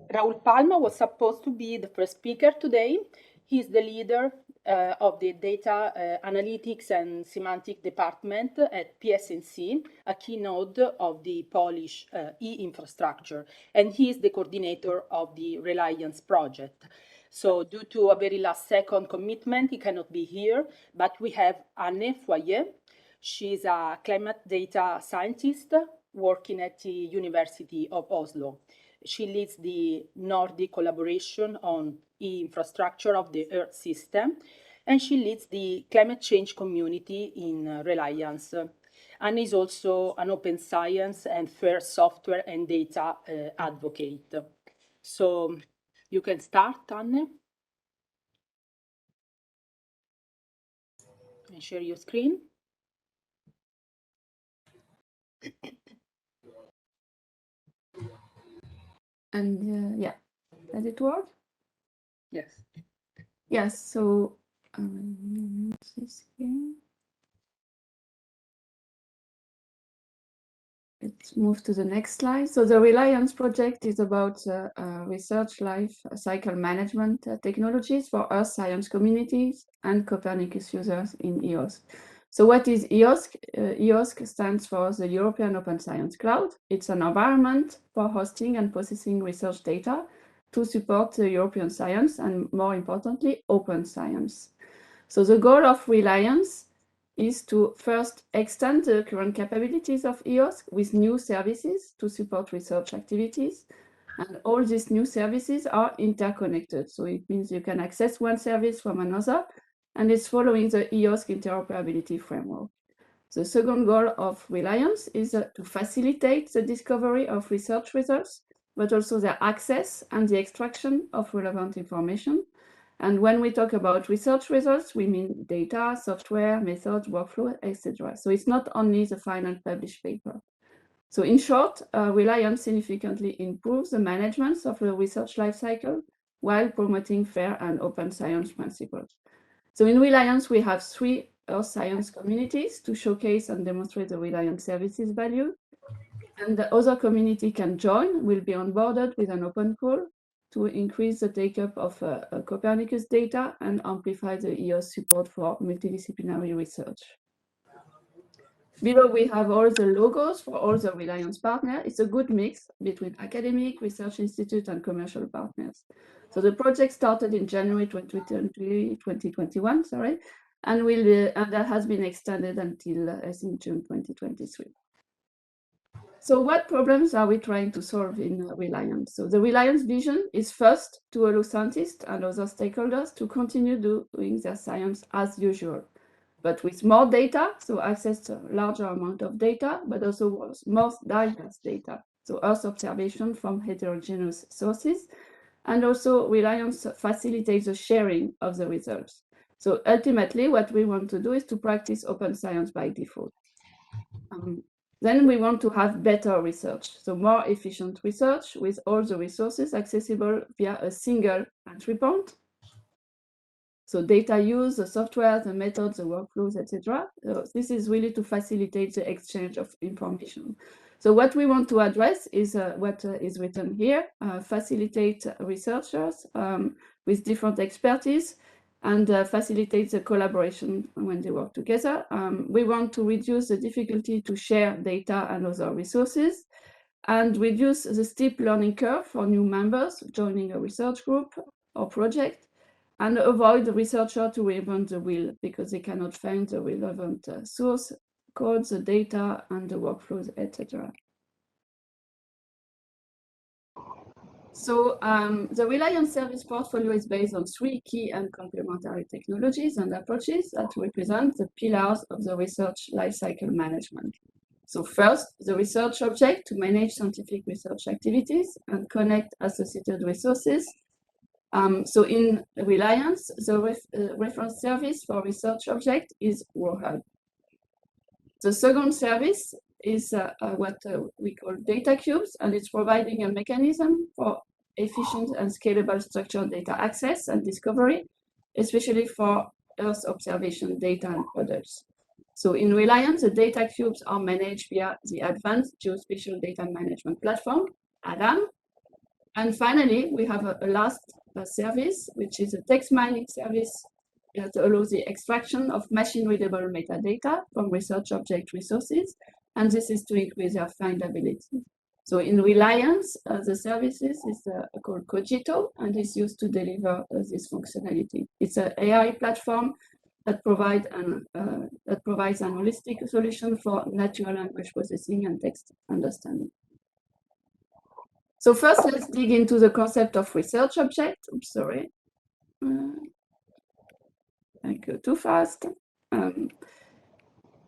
Raul Palma was supposed to be the first speaker today. He's the leader of the Data Analytics and Semantic Department at PSNC, a key node of the Polish e-infrastructure, and he is the coordinator of the Reliance project. So due to a very last second commitment, he cannot be here, but we have Anne Foyer. She's a climate data scientist working at the University of Oslo. She leads the Nordic collaboration on infrastructure of the Earth system, and she leads the climate change community in Reliance. Anne is also an open science and fair software and data advocate. So you can start, Anne. And share your screen. And yeah, does it work? Yes. Yes, so this here. Let's move to the next slide. So the Reliance project is about research life cycle management technologies for Earth science communities and Copernicus users in EOSC. So what is EOSC? EOSC stands for the European Open Science Cloud. It's an environment for hosting and processing research data to support European science and, more importantly, open science. So the goal of Reliance is to first extend the current capabilities of EOSC with new services to support research activities. And all these new services are interconnected. So it means you can access one service from another, and it's following the EOSC interoperability framework. The second goal of Reliance is to facilitate the discovery of research results, but also their access and the extraction of relevant information. And when we talk about research results, we mean data, software, methods, workflow, etc. So it's not only the final published paper. So in short, Reliance significantly improves the management of the research lifecycle while promoting fair and open science principles. So in Reliance, we have 3 Earth science communities to showcase and demonstrate the Reliance services value. And the other community can join, will be onboarded with an open call to increase the take-up of Copernicus data and amplify the EOS support for multidisciplinary research. Below, we have all the logos for all the Reliance partners. It's a good mix between academic, research institute, and commercial partners. So the project started in January 2021, and that has been extended until, I think, June 2023. So what problems are we trying to solve in Reliance? So the Reliance vision is first to allow scientists and other stakeholders to continue doing their science as usual, but with more data, so access to a larger amount of data, but also more diverse data, so Earth observation from heterogeneous sources, and also Reliance facilitates the sharing of the results. So ultimately, what we want to do is to practice open science by default. Then we want to have better research, so more efficient research with all the resources accessible via a single entry point. So data use, the software, the methods, the workflows, etc. So this is really to facilitate the exchange of information. So what we want to address is what is written here, facilitate researchers with different expertise and facilitate the collaboration when they work together. We want to reduce the difficulty to share data and other resources and reduce the steep learning curve for new members joining a research group or project, and avoid the researcher to reinvent the wheel because they cannot find the relevant source codes, the data, and the workflows, etc. So the Reliance service portfolio is based on 3 key and complementary technologies and approaches that represent the pillars of the research lifecycle management. So first, the research object to manage scientific research activities and connect associated resources. So in Reliance, the reference service for research object is ROHub. The second service is what we call data cubes, and it's providing a mechanism for efficient and scalable structured data access and discovery, especially for Earth observation data and products. So in Reliance, the data cubes are managed via the Advanced Geospatial Data Management Platform, ADAM, And finally, we have a last service, which is a text mining service that allows the extraction of machine-readable metadata from research object resources, and this is to increase their findability. So in Reliance, the services is called Cogito, and is used to deliver this functionality. It's an AI platform that provides an holistic solution for natural language processing and text understanding. So first, let's dig into the concept of research object. Oops, sorry. I go too fast.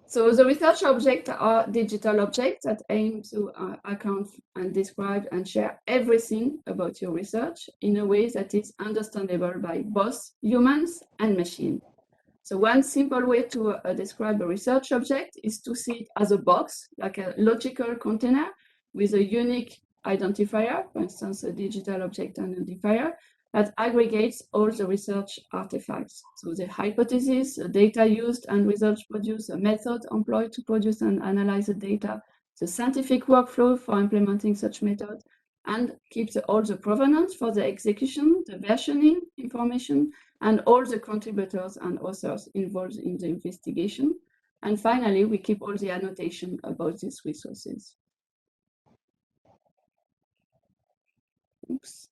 So the research objects are digital objects that aim to account and describe and share everything about your research in a way that is understandable by both humans and machines. So one simple way to describe a research object is to see it as a box, like a logical container with a unique identifier, for instance, a digital object identifier, that aggregates all the research artifacts. So the hypothesis, the data used and results produced, the method employed to produce and analyze the data, the scientific workflow for implementing such method, and keeps all the provenance for the execution, the versioning information, and all the contributors and authors involved in the investigation. And finally, we keep all the annotation about these resources. Oops.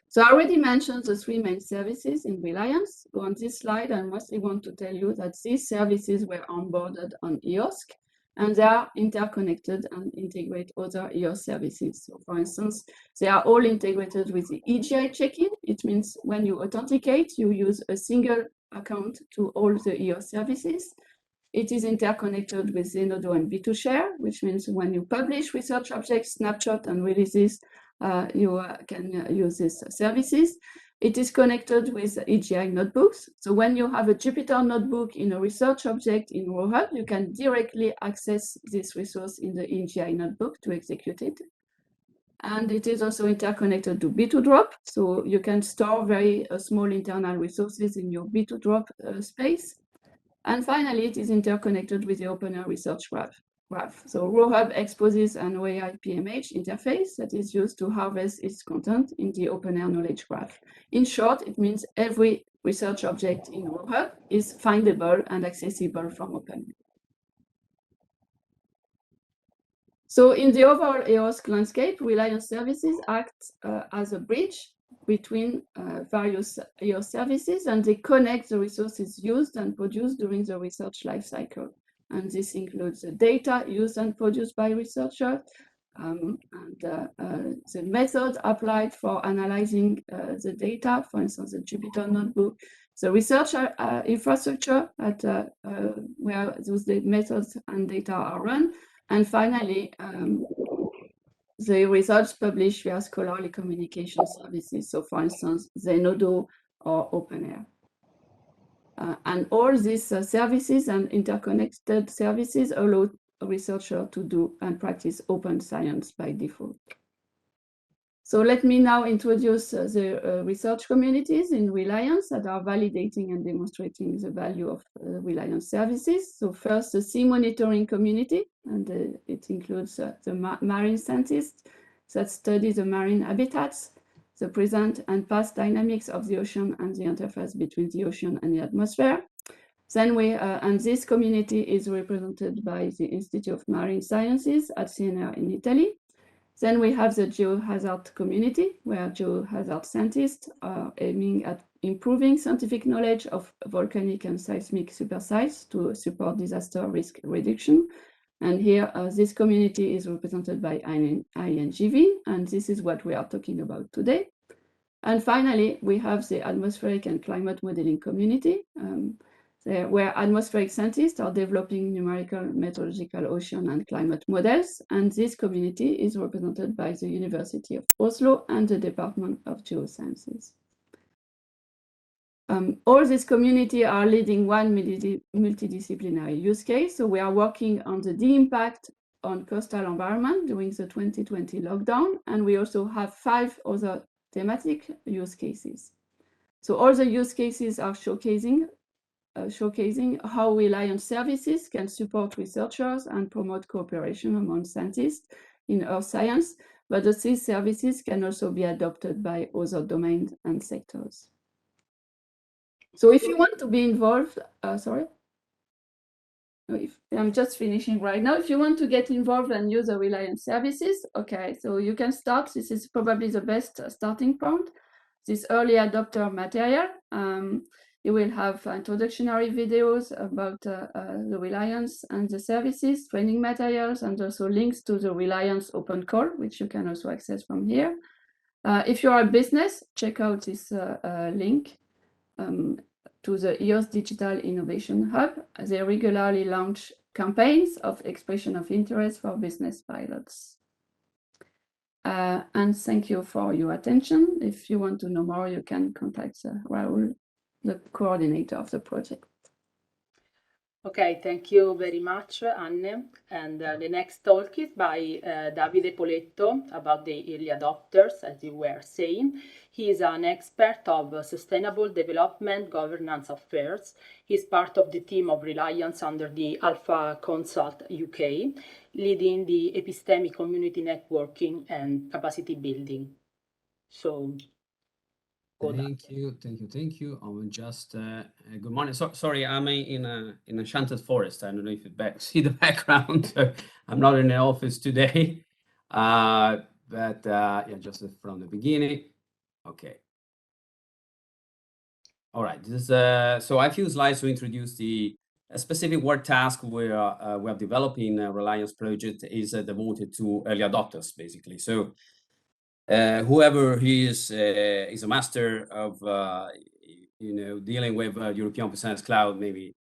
So I already mentioned the three main services in Reliance. So on this slide, I mostly want to tell you that these services were onboarded on EOSC, and they are interconnected and integrate other EOS services. So for instance, they are all integrated with the EGI check-in. It means when you authenticate, you use a single account to all the EOS services. It is interconnected with Zenodo and V2Share, which means when you publish research objects, snapshot, and releases, you can use these services. It is connected with EGI notebooks. So when you have a Jupyter notebook in a research object in ROHub, you can directly access this resource in the EGI notebook to execute it. And it is also interconnected to B2Drop. So you can store very small internal resources in your B2Drop space. And finally, it is interconnected with the OpenAir research graph. So ROHub exposes an OAI PMH interface that is used to harvest its content in the OpenAir knowledge graph. In short, it means every research object in ROHub is findable and accessible from OpenAir. So in the overall EOSC landscape, Reliance services act as a bridge between various EOS services, and they connect the resources used and produced during the research lifecycle. And this includes the data used and produced by researchers, and the method applied for analyzing the data, for instance, the Jupyter notebook, the research infrastructure at where those methods and data are run, and finally, the results published via scholarly communication services. So for instance, Zenodo or OpenAir. And all these services and interconnected services allow a researcher to do and practice open science by default. So let me now introduce the research communities in Reliance that are validating and demonstrating the value of Reliance services. So first, the sea monitoring community, and it includes the marine scientists that study the marine habitats, the present and past dynamics of the ocean and the interface between the ocean and the atmosphere. Then and this community is represented by the Institute of Marine Sciences at Siena in Italy. Then we have the Geohazard community, where Geohazard scientists are aiming at improving scientific knowledge of volcanic and seismic supersites to support disaster risk reduction. And here, this community is represented by INGV, and this is what we are talking about today. And finally, we have the atmospheric and climate modeling community, where atmospheric scientists are developing numerical meteorological ocean and climate models. And this community is represented by the University of Oslo and the Department of Geosciences. All this community are leading one multidisciplinary use case. So we are working on the impact on coastal environment during the 2020 lockdown. And we also have 5 other thematic use cases. So all the use cases are showcasing how Reliance services can support researchers and promote cooperation among scientists in earth science but these services can also be adopted by other domains and sectors. So if you want to be involved, I'm just finishing right now. If you want to get involved and use the Reliance services, okay, so you can start. This is probably the best starting point. This early adopter material. You will have introductory videos about the Reliance and the services, training materials, and also links to the Reliance open call, which you can also access from here. If you are a business, check out this link to the EOS Digital Innovation Hub. They regularly launch campaigns of expression of interest for business pilots. And thank you for your attention. If you want to know more, you can contact Raoul, the coordinator of the project. Okay, thank you very much, Anne. And the next talk is by Davide Poletto about the early adopters, as you were saying. He is an expert of sustainable development governance affairs. He's part of the team of Reliance under the AlphaConsult UK, leading the epistemic community networking and capacity building. So, Thank you. I'm just good morning. Sorry, I'm in a enchanted forest. I don't know if you see the background. I'm not in the office today, but yeah, just from the beginning. Okay. All right. This is so I have a few slides to introduce the specific work task we are developing. Reliance project is devoted to early adopters, basically. So. Whoever he is a master of dealing with European Open Science Cloud. Maybe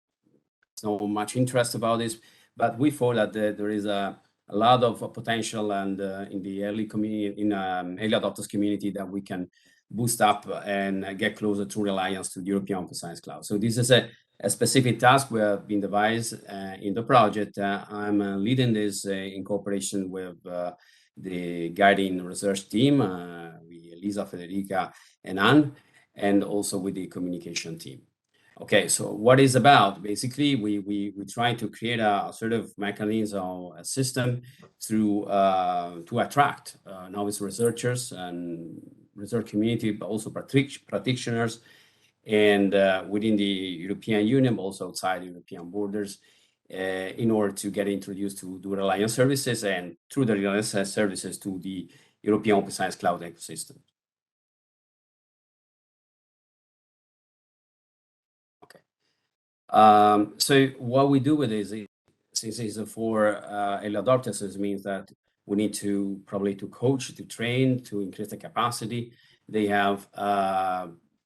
it's not much interest about this, but we thought that there is a lot of potential and in the early community, in early adopters community, that we can boost up and get closer to Reliance to the European Open Science Cloud. So this is a specific task we have been devised in the project. I'm leading this in cooperation with the guiding research team, with Elisa, Federica, and Anne, and also with the communication team. Okay, so what is about? Basically, we try to create a sort of mechanism or a system through to attract novice researchers and research community, but also practitioners, and within the European Union, but also outside European borders, in order to get introduced to the Reliance services, and through the Reliance services to the European Open Science Cloud ecosystem. Okay. So what we do with this is for early adopters, it means that we need to probably to coach, to train, to increase the capacity. They have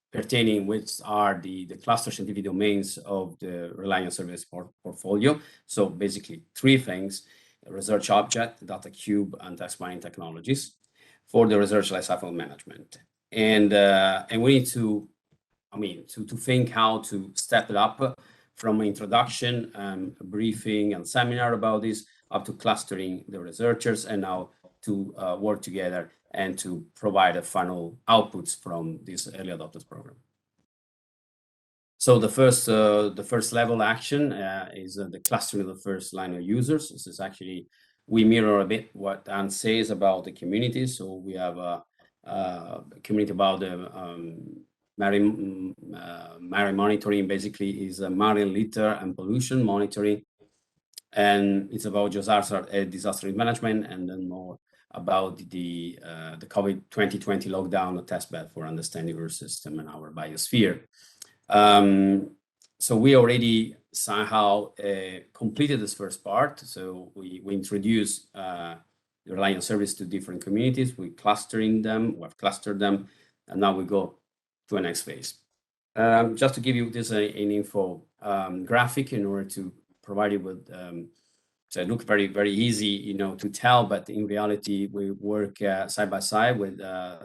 pertaining which are the cluster scientific domains of the Reliance service portfolio. So basically 3 things: research object, data cube, and text mining technologies for the research lifecycle management. And we need to, to think how to step it up from introduction, briefing and seminar about this, up to clustering the researchers, and now to work together and to provide a final outputs from this early adopters program. So the first level action is the clustering of the first line of users. This is actually, we mirror a bit what Anne says about the community. So we have a community about the marine monitoring. Basically is marine litter and pollution monitoring, and it's about Geohazard disaster management, and then more about the COVID 2020 lockdown testbed for understanding our system and our biosphere. So we already somehow completed this first part. So we introduced the Reliance service to different communities. We have clustered them, and now we go to the next phase. Just to give you this an info graphic in order to provide you with, so it looks very, very easy, to tell, but in reality, we work side by side with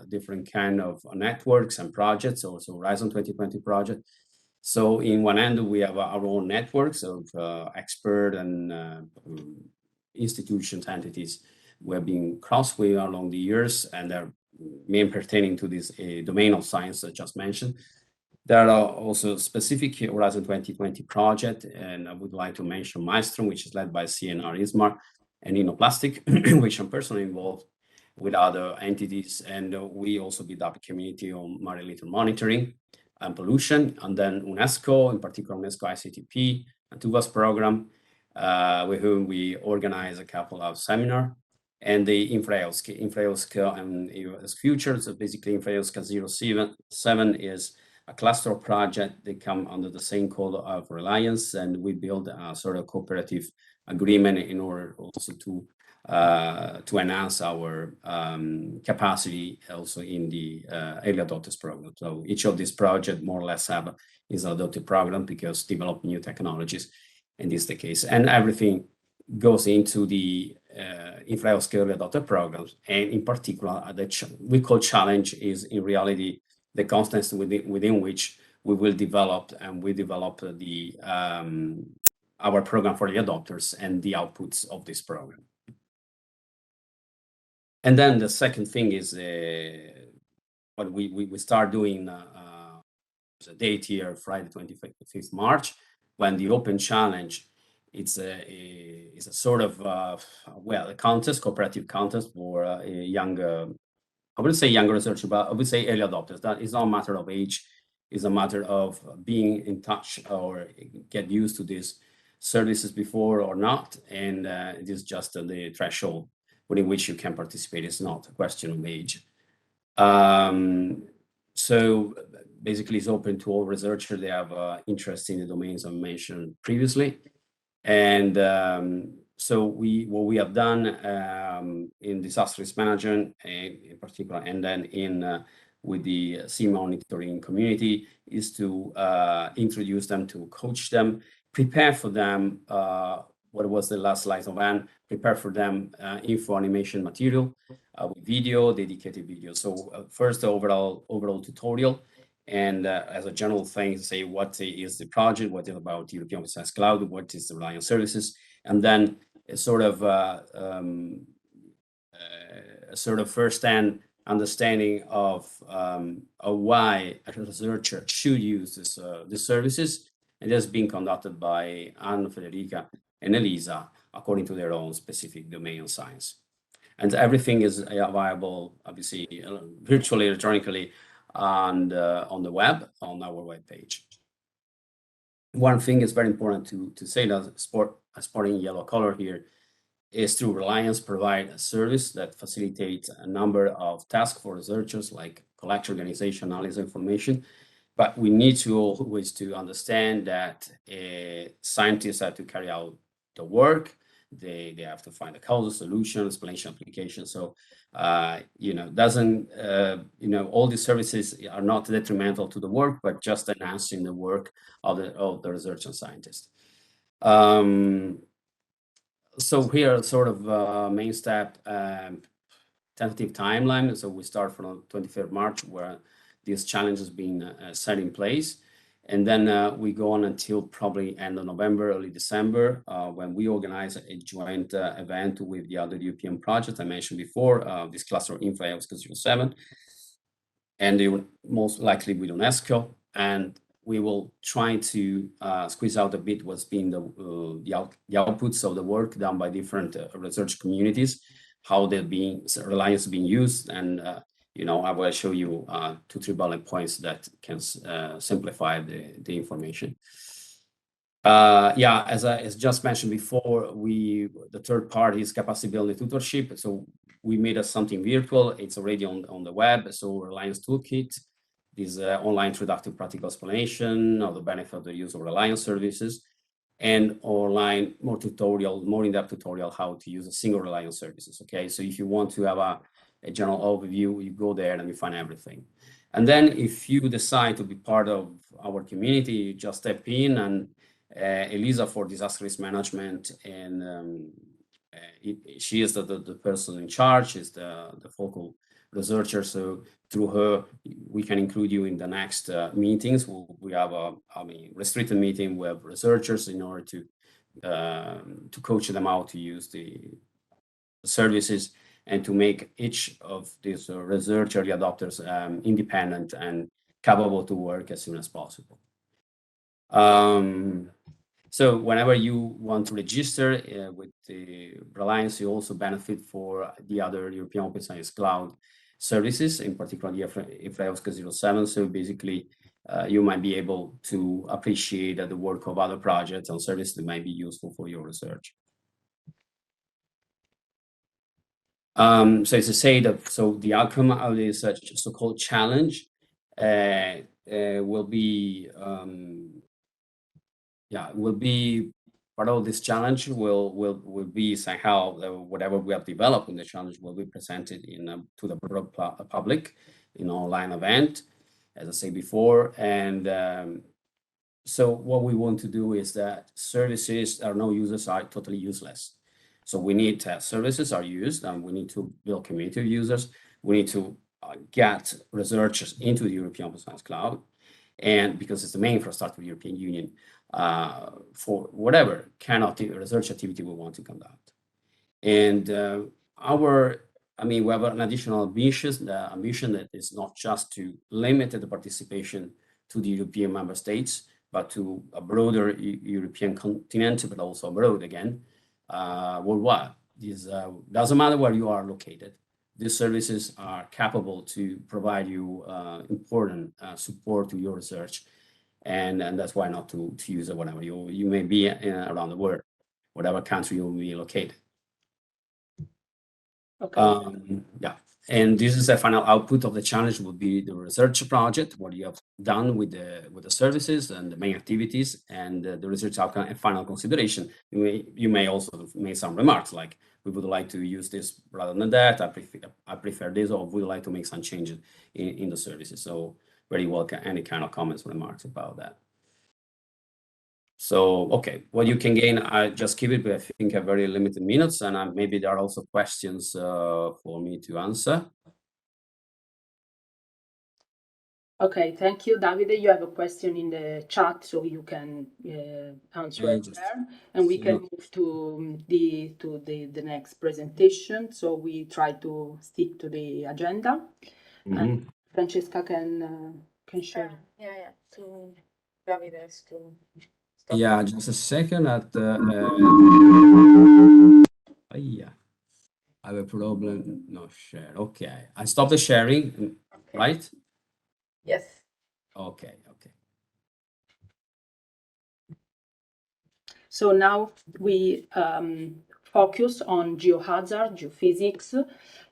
different kind of networks and projects, also Horizon 2020 project. So in one end, we have our own networks of expert and institutions, entities who have been crossed with along the years, and they're mainly pertaining to this domain of science I just mentioned. There are also specific Horizon 2020 project, and I would like to mention Maelstrom, which is led by CNR ISMAR, and Innoplastic, which I'm personally involved. with other entities. And we also build up a community on marine litter monitoring and pollution. And then UNESCO, in particular UNESCO ICTP and TUVAS program, with whom we organize a couple of seminars. And the EOSC and EOSC Future. So basically EOSC 07 is a cluster of projects that come under the same code of reliance, and we build a sort of cooperative agreement in order also to enhance our capacity also in the early adopters program. So each of these projects more or less is an adopted program because develop new technologies, and this is the case. And everything goes into the EOSC early adopter programs, and in particular, we call challenge is in reality the constants within which we will develop, and we develop the our program for the adopters and the outputs of this program. And then the second thing is what we start doing a date here, Friday 25th March, when the Open Challenge it's a sort of well, a contest, cooperative contest for a younger, I wouldn't say younger researcher, but I would say early adopters. That is not a matter of age, it's a matter of being in touch or get used to these services before or not. And it is just the threshold within which you can participate. It's not a question of age. So basically it's open to all researchers. They have interest in the domains I mentioned previously. And so what we have done in disaster risk management in particular, and then in with the sea monitoring community, is to introduce them, to coach them, prepare for them what was the last slide of Anne, prepare for them info animation material with video, dedicated video. So first the overall tutorial, and as a general thing, say what is the project, what is about European Open Science Cloud, what is the Reliance services, and then a sort of first-hand understanding of why a researcher should use these services. And that's being conducted by Anne, Federica, and Elisa according to their own specific domain of science. And everything is available, obviously, virtually, electronically, on the web, on our webpage. One thing is very important to say that sport in yellow color here is through Reliance provide a service that facilitates a number of tasks for researchers like collection, organization, analysis, information. But we need to always to understand that scientists have to carry out the work. They have to find a causal solution, explanation, application. So, doesn't, all these services are not detrimental to the work, but just enhancing the work of the research and scientist. So here, sort of main step, tentative timeline. So we start from 23rd March, where this challenge has been set in place. And then we go on until probably end of November, early December, when we organize a joint event with the other European projects I mentioned before, this cluster of Infra EOSC 07, and they will most likely with UNESCO. And we will try to squeeze out a bit what's been the outputs of the work done by different research communities, how they're being, Reliance being used, and I will show you 2-3 bullet points that can simplify the information. As just mentioned before, the third part is capacity building tutorship. So we made something virtual. It's already on the web. So Reliance Toolkit, this online introductory practical explanation of the benefit of the use of Reliance services, and online more in-depth tutorial how to use a single Reliance services. Okay, so if you want to have a general overview, you go there and you find everything. And then if you decide to be part of our community, you just step in, and Elisa for disaster risk management, and she is the person in charge, is the focal researcher. So through her, we can include you in the next meetings. We have a restricted meeting with researchers in order to coach them how to use the services, and to make each of these research early adopters independent and capable to work as soon as possible. So whenever you want to register with the Reliance, you also benefit for the other European Open Science Cloud services, in particular the EOSC 07. So basically, you might be able to appreciate the work of other projects and services that might be useful for your research. So it's to say that the outcome of this so-called challenge will be part of this challenge will be somehow whatever we have developed in the challenge will be presented to the broad public in an online event, as I said before. And so what we want to do is that services that are no users are totally useless. So we need services are used, and we need to build community of users. We need to get researchers into the European Open Science Cloud, and because it's the main infrastructure of the European Union for whatever kind of research activity we want to conduct. And we have an additional ambition that is not just to limit the participation to the European member states, but to a broader European continent, but also abroad again, worldwide. This doesn't matter where you are located. These services are capable to provide you important support to your research, and that's why not to use it whenever you may be around the world, whatever country you will be located. Okay. Yeah, and this is the final output of the challenge will be the research project, what you have done with the services and the main activities, and the research outcome and final consideration. You may also make some remarks like, we would like to use this rather than that, I prefer this, or we would like to make some changes in the services. So very welcome any kind of comments or remarks about that. So, okay, what you can gain, I just keep it, but I think a very limited minutes, and maybe there are also questions for me to answer. Okay, thank you, Davide. You have a question in the chat, so you can answer it there, and we can move to the next presentation. So we try to stick to the agenda, and Francesca can share. Yeah. So Davide has to stop. Yeah, just a second. I have a problem. No share. Okay, I stop the sharing. Okay. Right? Yes. Okay. So now we focus on geohazard, geophysics,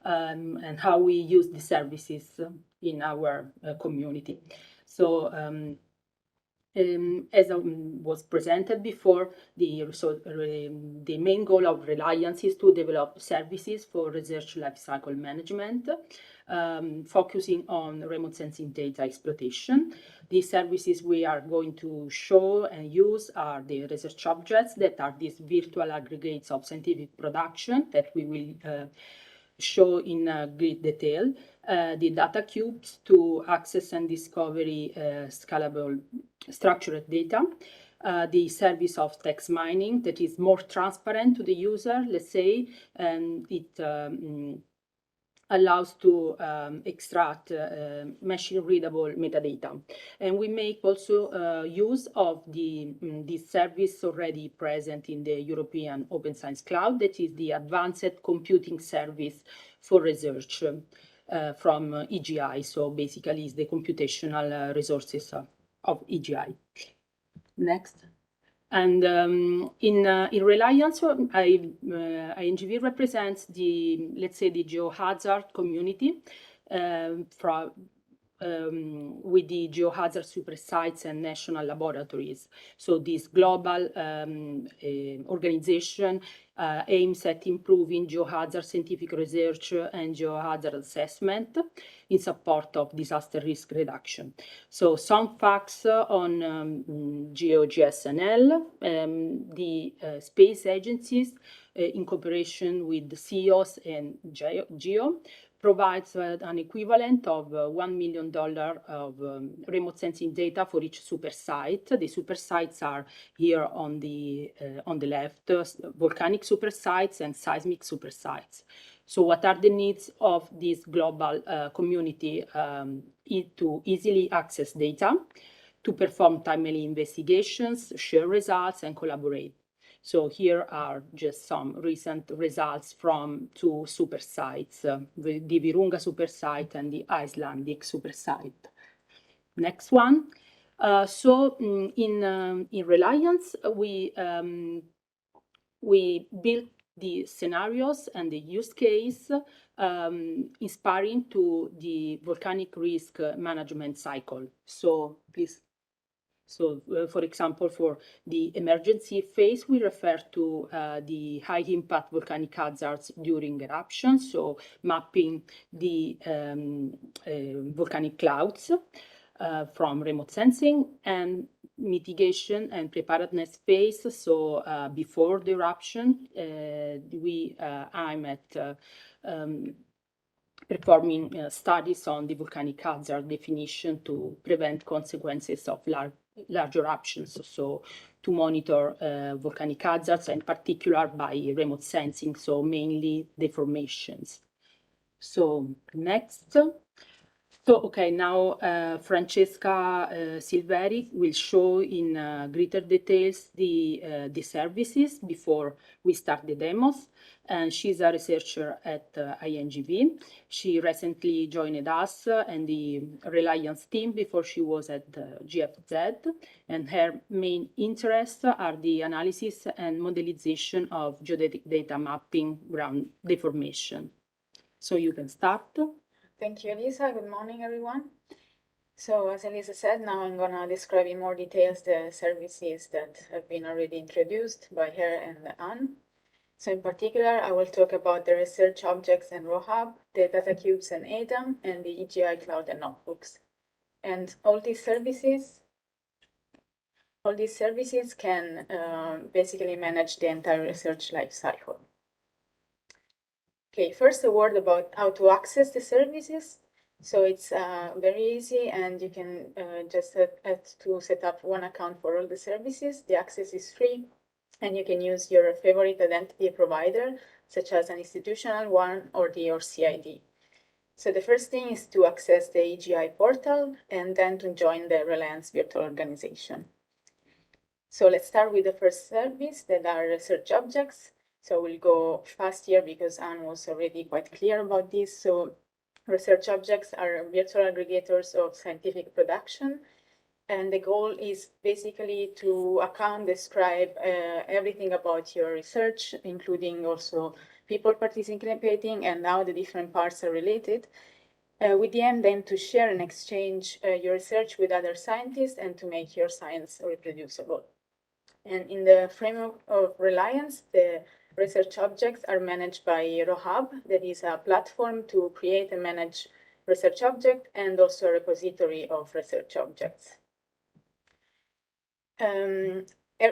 and how we use the services in our community. So as was presented before, the main goal of Reliance is to develop services for research lifecycle management, focusing on remote sensing data exploitation. The services we are going to show and use are the research objects, that are these virtual aggregates of scientific production that we will show in great detail, the data cubes to access and discovery scalable structured data, the service of text mining that is more transparent to the user, let's say, and it allows to extract machine-readable metadata. And we make also use of this service already present in the European Open Science Cloud, that is the Advanced Computing Service for Research from EGI. So basically, it's the computational resources of EGI. Next. And in Reliance, INGV represents let's say, the Geohazard community with the Geohazard super sites and national laboratories. So this global organization aims at improving geohazard scientific research and geohazard assessment in support of disaster risk reduction. So some facts on GeoGSNL, the space agencies in cooperation with the CEOs and Geo provides an equivalent of $1 million of remote sensing data for each super site. The super sites are here on the left, volcanic super sites and seismic super sites. So what are the needs of this global community to easily access data, to perform timely investigations, share results, and collaborate. So here are just some recent results from two super sites, the Virunga super site and the Icelandic super site. Next one. In Reliance, we built the scenarios and the use case inspiring to the volcanic risk management cycle. So please. So, for example, for the emergency phase, we refer to the high-impact volcanic hazards during eruptions, so mapping the volcanic clouds from remote sensing, and mitigation and preparedness phase. So, before the eruption, I'm at performing studies on the volcanic hazard definition to prevent consequences of large eruptions, so to monitor volcanic hazards, in particular by remote sensing, so mainly deformations. So next. So, okay, now Francesca Silverii will show in greater details the services before we start the demos. And she's a researcher at INGV. She recently joined us and the Reliance team before she was at GFZ. And her main interests are the analysis and modelization of geodetic data mapping ground deformation. So you can start. Thank you, Elisa. Good morning, everyone. So as Elisa said, now I'm going to describe in more details the services that have been already introduced by her and Anne. So in particular, I will talk about the research objects and ROHub, the data cubes and ADAM, and the EGI Cloud Notebooks. And all these services can basically manage the entire research lifecycle. Okay, first a word about how to access the services. So it's very easy, and you can just have to set up one account for all the services. The access is free, and you can use your favorite identity provider, such as an institutional one or the EOSC ID. So the first thing is to access the EGI portal, and then to join the Reliance virtual organization. So let's start with the first service, that are research objects. So we'll go fast here because Anne was already quite clear about this. So research objects are virtual aggregators of scientific production. And the goal is basically to account, describe everything about your research, including also people participating and how the different parts are related, with the aim then to share and exchange your research with other scientists and to make your science reproducible. And in the framework of Reliance, the research objects are managed by ROHub, that is a platform to create and manage research objects and also a repository of research objects.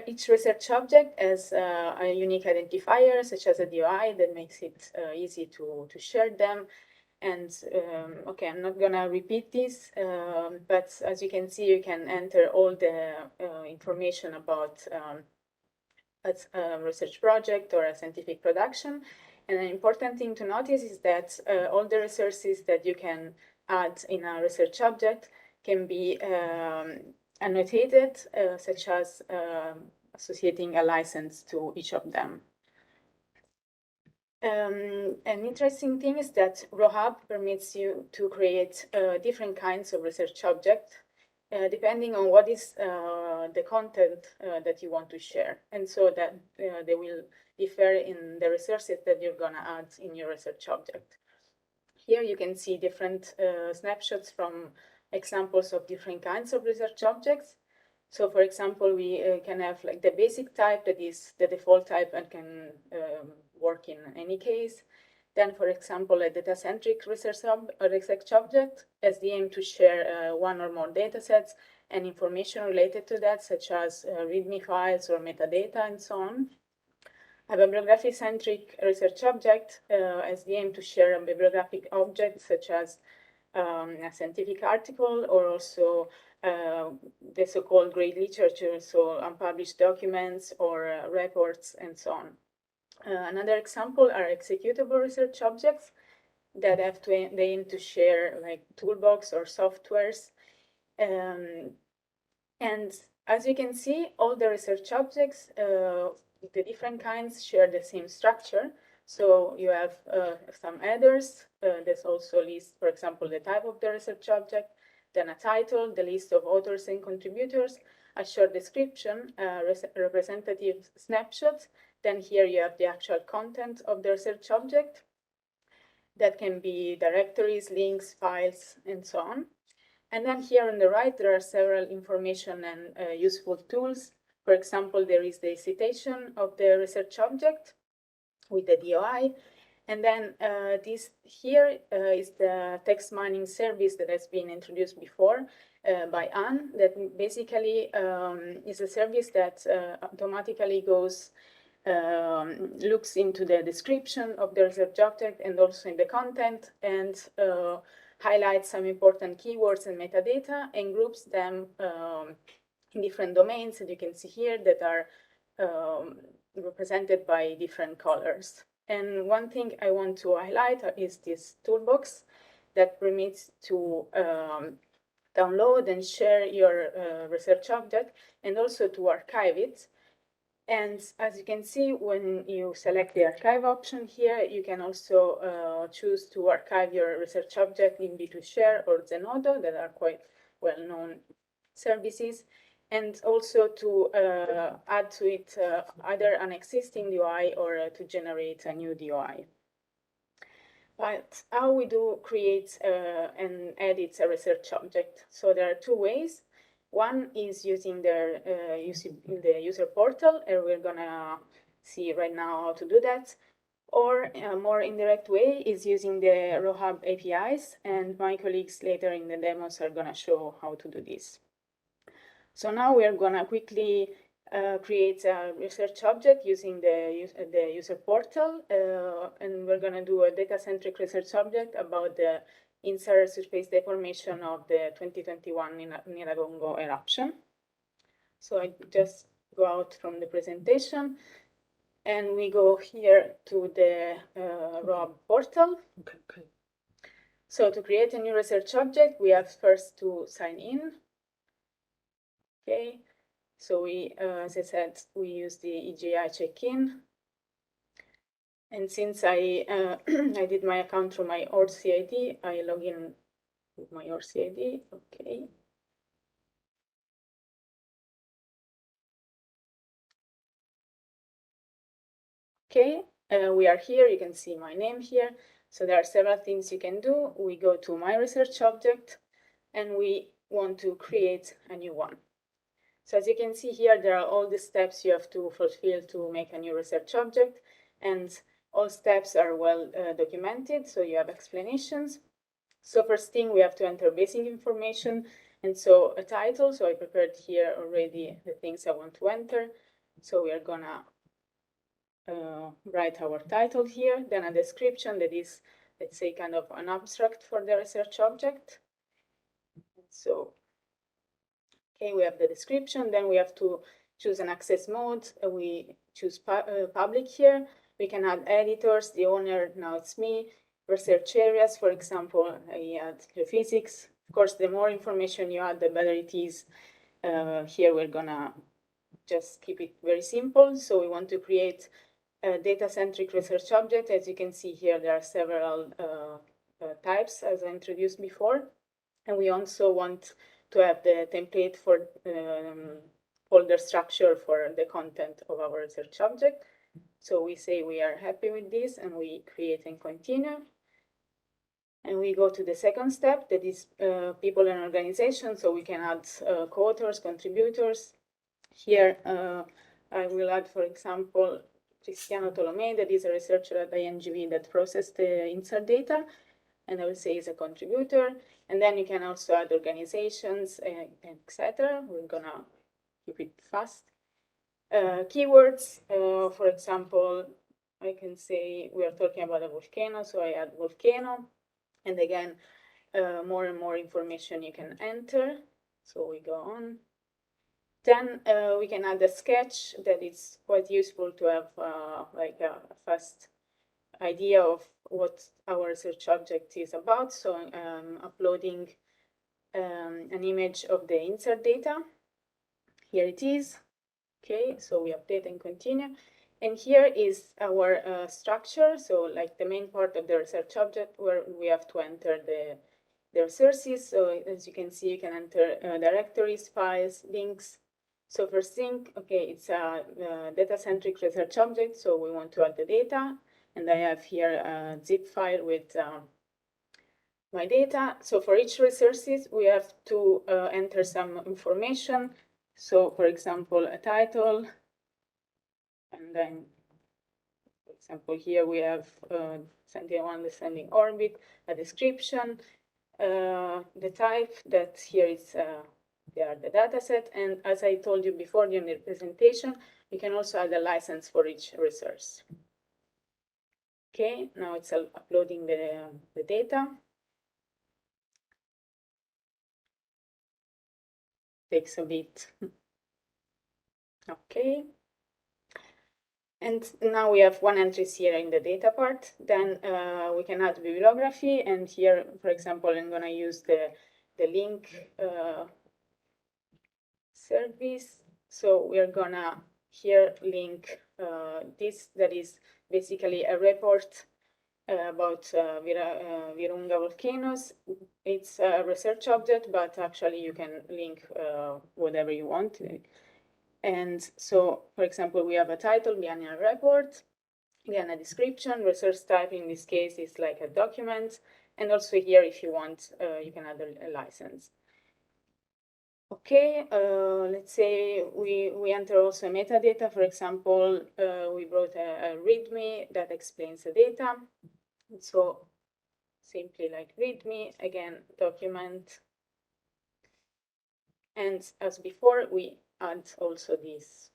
Each research object has a unique identifier, such as a DOI, that makes it easy to share them. And okay, I'm not gonna repeat this, but as you can see, you can enter all the information about a research project or a scientific production. And an important thing to notice is that all the resources that you can add in a research object can be annotated, such as associating a license to each of them. An interesting thing is that ROHub permits you to create different kinds of research objects, depending on what is the content that you want to share. And so that they will differ in the resources that you're going to add in your research object. Here you can see different snapshots from examples of different kinds of research objects. So for example, we can have like the basic type, that is the default type and can work in any case. Then, for example, a data-centric research object has the aim to share one or more data sets and information related to that, such as README files or metadata and so on. A bibliography-centric research object has the aim to share a bibliographic object, such as a scientific article, or also the so-called grey literature, so unpublished documents or reports and so on. Another example are executable research objects that have the aim to share like toolbox or softwares. And as you can see, all the research objects, the different kinds share the same structure. So you have some headers. There's also a list, for example, the type of the research object, then a title, the list of authors and contributors, a short description, representative snapshot. Then here you have the actual content of the research object. That can be directories, links, files, and so on. And then here on the right, there are several information and useful tools. For example, there is the citation of the research object with the DOI. And then this here is the text mining service that has been introduced before by Anne, that basically is a service that automatically goes, looks into the description of the research object and also in the content, and highlights some important keywords and metadata and groups them in different domains that you can see here that are represented by different colors. And one thing I want to highlight is this toolbox that permits to download and share your research object and also to archive it. And as you can see, when you select the archive option here, you can also choose to archive your research object in B2Share or Zenodo, that are quite well-known services, and also to add to it either an existing DOI or to generate a new DOI. But how we do create and edit a research object? So there are two ways. One is using the user portal, and we're gonna see right now how to do that. Or a more indirect way is using the ROHub APIs, and my colleagues later in the demos are gonna show how to do this. So now we're gonna quickly create a research object using the user portal, and we're gonna do a data-centric research object about the InSAR surface deformation of the 2021 Nyiragongo eruption. So I just go out from the presentation and we go here to the ROHub portal. Okay. So to create a new research object, we have first to sign in. Okay, so we, as I said, we use the EGI check-in. And since I I did my account through my ORC ID, I log in with my ORC ID. Okay. Okay, we are here. You can see my name here. So there are several things you can do. We go to my research object, and we want to create a new one. So as you can see here, there are all the steps you have to fulfill to make a new research object, and all steps are well documented, so you have explanations. So first thing, we have to enter basic information, and so a title. So I prepared here already the things I want to enter. So we are gonna write our title here, then a description that is, let's say, kind of an abstract for the research object. So, okay, we have the description, then we have to choose an access mode. We choose public here. We can add editors, the owner, now it's me. Research areas, for example, I add geophysics. Of course, the more information you add, the better it is. Here we're gonna just keep it very simple. So we want to create a data-centric research object. As you can see here, there are several types, as I introduced before. And we also want to have the template for folder structure for the content of our research object. So we say we are happy with this, and we create and continue. And we go to the second step, that is people and organizations. So we can add co-authors, contributors. Here I will add, for example, Cristiano Tolomei, that is a researcher at INGV that processed the InSAR data, and I will say is a contributor. And then you can also add organizations, etc. We're gonna keep it fast. Keywords, for example, I can say we are talking about a volcano, so I add volcano. And again, more and more information you can enter. So we go on. Then we can add a sketch that is quite useful to have like a fast idea of what our research object is about. So uploading an image of the InSAR data. here it is. Okay, so we update and continue. And here is our structure. So like the main part of the research object where we have to enter the resources. So as you can see, you can enter directories, files, links. So first thing, okay, it's a data-centric research object. So we want to add the data. And I have here a zip file with my data. So for each resources, we have to enter some information. So for example, a title, and then, for example, here we have Sentinel-1 descending orbit, a description, the type that here is they are the data set. And as I told you before during the presentation, you can also add a license for each resource. Okay, now it's uploading the data. Takes a bit. Okay. And now we have one entry here in the data part. Then we can add bibliography. And here, for example, I'm going to use the link service. So we're going to here link this, that is basically a report about Virunga volcanoes. It's a research object, but actually you can link whatever you want. And so, for example, we have a title, biennial report, again, a description, resource type in this case is like a document. And also here, if you want, you can add a license. Okay, let's say we enter also metadata. For example, we wrote a README that explains the data. So simply like README, again, document. And as before, we add also this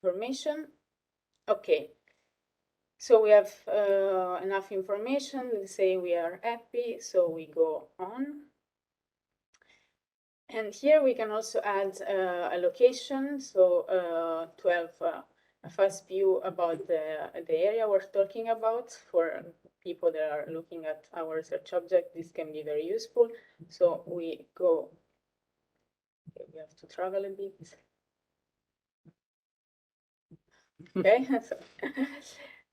information. Okay, so we have enough information. Let's say we are happy, so we go on. And here we can also add a location, so to have a fast view about the area we're talking about. For people that are looking at our research object, this can be very useful. So we go, we have to travel a bit. Okay,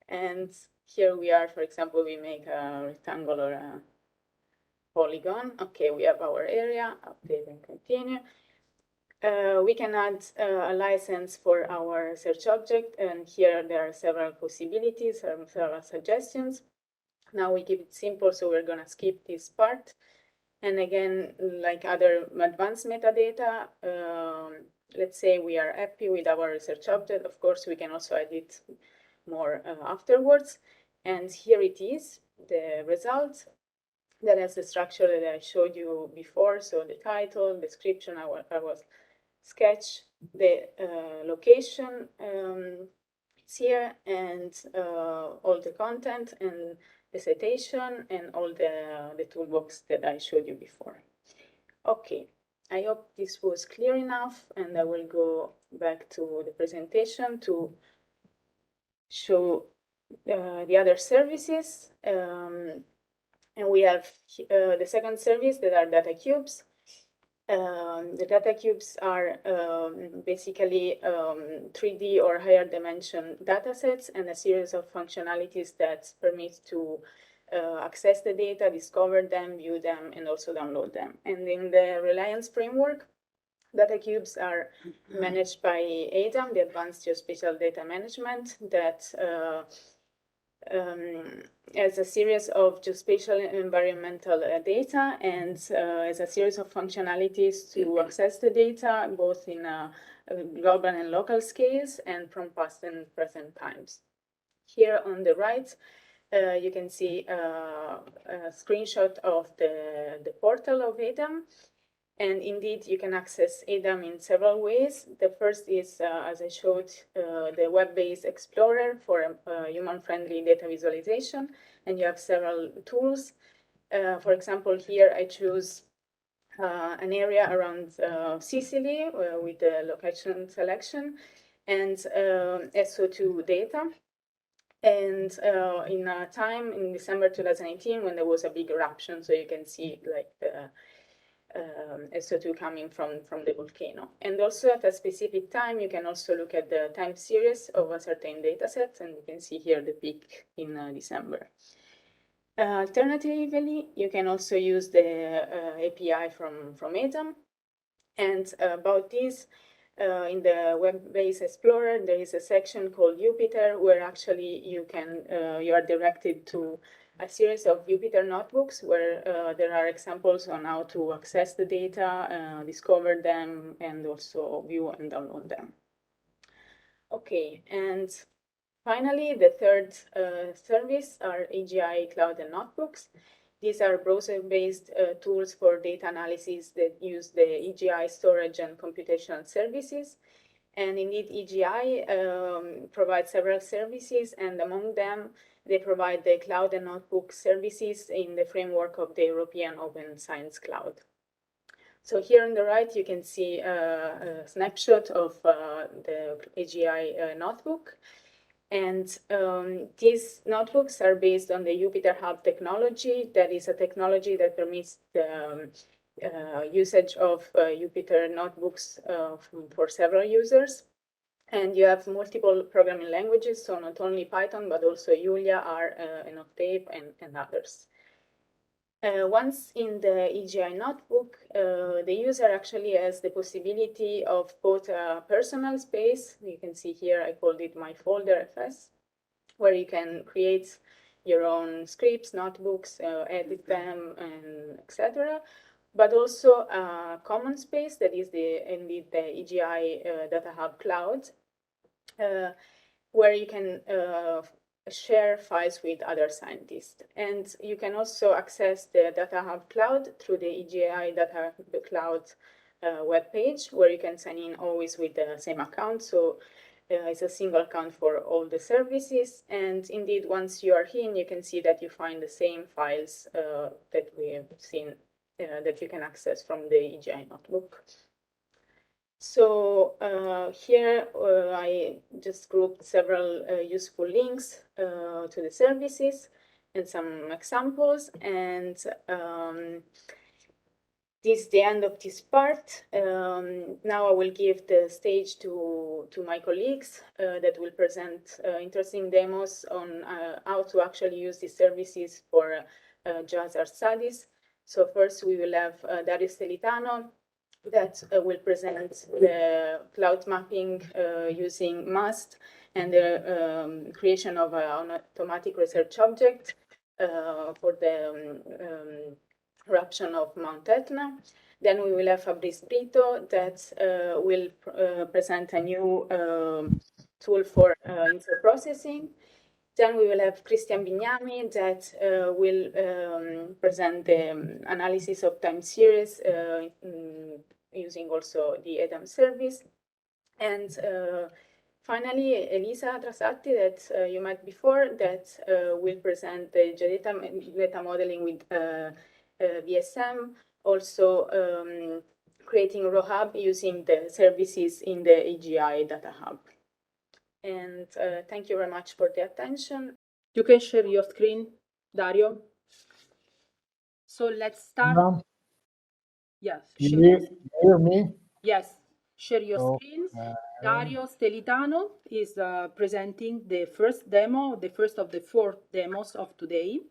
and here we are, for example, we make a rectangle or a polygon. Okay, we have our area, update and continue. We can add a license for our search object, and here there are several possibilities, several suggestions. Now we keep it simple, so we're going to skip this part. And again, like other advanced metadata, let's say we are happy with our research object. Of course, we can also edit more afterwards. And here it is, the result. That has the structure that I showed you before. So the title, description, our sketch, the location, it's here, and all the content and the citation and all the toolbox that I showed you before. Okay, I hope this was clear enough, and I will go back to the presentation to show the other services. And we have the second service that are data cubes. The data cubes are basically 3D or higher dimension data sets and a series of functionalities that permit to access the data, discover them, view them, and also download them. And in the Reliance framework, data cubes are managed by ADAM, the Advanced Geospatial Data Management, that as a series of geospatial and environmental data, and as a series of functionalities to access the data, both in global and local scales and from past and present times. Here on the right, you can see a screenshot of the portal of ADAM. And indeed, you can access ADAM in several ways. The first is, as I showed, the web-based explorer for human-friendly data visualization. And you have several tools. For example, here I choose an area around Sicily with the location selection and SO2 data. And in a time in December 2018 when there was a big eruption, so you can see like SO2 coming from the volcano. And also at a specific time, you can also look at the time series of a certain data set, and you can see here the peak in December. Alternatively, you can also use the API from Etna. And about this, in the web-based explorer, there is a section called Jupyter, where actually you are directed to a series of Jupyter notebooks where there are examples on how to access the data, discover them, and also view and download them. Okay, and finally, the third service are EGI Cloud Notebooks. These are browser-based tools for data analysis that use the EGI storage and computational services. And indeed, EGI provides several services, and among them, they provide the Cloud and Notebook services in the framework of the European Open Science Cloud. So here on the right, you can see a snapshot of the EGI notebook. And these notebooks are based on the JupyterHub technology. That is a technology that permits the usage of Jupyter notebooks for several users. And you have multiple programming languages, so not only Python, but also Julia, R, and Octave, and others. Once in the EGI notebook, the user actually has the possibility of both a personal space. You can see here, I called it my folder FS, where you can create your own scripts, notebooks, edit them, and etc. But also a common space that is indeed the EGI Data Hub Cloud, where you can share files with other scientists. And you can also access the Data Hub Cloud through the EGI Data Cloud webpage, where you can sign in always with the same account. So it's a single account for all the services. And indeed, once you are in, you can see that you find the same files that we have seen that you can access from the EGI notebook. So here I just grouped several useful links to the services and some examples. And this is the end of this part. Now I will give the stage to my colleagues that will present interesting demos on how to actually use these services for Geohazard studies. So first we will have Dario Stelitano, that will present the cloud mapping using MAST and the creation of an automatic research object for the eruption of Mount Etna. Then we will have Fabrice Brito that will present a new tool for InSAR processing. Then we will have Christian Bignami that will present the analysis of time series using also the EDAM service. And finally, Elisa Trasatti that you met before that will present the data modeling with VSM, also creating ROHub using the services in the EGI Data Hub. And thank you very much for the attention. You can share your screen, Dario. So let's start. Yes. You hear me? Yes. Share your screen. Dario Stelitano is presenting the first demo, the first of the 4 demos of today.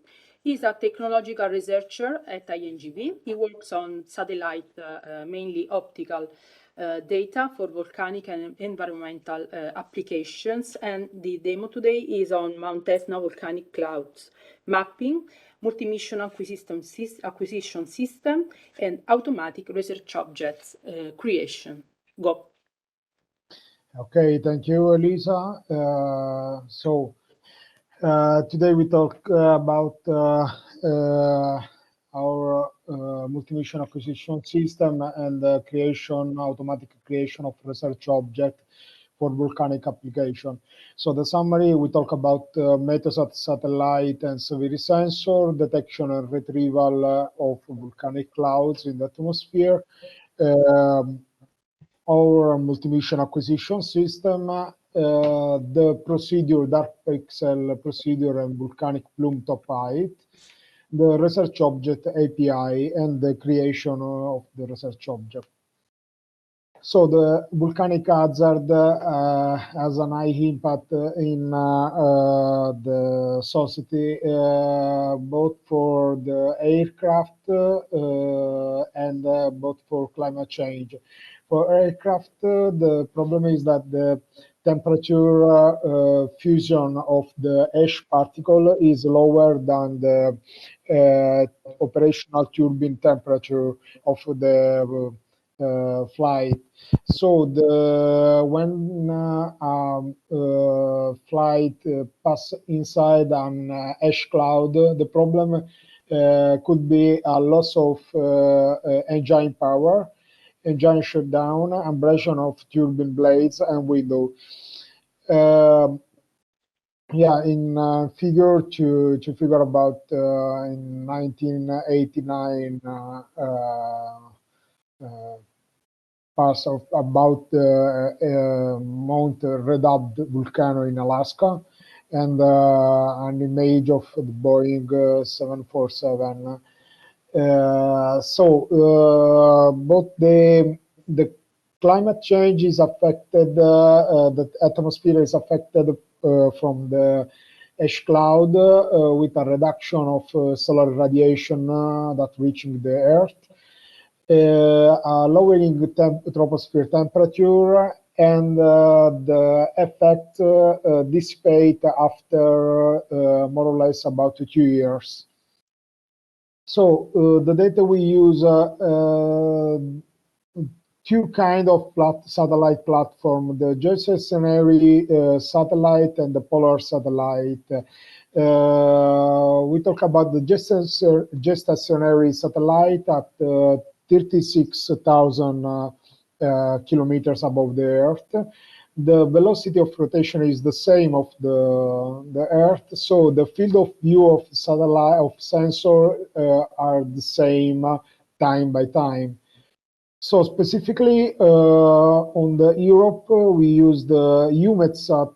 He's a technological researcher at INGV. He works on satellite, mainly optical data for volcanic and environmental applications. And the demo today is on Mount Etna volcanic clouds mapping, multi-mission acquisition system, and automatic research objects creation. Go. Okay, thank you, Elisa. Today we talk about our multi-mission acquisition system and the automatic creation of research object for volcanic application. So the summary, we talk about Meteosat satellite and Silverii sensor, detection and retrieval of volcanic clouds in the atmosphere, our multi-mission acquisition system, the procedure, dark pixel procedure and volcanic plume top height, the research object API and the creation of the research object. So the volcanic hazard has an high impact in the society, both for the aircraft and both for climate change. For aircraft, the problem is that the temperature fusion of the ash particle is lower than the operational turbine temperature of the flight. So when flight pass inside an ash cloud, the problem could be a loss of engine power, engine shutdown, abrasion of turbine blades and window. Yeah, in figure to figure about in 1989 parts of about Mount ROHub volcano in Alaska, and an image of the Boeing 747. Both the climate change is affected, the atmosphere is affected from the ash cloud with a reduction of solar radiation that reaching the Earth. Lowering troposphere temperature, and the effect dissipate after more or less about 2 years. So the data we use two kind of satellite platform: the geostationary satellite and the polar satellite. We talk about the geostationary satellite at 36,000 kilometers above the Earth. The velocity of rotation is the same of the Earth, so the field of view of satellite of sensor are the same time by time. So specifically on the Europe, we use the EUMETSAT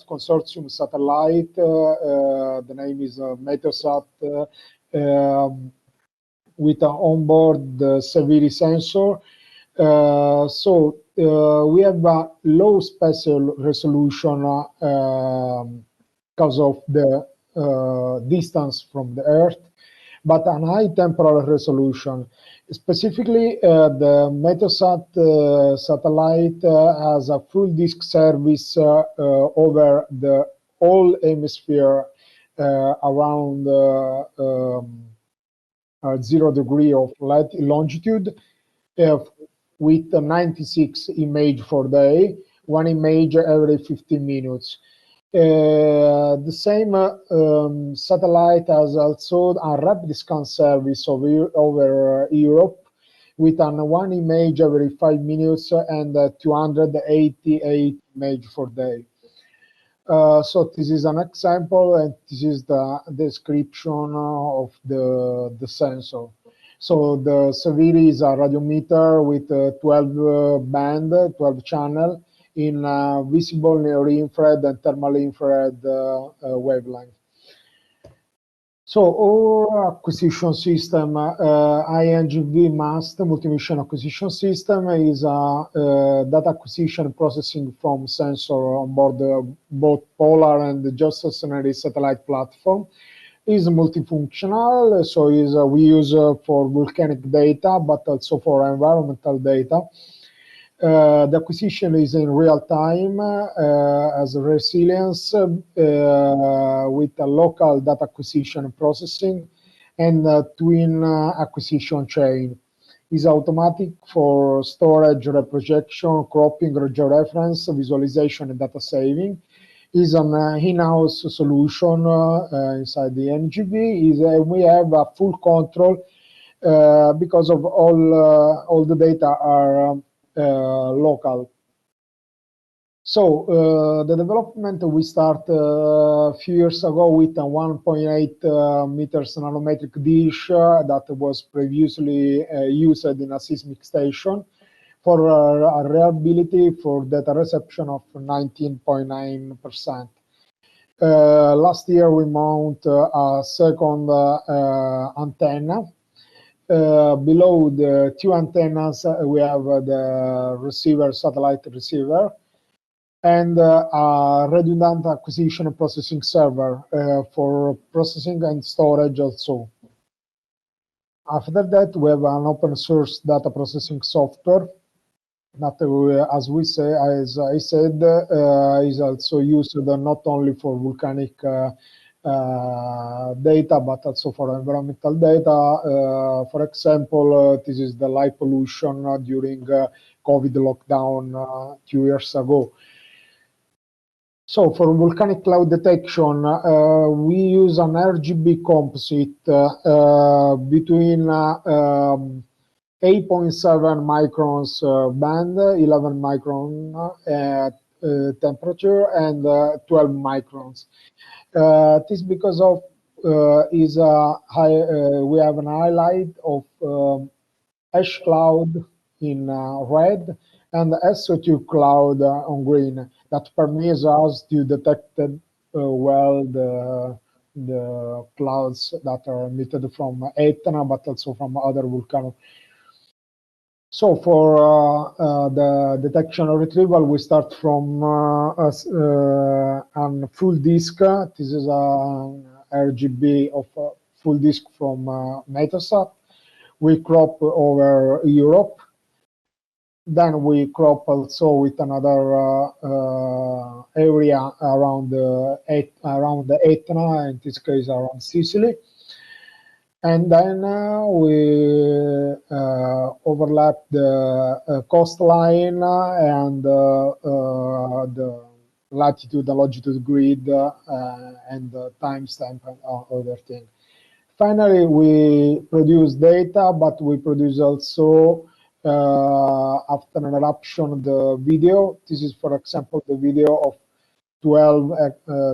consortium satellite. The name is Meteosat. With onboard the Silverii sensor. We have a low spatial resolution because of the distance from the Earth, but a high temporal resolution. Specifically, the Meteosat satellite has a full disk service over the whole hemisphere around 0 degree of longitude, with 96 images per day, one image every 15 minutes. The same satellite has also a rapid scan service over Europe, with one image every 5 minutes and 288 images per day. So this is an example, and this is the description of the sensor. So the Silverii is a radiometer with 12 band, 12 channel in visible near-infrared and thermal infrared wavelength. So our acquisition system, INGV MAST, Multimission Acquisition System, is a data acquisition processing from sensor on board both polar and the geostationary satellite platform. Is multifunctional, so we use for volcanic data, but also for environmental data. The acquisition is in real time as resilience with a local data acquisition processing and twin acquisition chain. Is automatic for storage, reprojection, cropping, georeference, visualization, and data saving. Is an in-house solution inside the INGV. We have a full control because of all the data are local. So the development we start a few years ago with a 1.8 meters nanometric dish that was previously used in a seismic station for a reliability for data reception of 19.9%. Last year we mount a second antenna. Below the two antennas, we have the receiver, satellite receiver, and a redundant acquisition and processing server for processing and storage also. After that, we have an open source data processing software that, as I said, is also used not only for volcanic data, but also for environmental data. For example, this is the light pollution during COVID lockdown 2 years ago. So for volcanic cloud detection, we use an RGB composite between 8.7 microns band, 11 micron temperature, and 12 microns. This because of is a we have an highlight of ash cloud in red and SO2 cloud on green that permits us to detect well the clouds that are emitted from Etna, but also from other volcanoes. So for the detection and retrieval, we start from a full disk. This is an RGB of full disk from Metasat. We crop over Europe. Then we crop also with another area around the Etna, in this case around Sicily. And then we overlap the coastline and the latitude and longitude grid and the timestamp and other things. Finally, we produce data, but we produce also after an eruption the video. This is, for example, the video of 12.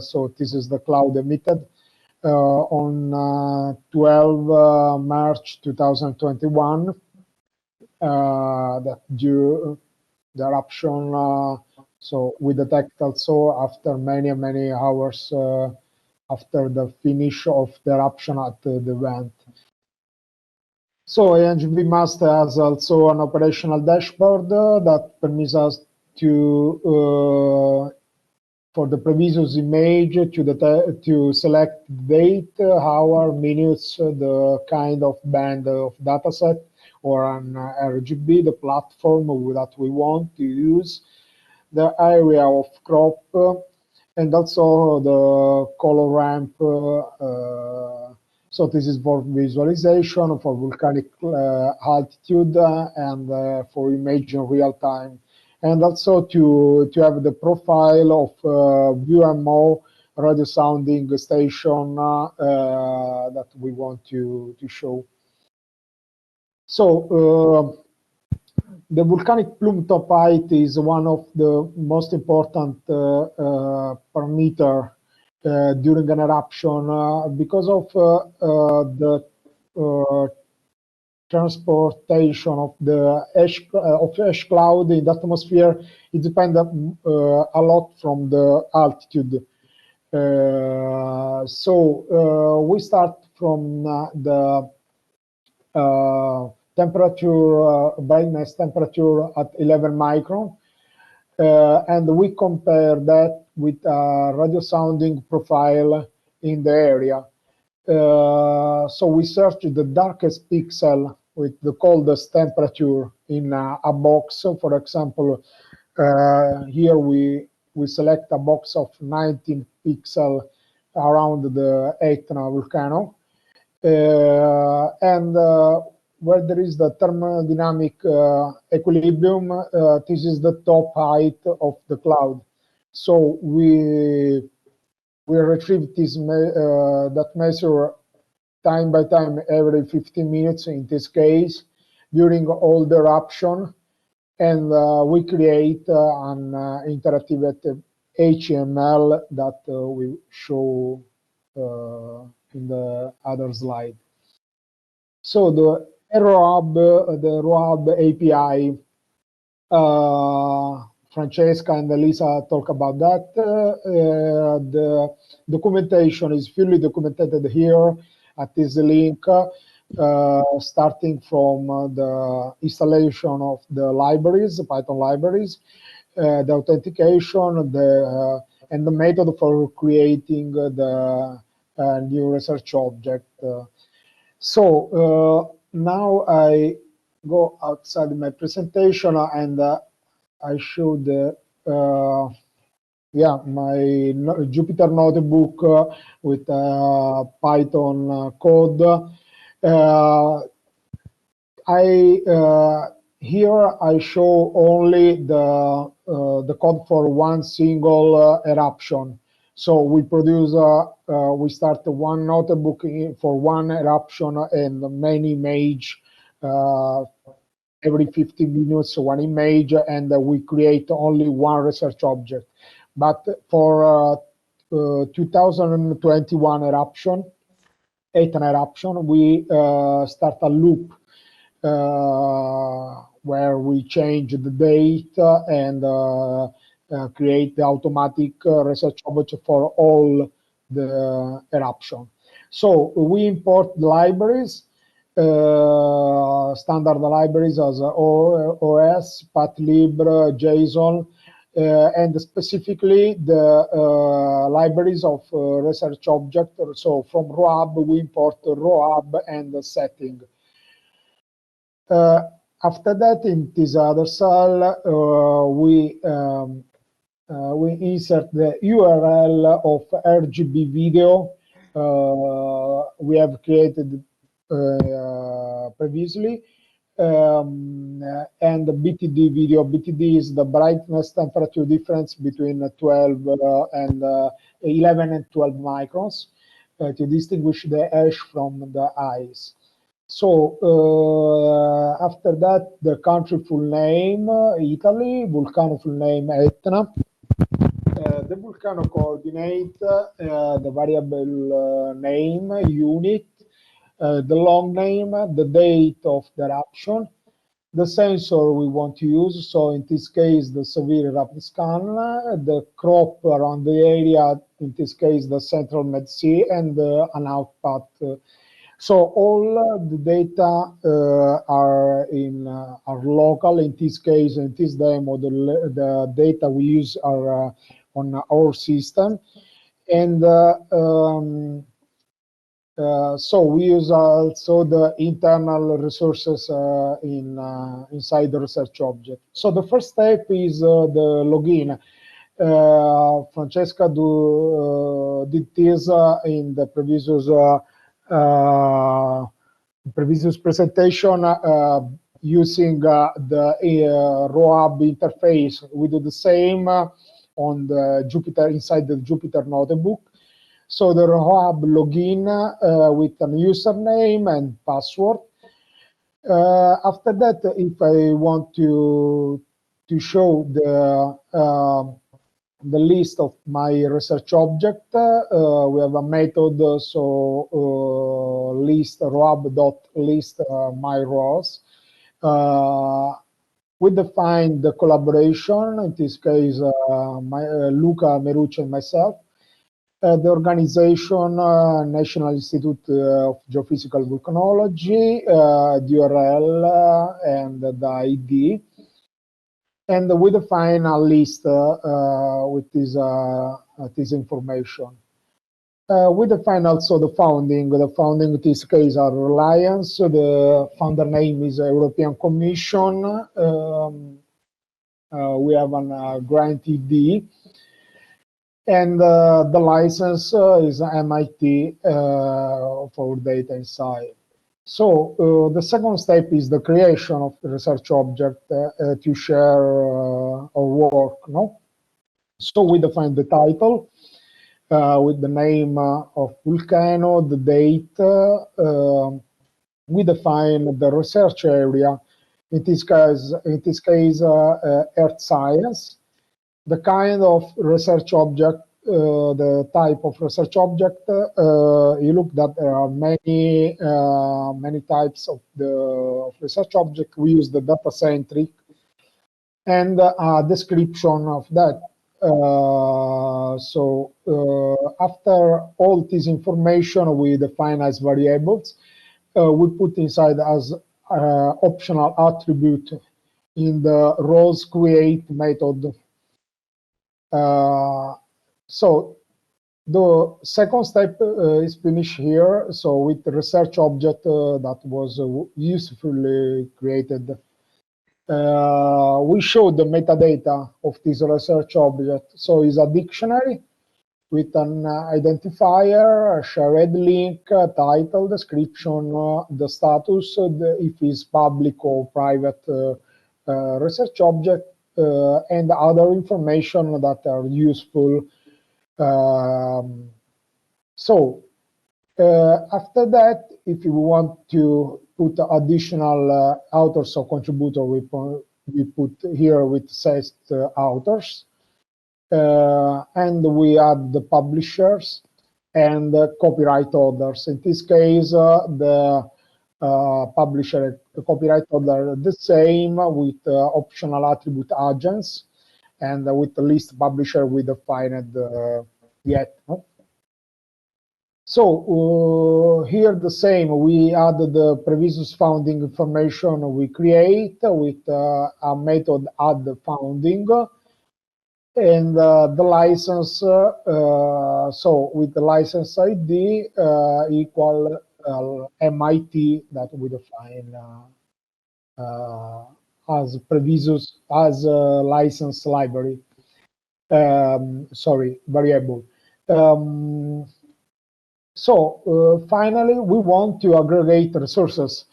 So this is the cloud emitted on 12 March 2021. That due the eruption. So we detect also after many hours after the finish of the eruption at the event. So INGV MAST has also an operational dashboard that permits us to, for the previous image, to select date, hour, minutes, the kind of band of dataset, or an RGB, the platform that we want to use, the area of crop, and also the color ramp. So this is for visualization, for volcanic altitude, and for image in real time. And also to have the profile of VMO radio sounding station that we want to show. So the volcanic plume top height is one of the most important parameter during an eruption because of the transportation of the ash cloud in the atmosphere. It depends a lot from the altitude. So we start from the temperature, brightness temperature at 11 micron, and we compare that with a radio sounding profile in the area. So we search the darkest pixel with the coldest temperature in a box. So for example, here we select a box of 19 pixels around the Etna volcano. And where there is the thermodynamic equilibrium, this is the top height of the cloud. So we retrieve this that measure time by time every 15 minutes in this case during all the eruption, and we create an interactive HTML that we show in the other slide. So the ROHub API Francesca and Elisa talk about that. The documentation is fully documented here at this link, starting from the installation of the libraries, the Python libraries, the authentication, and the method for creating the new research object. So now I go outside my presentation and I show the my Jupyter notebook with Python code. Here I show only the code for one single eruption. So we produce, we start one notebook for one eruption and many image, every 50 minutes, one image, and we create only one research object. But for 2021 eruption, Etna eruption, we start a loop where we change the date and create the automatic research object for all the eruption. So we import libraries, standard libraries as OS, Patlib, JSON, and specifically the libraries of research object. So from ROHub, we import ROHub and the setting. After that, in this other cell, we insert the URL of RGB video we have created previously, and the BTD video. BTD is the brightness temperature difference between 11 and 12 microns to distinguish the ash from the ice. So after that, the country full name, Italy, volcano full name, Etna, the volcano coordinate, the variable name, unit, the long name, the date of the eruption, the sensor we want to use. So in this case, the severe rapid scan, the crop around the area, in this case, the central Med Sea, and an outpath. So all the data are local. In this case, in this demo, the data we use are on our system, and so we use also the internal resources inside the research object. So the first step is the login. Francesca did this in the previous presentation using the ROHub interface. We do the same on the Jupyter, inside the Jupyter notebook. So the ROHub login with a username and password. After that, if I want to show the list of my research object, we have a method, so list ROHub.list my rows. We define the collaboration, in this case, Luca Merucci and myself. The organization, National Institute of Geophysical Volcanology, the URL and the ID. And we define a list with this information. We define also the founding. The founding in this case are Reliance. The founder name is European Commission. We have a grant ID. And the license is MIT for data inside. So the second step is the creation of the research object to share our work. No? So we define the title with the name of volcano, the date. We define the research area. In this case, Earth science. The kind of research object, the type of research object. You look that there are many types of research object. We use the data-centric, and a description of that. After all this information we define as variables, we put inside as optional attribute in the rows create method. So the second step is finished here. So with the research object that was usefully created, we show the metadata of this research object. So it's a dictionary with an identifier, a shared link, title, description, the status, if it's public or private research object, and other information that are useful. After that, if you want to put additional authors or contributor, we put here with set authors. And we add the publishers and the copyright holders. In this case, the publisher, the copyright holder, the same with optional attribute agents, and with the list publisher we defined yet. So here the same, we add the previous founding information we create with a method add founding. And the license, so with the license ID equal MIT that we define as previous, as license library, sorry, variable. Finally, we want to aggregate resources.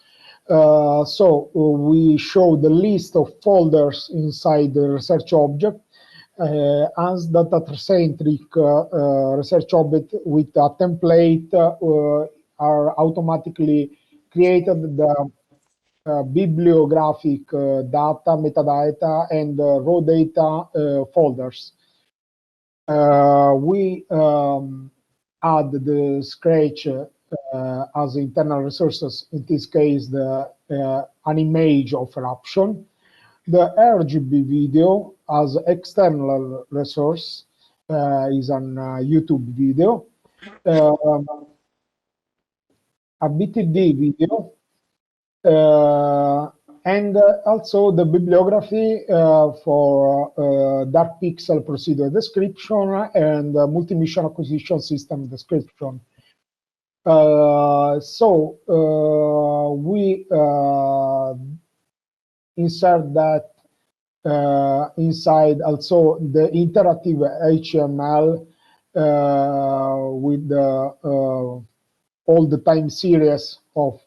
We show the list of folders inside the research object. As data-centric research object with a template are automatically created the bibliographic data, metadata, and raw data folders. We add the Scratch as internal resources, in this case an image of eruption. The RGB video as external resource is an YouTube video, a BTD video, and also the bibliography for dark pixel procedure description and multi-mission acquisition system description. We insert that inside also the interactive HTML with all the time series of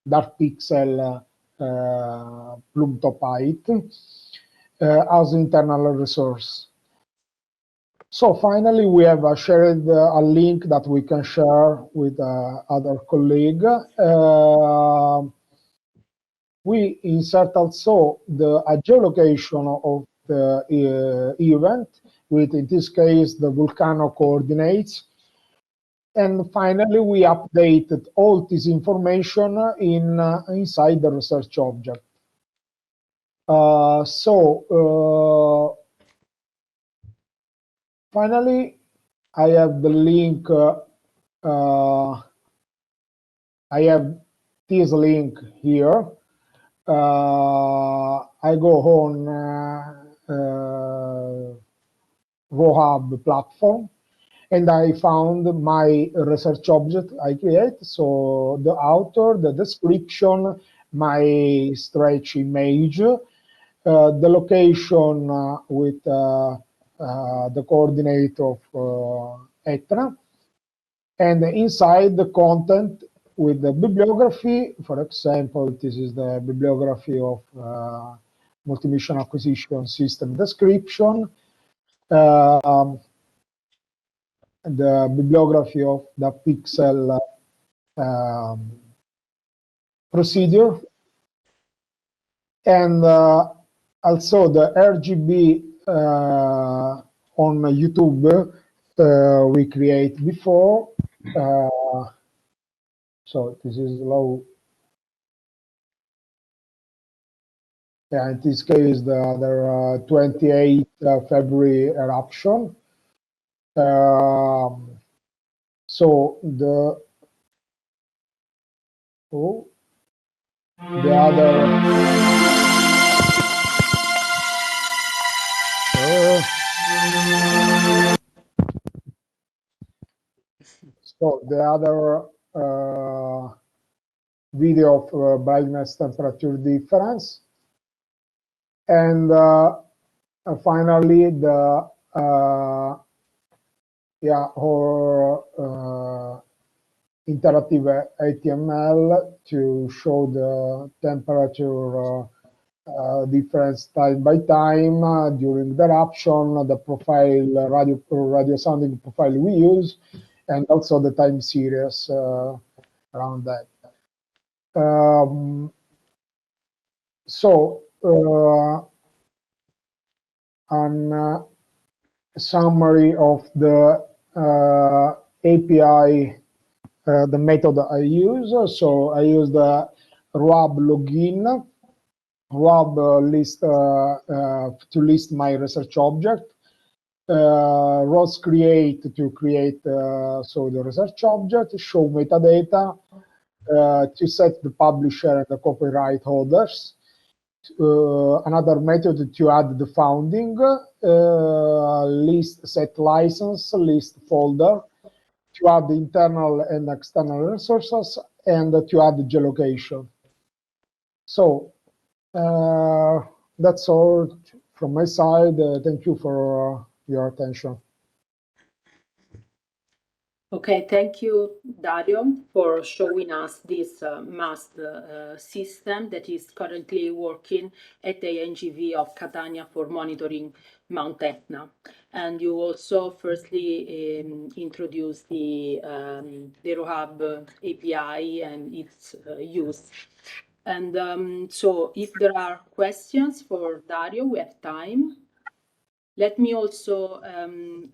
dark pixel plume top height as internal resource. So finally, we have shared a link that we can share with other colleague. We insert also the geolocation of the event with, in this case, the volcano coordinates. And finally, we updated all this information inside the research object. Finally, I have the link. I have this link here. I go on ROHub platform, and I found my research object I create. So the author, the description, my stretch image, the location with the coordinate of Etna, and inside the content with the bibliography. For example, this is the bibliography of Multimission Acquisition System description, the bibliography of the pixel procedure, and also the RGB on YouTube we create before. So this is low. Yeah, in this case, the other 28 February eruption. So the other video of brightness temperature difference, and finally the interactive HTML to show the temperature difference time by time during the eruption, the profile, radio sounding profile we use, and also the time series around that. A summary of the API, the method I use. So I use the ROHub login, ROHub list to list my research object. ROS create to create so the research object, show metadata, to set the publisher and the copyright holders. Another method to add the founding, list set license, list folder, to add the internal and external resources, and to add the geolocation. So that's all from my side. Thank you for your attention. Okay, thank you, Dario, for showing us this MAST system that is currently working at the INGV of Catania for monitoring Mount Etna. And you also firstly introduced the ROHub API and its use. And so if there are questions for Dario, we have time. Let me also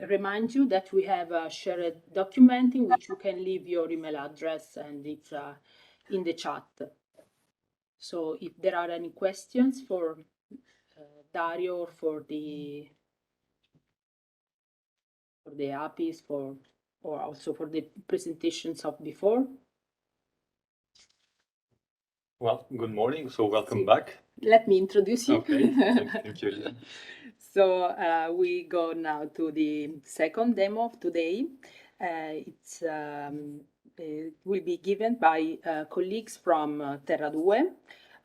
remind you that we have a shared document in which you can leave your email address, and it's in the chat. So if there are any questions for Dario or for the APIs, or also for the presentations of before. Well, good morning. So welcome back. Let me introduce you. Okay, thank you. So we go now to the second demo of today. It will be given by colleagues from Terradue,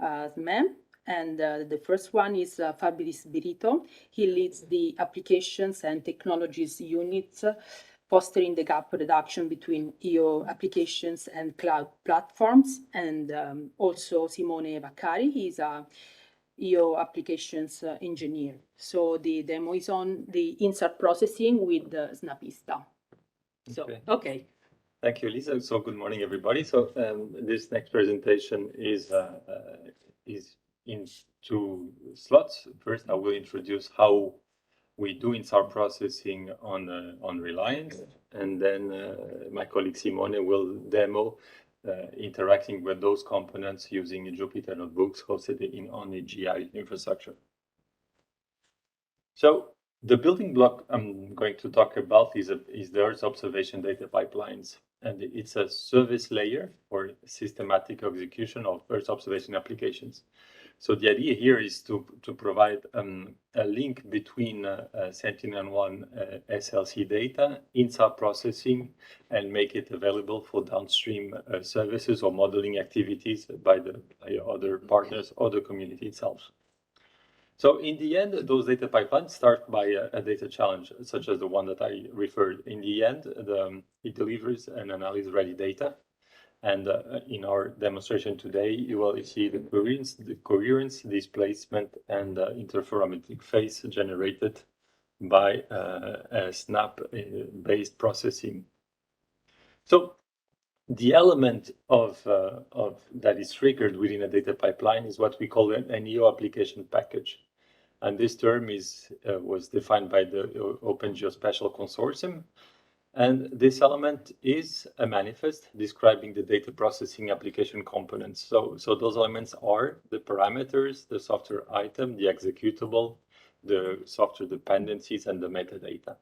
SME, and the first one is Fabrice Brito. He leads the applications and technologies units, fostering the gap reduction between EO applications and cloud platforms, and also Simone Vaccari. He's a EO applications engineer. So the demo is on the InSAR processing with Snapista. So, okay. Thank you, Elisa. So good morning, everybody. So this next presentation is in two slots. First, I will introduce how we do InSAR processing on Reliance, and then my colleague Simone will demo interacting with those components using Jupyter notebooks hosted on EGI infrastructure. So the building block I'm going to talk about is the Earth observation data pipelines, and it's a service layer for systematic execution of Earth observation applications. So the idea here is to provide a link between Sentinel-1 SLC data, InSAR processing, and make it available for downstream services or modeling activities by other partners or the community itself. So in the end, those data pipelines start by a data challenge, such as the one that I referred. In the end, it delivers an analysis-ready data. And in our demonstration today, you will see the coherence, displacement, and interferometric phase generated by a snap-based processing. So the element of that is triggered within a data pipeline is what we call an EO application package. And this term was defined by the Open Geospatial Consortium. And this element is a manifest describing the data processing application components. So those elements are the parameters, the software item, the executable, the software dependencies, and the metadata.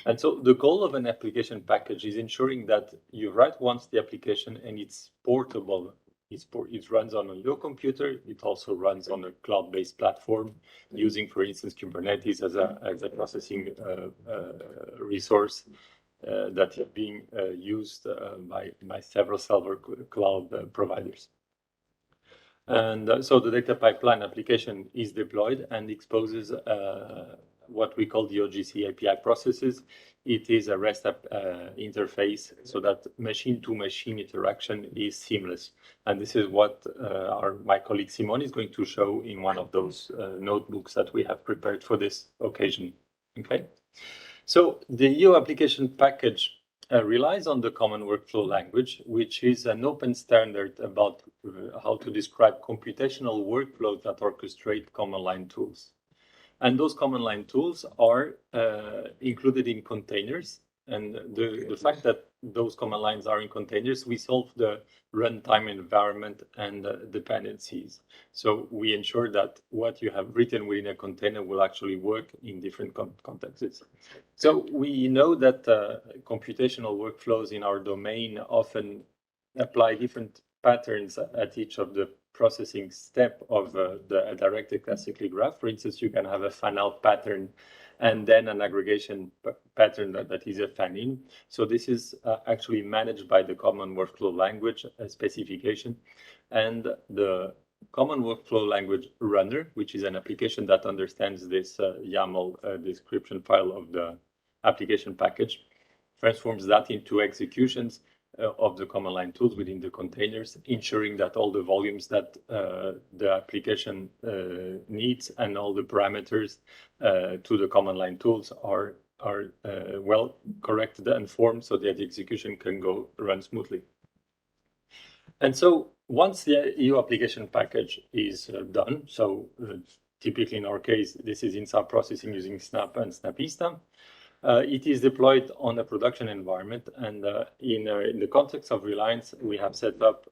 And so the goal of an application package is ensuring that you write once the application and it's portable. It runs on your computer. It also runs on a cloud-based platform using, for instance, Kubernetes as a processing resource that is being used by several server cloud providers. And so the data pipeline application is deployed and exposes what we call the OGC API processes. It is a REST interface so that machine-to-machine interaction is seamless. And this is what my colleague Simone is going to show in one of those notebooks that we have prepared for this occasion. Okay. So the EU application package relies on the Common Workflow Language, which is an open standard about how to describe computational workflows that orchestrate command line tools. And those command line tools are included in containers. And the fact that those command lines are in containers, we solve the runtime environment and dependencies. So we ensure that what you have written within a container will actually work in different contexts. So we know that computational workflows in our domain often apply different patterns at each of the processing step of the directed classically graph. For instance, you can have a fan-out pattern and then an aggregation pattern that is a fan-in. So this is actually managed by the Common Workflow Language specification. And the Common Workflow Language Runner, which is an application that understands this YAML description file of the application package, transforms that into executions of the command line tools within the containers, ensuring that all the volumes that the application needs and all the parameters to the command line tools are well corrected and formed so that the execution can run smoothly. And so once the EU application package is done, so typically in our case, this is InSAR processing using Snap and Snapista. It is deployed on a production environment, and in the context of Reliance, we have set up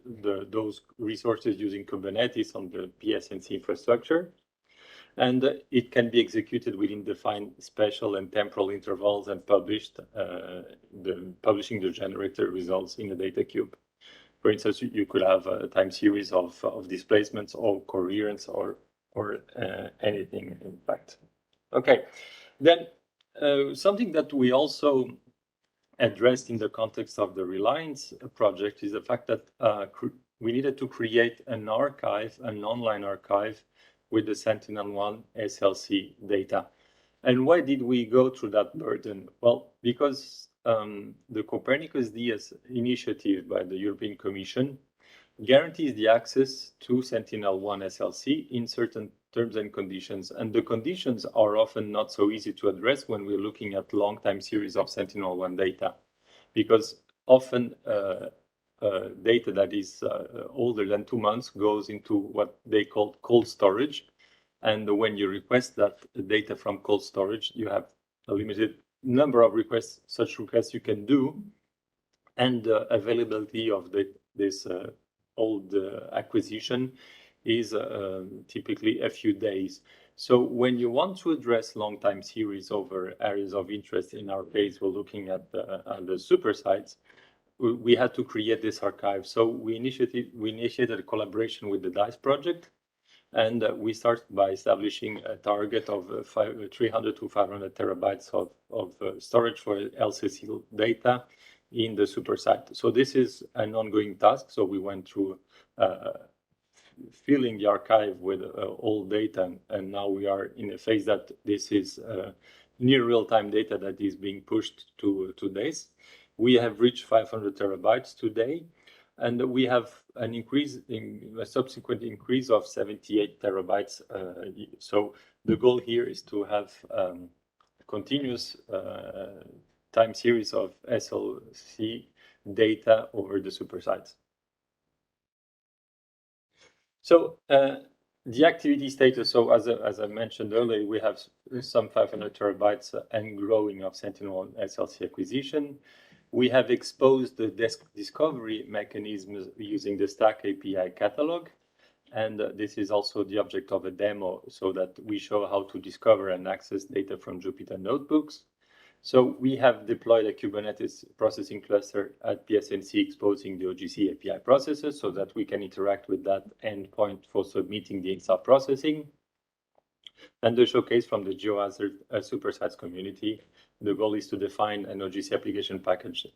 those resources using Kubernetes on the PSNC infrastructure, and it can be executed within defined spatial and temporal intervals and publishing the generator results in a data cube. For instance, you could have a time series of displacements or coherence or anything, in fact. Okay, then. Something that we also addressed in the context of the Reliance project is the fact that we needed to create an archive, an online archive with the Sentinel-1 SLC data. And why did we go through that burden? Well, because the Copernicus DS initiative by the European Commission guarantees the access to Sentinel-1 SLC in certain terms and conditions. And the conditions are often not so easy to address when we're looking at long time series of Sentinel-1 data, because often data that is older than 2 months goes into what they call cold storage. And when you request that data from cold storage, you have a limited number of requests, such requests you can do, and the availability of this old acquisition is typically a few days. So when you want to address long time series over areas of interest, in our case, we're looking at the super sites, we had to create this archive. So we initiated a collaboration with the DICE project, and we started by establishing a target of 300 to 500 terabytes of storage for LCC data in the super site. So this is an ongoing task. So we went through filling the archive with old data, and now we are in a phase that this is near real-time data that is being pushed to DICE. We have reached 500 terabytes today, and we have a subsequent increase of 78 terabytes. So the goal here is to have continuous time series of SLC data over the super sites. So The activity status, so as I mentioned earlier, we have some 500 terabytes and growing of Sentinel SLC acquisition. We have exposed the discovery mechanisms using the Stack API catalog. And this is also the object of a demo so that we show how to discover and access data from Jupyter notebooks. So we have deployed a Kubernetes processing cluster at PSNC exposing the OGC API processes so that we can interact with that endpoint for submitting the InSAR processing. And the showcase from the Geohazard supersites community. The goal is to define an OGC application package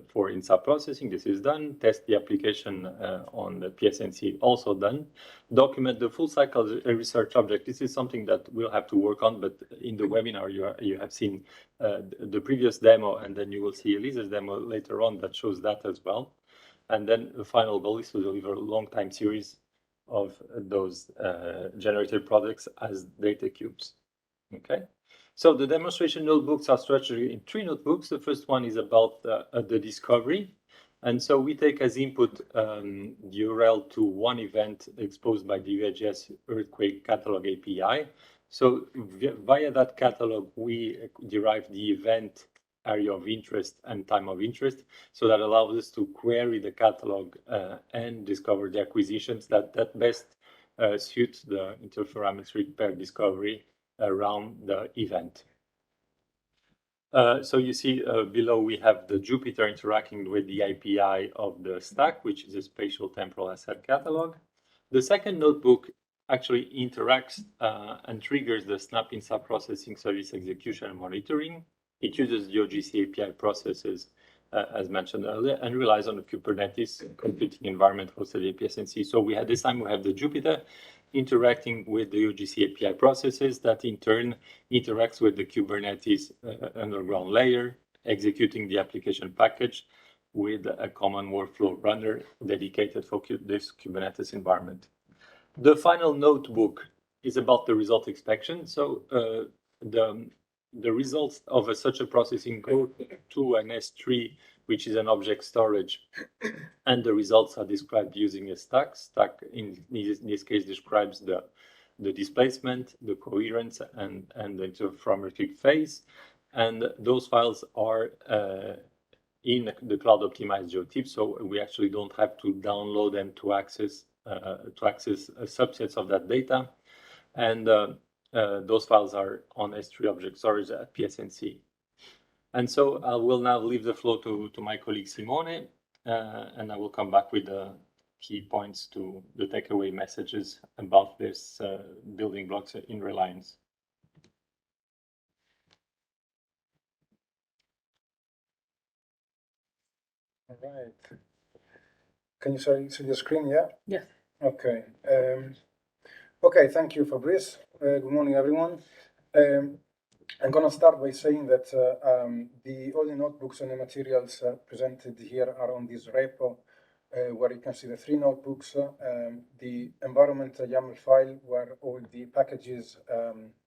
for InSAR processing. This is done. Test the application on the PSNC, also done. Document the full cycle of a research object. This is something that we'll have to work on, but in the webinar you have seen the previous demo, and then you will see Elisa's demo later on that shows that as well. And then the final goal is to deliver a long time series of those generated products as data cubes. Okay, so the demonstration notebooks are structured in 3 notebooks. The first one is about the discovery. And so we take as input the URL to one event exposed by the UAGS Earthquake Catalog API. So via that catalog, we derive the event area of interest and time of interest. So that allows us to query the catalog and discover the acquisitions that best suit the interferometric pair discovery around the event. So you see below we have the Jupyter interacting with the API of the Stack, which is a spatial temporal asset catalog. The second notebook actually interacts and triggers the Snap InSAR processing service execution and monitoring. It uses the OGC API processes, as mentioned earlier, and relies on the Kubernetes computing environment hosted at PSNC. So we had this time we have the Jupyter interacting with the OGC API processes that in turn interacts with the Kubernetes underground layer, executing the application package with a common workflow runner dedicated for this Kubernetes environment. The final notebook is about the result inspection. So the results of such a processing go to an S3, which is an object storage, and the results are described using a stack. Stack in this case describes the displacement, the coherence, and the interferometric phase. And those files are in the cloud optimized GeoTip, so we actually don't have to download them to access subsets of that data. And those files are on S3 object storage at PSNC. And so I will now leave the floor to my colleague Simone, and I will come back with the key points to the takeaway messages about this building blocks in Reliance. All right. Can you see the screen? Yeah? Yes. Okay. Okay, thank you, Fabrice. Good morning, everyone. I'm going to start by saying that all the notebooks and the materials presented here are on this repo, where you can see the 3 notebooks, the environment YAML file where all the packages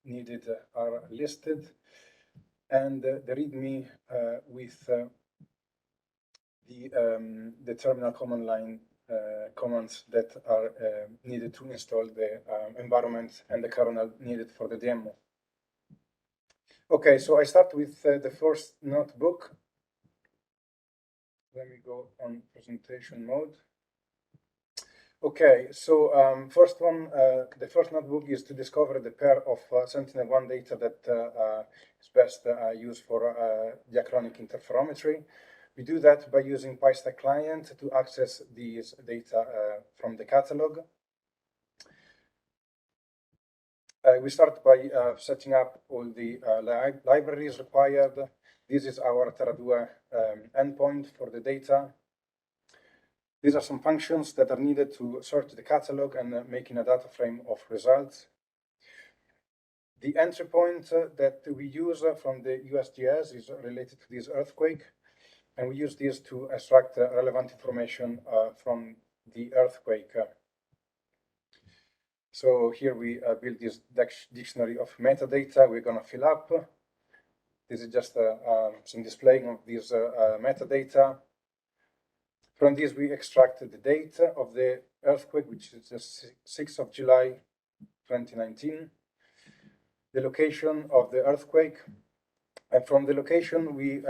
needed are listed, and the README with the terminal command line commands that are needed to install the environment and the kernel needed for the demo. Okay, so I start with the first notebook. Let me go on presentation mode. Okay, so the first notebook is to discover the pair of Sentinel-1 data that is best used for diachronic interferometry. We do that by using PyStack client to access these data from the catalog. We start by setting up all the libraries required. This is our Terradue endpoint for the data. These are some functions that are needed to sort the catalog and making a data frame of results. The entry point that we use from the USGS is related to this earthquake, and we use this to extract relevant information from the earthquake. So here we build this dictionary of metadata we're going to fill up. This is just some displaying of these metadata. From this, we extract the date of the earthquake, which is the 6th of July 2019, the location of the earthquake, and from the location we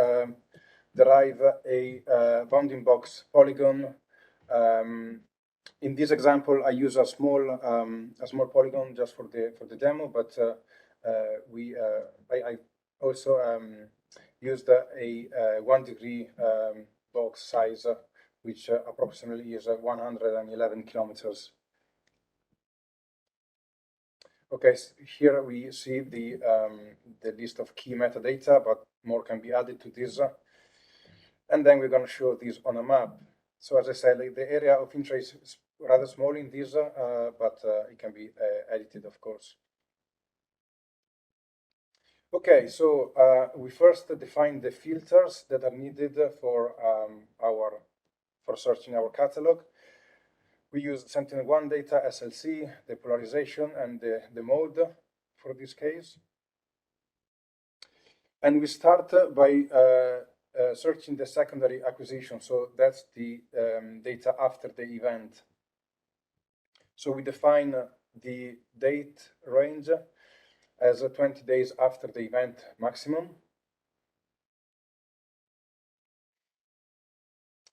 derive a bounding box polygon. In this example, I use a small polygon just for the demo, but I also used a 1 degree box size, which approximately is 111 kilometers. Okay, so here we see the list of key metadata, but more can be added to this. And then we're going to show this on a map. So as I said, like, the area of interest is rather small in this, but it can be edited, of course. Okay, so we first define the filters that are needed for searching our catalog. We use Sentinel-1 data, SLC, the polarization, and the mode for this case. And we start by searching the secondary acquisition. So that's the data after the event. So we define the date range as 20 days after the event maximum.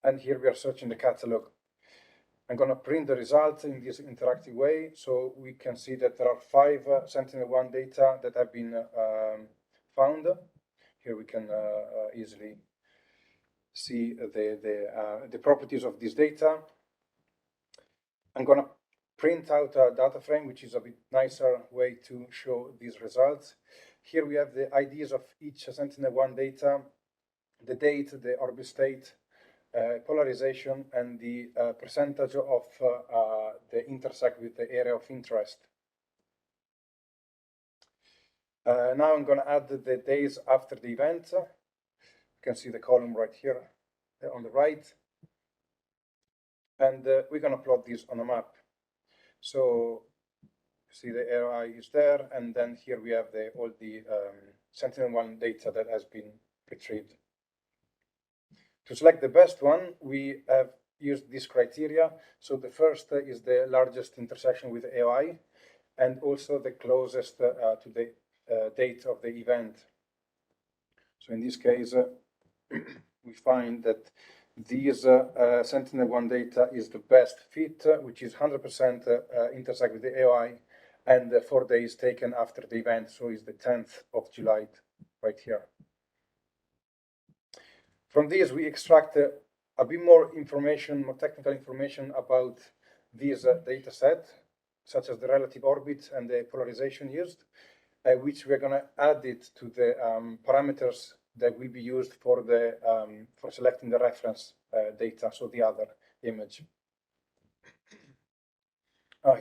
And here we are searching the catalog. I'm going to print the results in this interactive way, so we can see that there are 5 Sentinel-1 data that have been found. Here we can easily see the properties of this data. I'm going to print out a data frame, which is a bit nicer way to show these results. Here we have the IDs of each Sentinel-1 data, the date, the orbit state, polarization, and the percentage of the intersect with the area of interest. Now I'm going to add the days after the event. You can see the column right here on the right. And we're going to plot this on a map. So see the area is there, and then here we have all the Sentinel-1 data that has been retrieved. To select the best one, we have used this criteria. So the first is the largest intersection with AOI, and also the closest to the date of the event. So in this case, we find that these Sentinel-1 data is the best fit, which is 100% intersect with the AOI, and 4 days taken after the event. So it's the 10th of July right here. From this, we extract a bit more information, more technical information about this data set, such as the relative orbit and the polarization used, which we're going to add it to the parameters that will be used for selecting the reference data, so the other image.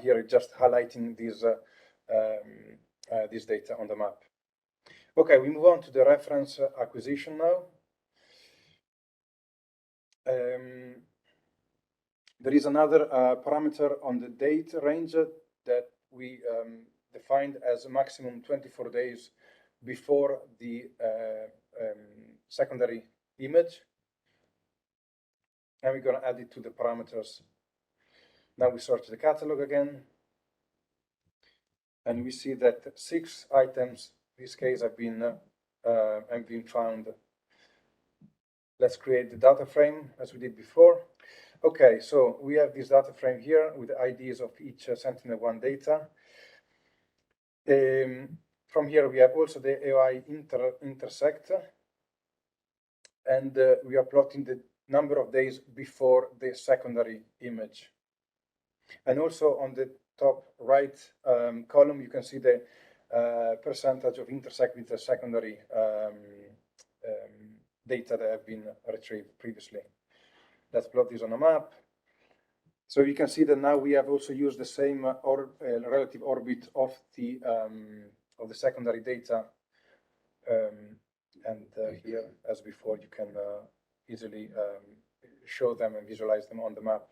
Here, just highlighting this data on the map. Okay, we move on to the reference acquisition now. There is another parameter on the date range that we defined as a maximum 24 days before the secondary image. And we're going to add it to the parameters. Now we search the catalog again. And we see that 6 items, in this case, have been found. Let's create the data frame as we did before. Okay, so we have this data frame here with the IDs of each Sentinel-1 data. From here, we have also the AOI intersect. And we are plotting the number of days before the secondary image. And also on the top right column, you can see the percentage of intersect with the secondary data that have been retrieved previously. Let's plot this on a map. So you can see that now we have also used the same relative orbit of the secondary data. And here, as before, you can easily show them and visualize them on the map.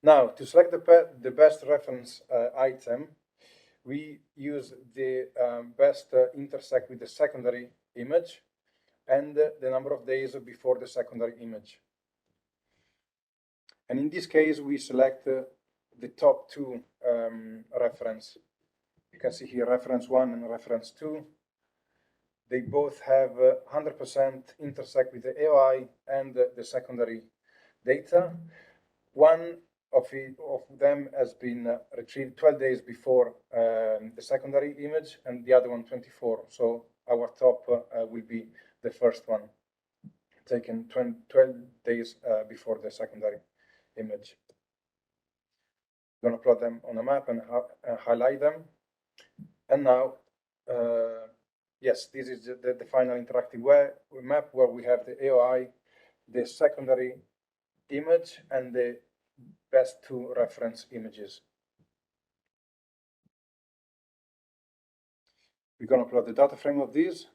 Now, to select the best reference item, we use the best intersect with the secondary image and the number of days before the secondary image. And in this case, we select the top two reference. You can see here reference 1 and reference 2. They both have 100% intersect with the AOI and the secondary data. One of them has been retrieved 12 days before the secondary image, and the other one 24. So our top will be the first one, taken 12 days before the secondary image. I'm going to plot them on a map and highlight them. And now, yes, this is the final interactive map where we have the AOI, the secondary image, and the best two reference images. We're going to plot the data frame of these.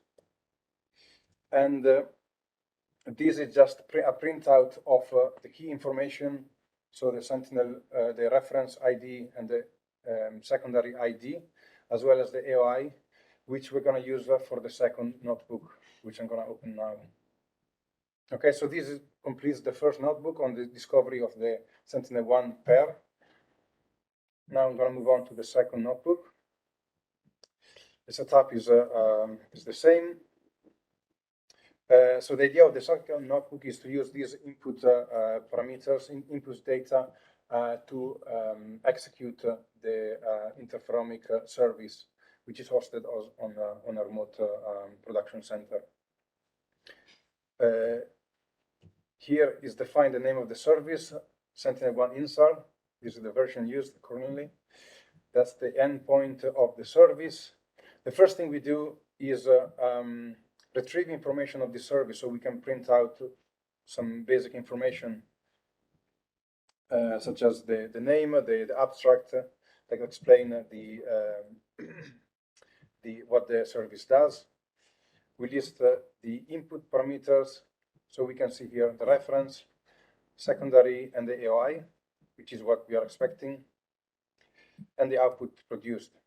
And this is just a printout of the key information. So the Sentinel, the reference ID and the secondary ID, as well as the AOI, which we're going to use for the second notebook, which I'm going to open now. Okay, so this completes the first notebook on the discovery of the Sentinel-1 pair. Now I'm going to move on to the second notebook. The setup is the same. So the idea of the second notebook is to use these input parameters, input data, to execute the interferomic service, which is hosted on a remote production center. Here is defined the name of the service, Sentinel-1 InSAR. This is the version used currently. That's the endpoint of the service. The first thing we do is retrieve information of the service, so we can print out some basic information, such as the name, the abstract that explain what the service does. We list the input parameters, so we can see here the reference, secondary, and the AOI, which is what we are expecting, and the output produced.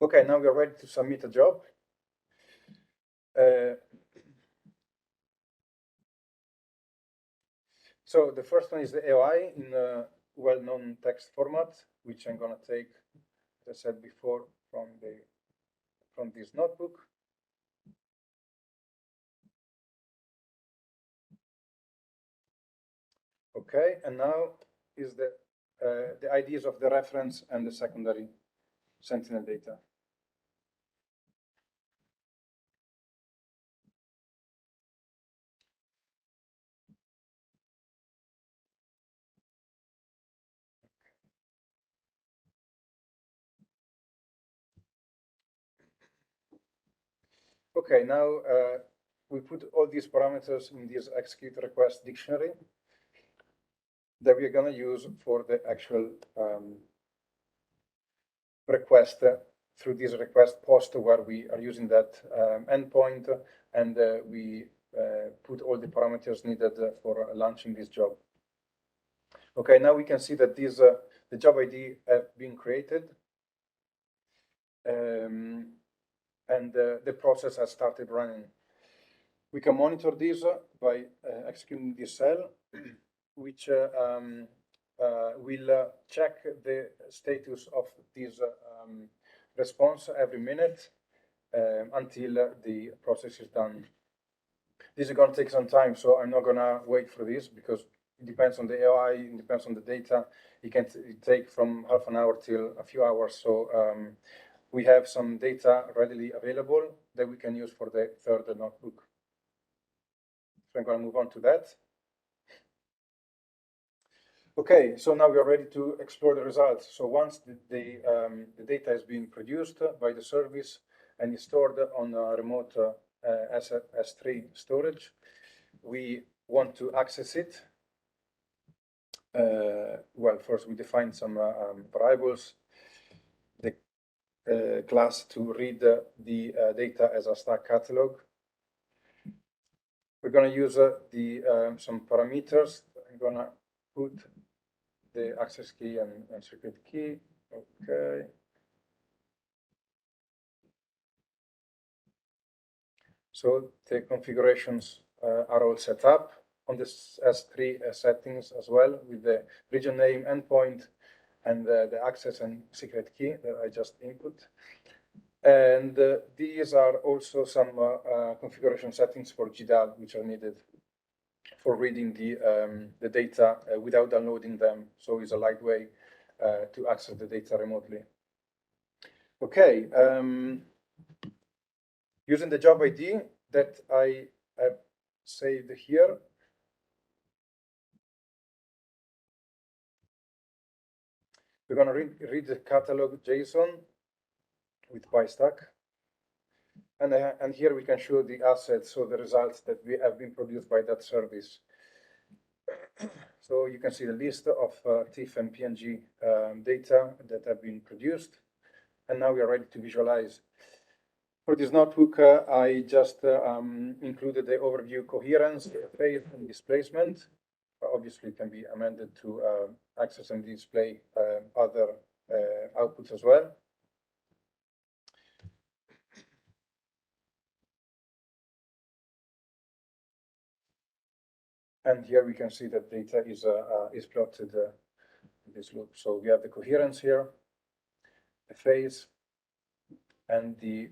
Okay, now we are ready to submit a job. So the first one is the AOI in a well-known text format, which I'm going to take, as I said before, from this notebook. Okay, and now is the IDs of the reference and the secondary Sentinel data. Okay, now we put all these parameters in this execute request dictionary that we are going to use for the actual request through this request post, where we are using that endpoint, and we put all the parameters needed for launching this job. Okay, now we can see that these the job ID have been created, and the process has started running. We can monitor this by executing this cell, which will check the status of this response every minute until the process is done. This is going to take some time, so I'm not going to wait for this, because it depends on the AOI, it depends on the data. It can take from half an hour till a few hours. So we have some data readily available that we can use for the third notebook. So I'm going to move on to that. Okay, so now we are ready to explore the results. So once the data has been produced by the service and is stored on a remote S3 storage, we want to access it. Well, first we define some variables. The class to read the data as a stack catalog. We're going to use some parameters. I'm going to put the access key and secret key. Okay. So the configurations are all set up. on this S3 settings as well, with the region name, endpoint, and the access and secret key that I just input. And these are also some configuration settings for GDAL, which are needed for reading the data without downloading them. So it's a light way to access the data remotely. Okay, using the job ID that I have saved here. We're going to read the catalog JSON with PyStack. And here we can show the assets, so the results that we have been produced by that service. So you can see the list of TIFF and PNG data that have been produced. And now we are ready to visualize. For this notebook, I just included the overview, coherence, phase, and displacement. Obviously, it can be amended to access and display other outputs as well. And here we can see that data is plotted in this loop. So we have the coherence here, the phase, and the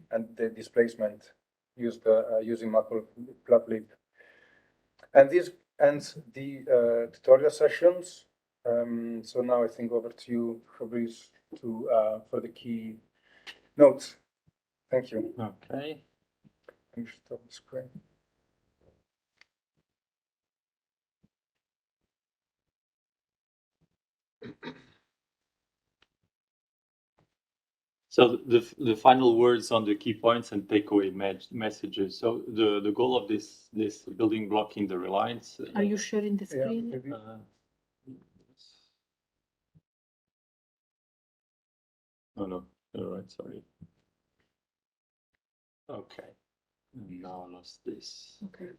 displacement used using matplotlib. And this ends the tutorial sessions. So now I think over to you, Fabrice, for the key notes. Thank you. Okay. Let me stop the screen. So the final words on the key points and takeaway messages. So the goal of this building block in the Reliance. Are you sharing the screen? Yeah, No. All right, sorry. Okay. Now I lost this. Okay.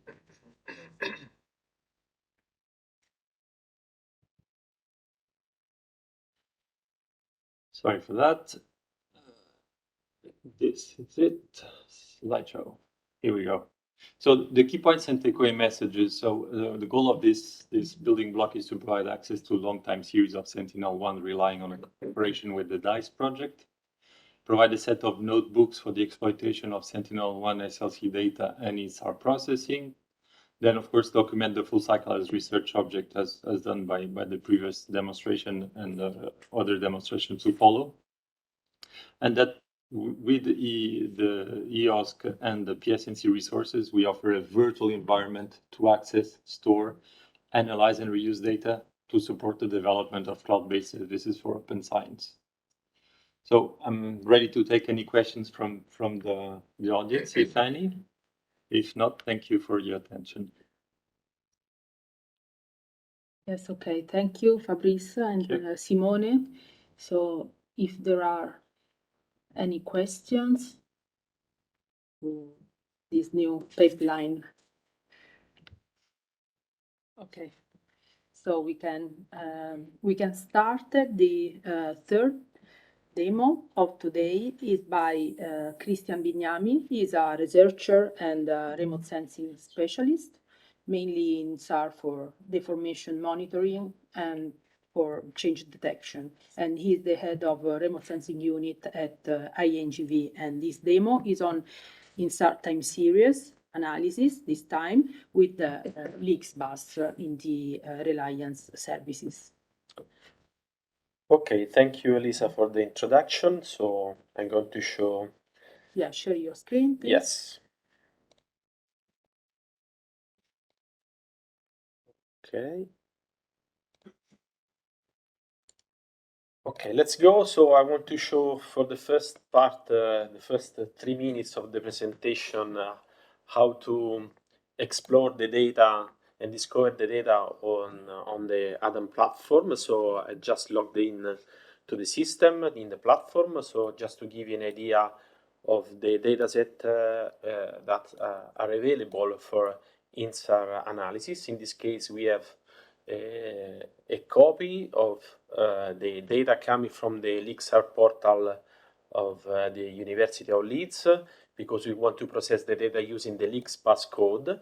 Sorry for that. This is it. Slideshow. Here we go. So the key points and takeaway messages. So the goal of this building block is to provide access to a long time series of Sentinel-1 relying on a cooperation with the DICE project. Provide a set of notebooks for the exploitation of Sentinel-1 SLC data and InSAR processing. Then, of course, document the full cycle as research object as done by the previous demonstration and other demonstrations to follow. And that with the EOSC and the PSNC resources, we offer a virtual environment to access, store, analyze, and reuse data to support the development of cloud-based services for open science. So I'm ready to take any questions from the audience, if any. If not, thank you for your attention. Yes, okay. Thank you, Fabrice and Simone. So if there are any questions, this new pipeline. Okay, so we can start. The third demo of today is by Christian Bignami. He is a researcher and a remote sensing specialist, mainly in SAR for deformation monitoring and for change detection. And he's the head of a remote sensing unit at INGV. And this demo is on InSAR time series analysis, this time with the LiCSBAS in the Reliance services. Okay, thank you, Elisa, for the introduction. So I'm going to show. Yeah, share your screen, please. Yes. Okay. Okay, let's go. So I want to show for the first part, the first 3 minutes of the presentation, how to explore the data and discover the data on the Adam platform. So I just logged in to the system in the platform. So just to give you an idea of the dataset that are available for InSAR analysis. In this case, we have a copy of the data coming from the LiCSAR portal of the University of Leeds, because we want to process the data using the LiCSBAS code.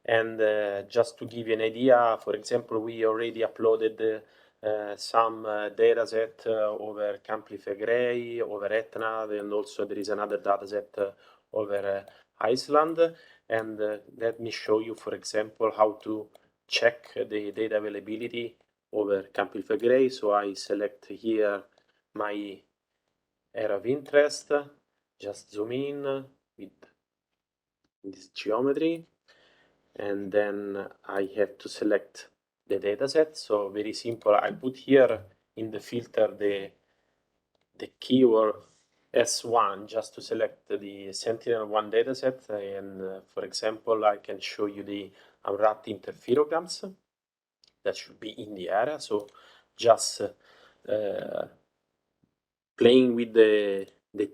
And just to give you an idea, for example, we already uploaded some data set over Campi Flegrei, over Etna, and also there is another data set over Iceland. And let me show you, for example, how to check the data availability over Campi Flegrei. So I select here my area of interest, just zoom in with this geometry, and then I have to select the dataset. So very simple. I put here in the filter the keyword S1 just to select the Sentinel-1 dataset. And for example, I can show you the unwrapped interferograms that should be in the area. So just playing with the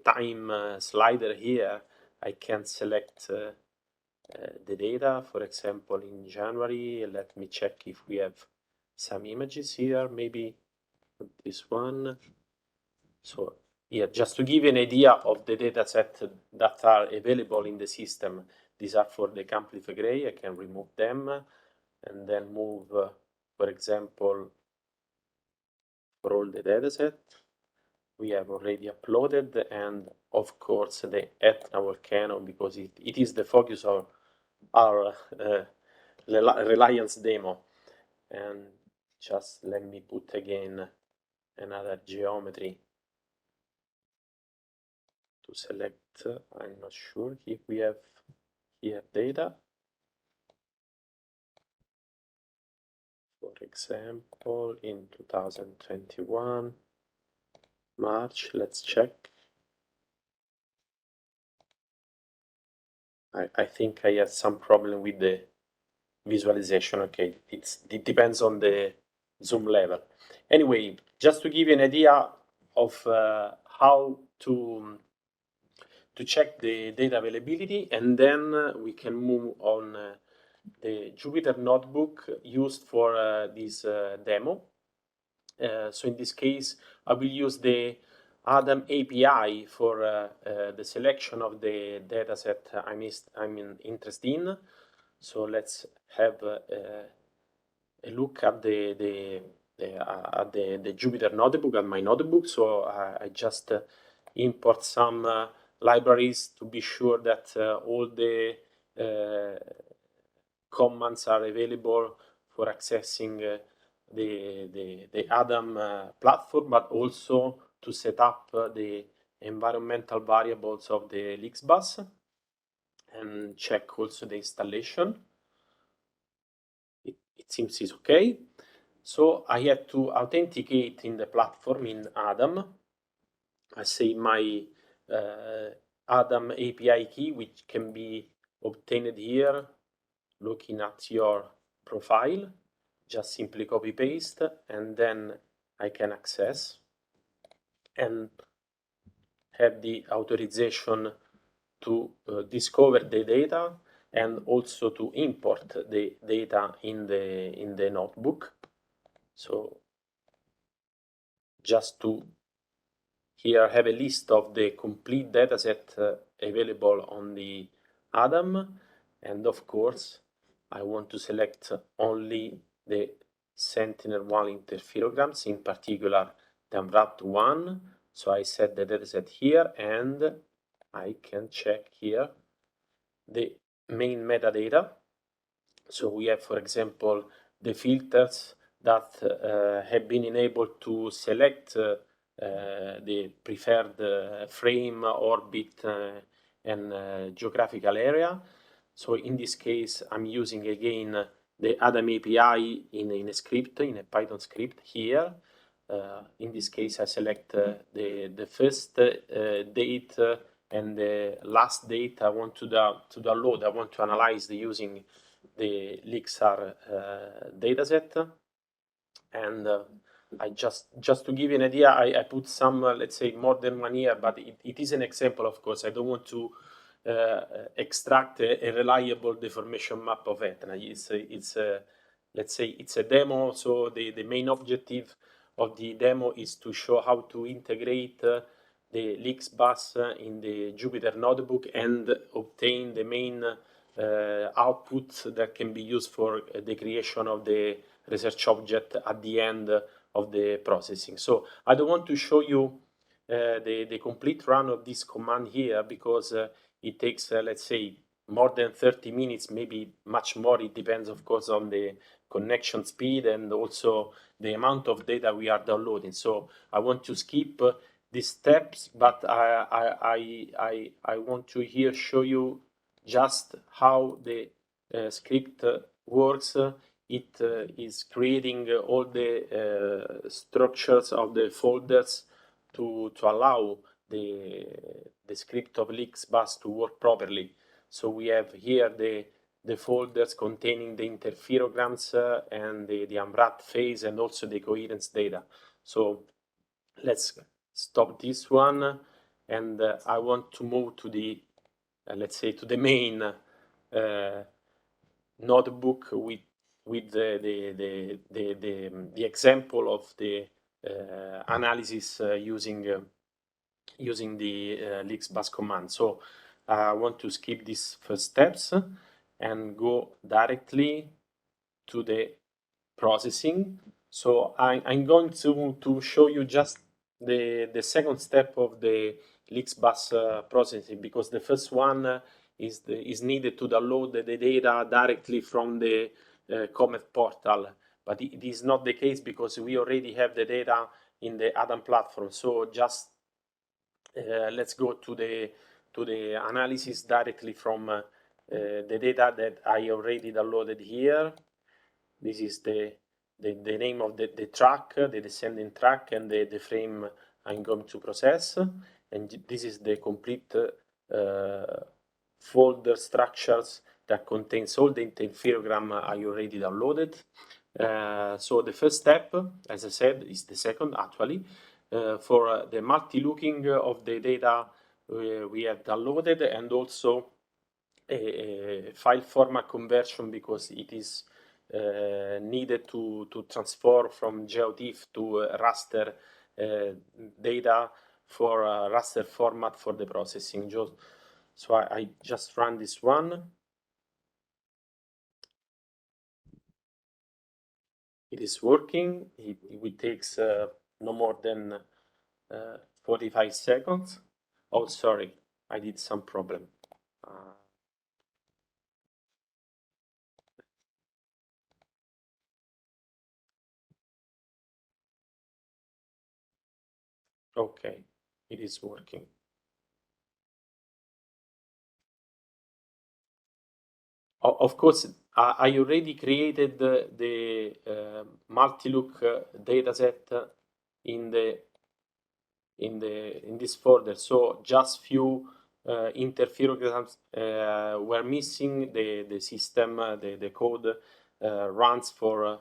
time slider here, I can select the data, for example, in January. Let me check if we have some images here, maybe this one. So yeah, just to give you an idea of the data set that are available in the system, these are for the Campi Flegrei. I can remove them and then move, for example, for all the data set we have already uploaded, and of course the Etna volcano, because it is the focus of our Reliance demo. And just let me put again another geometry to select. I'm not sure if we have here data. For example, in 2021, March, let's check. I think I had some problem with the visualization. Okay, it depends on the zoom level. Anyway, just to give you an idea of how to check the data availability, and then we can move on the Jupyter notebook used for this demo. So in this case, I will use the Adam API for the selection of the dataset I'm interested in. So let's have a look at the Jupyter notebook, at my notebook. So I just import some libraries to be sure that all the commands are available for accessing the Adam platform, but also to set up the environmental variables of the LiCSBAS and check also the installation. It seems it's okay. So I had to authenticate in the platform in Adam. I say my Adam API key, which can be obtained here looking at your profile. Just simply copy paste, and then I can access and have the authorization to discover the data and also to import the data in the notebook. So just to here have a list of the complete dataset available on the Adam, and of course I want to select only the Sentinel-1 interferograms, in particular the unwrapped one. So I set the dataset here, and I can check here the main metadata. So we have, for example, the filters that have been enabled to select the preferred frame, orbit, and geographical area. So in this case, I'm using again the Adam API in a script, in a Python script here. In this case, I select the first date and the last date I want to download. I want to analyze using the LiCSAR dataset. And I just to give you an idea, I put some, let's say, more than 1 year, but it is an example, of course. I don't want to extract a reliable deformation map of Etna. Let's say it's a demo, so the main objective of the demo is to show how to integrate the LiCSBAS in the Jupyter notebook and obtain the main output that can be used for the creation of the research object at the end of the processing. So I don't want to show you the complete run of this command here because it takes, let's say, more than 30 minutes, maybe much more. It depends, of course, on the connection speed and also the amount of data we are downloading. So I want to skip these steps, but I want to here show you just how the script works. It is creating all the structures of the folders to allow the script of LiCSBAS to work properly. So we have here the folders containing the interferograms and the unwrapped phase and also the coherence data. So let's stop this one, and I want to move to the let's say to the main notebook with the example of the analysis using the LiCSBAS command. So I want to skip these first steps and go directly to the processing. So I'm going to show you just the second step of the LiCSBAS processing, because the first one is needed to download the data directly from the Comet portal, but it is not the case because we already have the data in the Adam platform. So just let's go to the analysis directly from the data that I already downloaded here. This is the name of the track, the descending track, and the frame I'm going to process. And this is the complete folder structures that contains all the interferogram I already downloaded. So the first step, as I said, is the second actually. For the multi-looking of the data we have downloaded, and also a file format conversion, because it is needed to transfer from GeoTIFF to raster data for raster format for the processing. So I just run this one. It is working. It will take no more than 45 seconds. Oh, sorry, I did some problem. Okay, it is working. Of course, I already created the multi-look dataset in this folder. So just few interferograms were missing. The system, the code runs for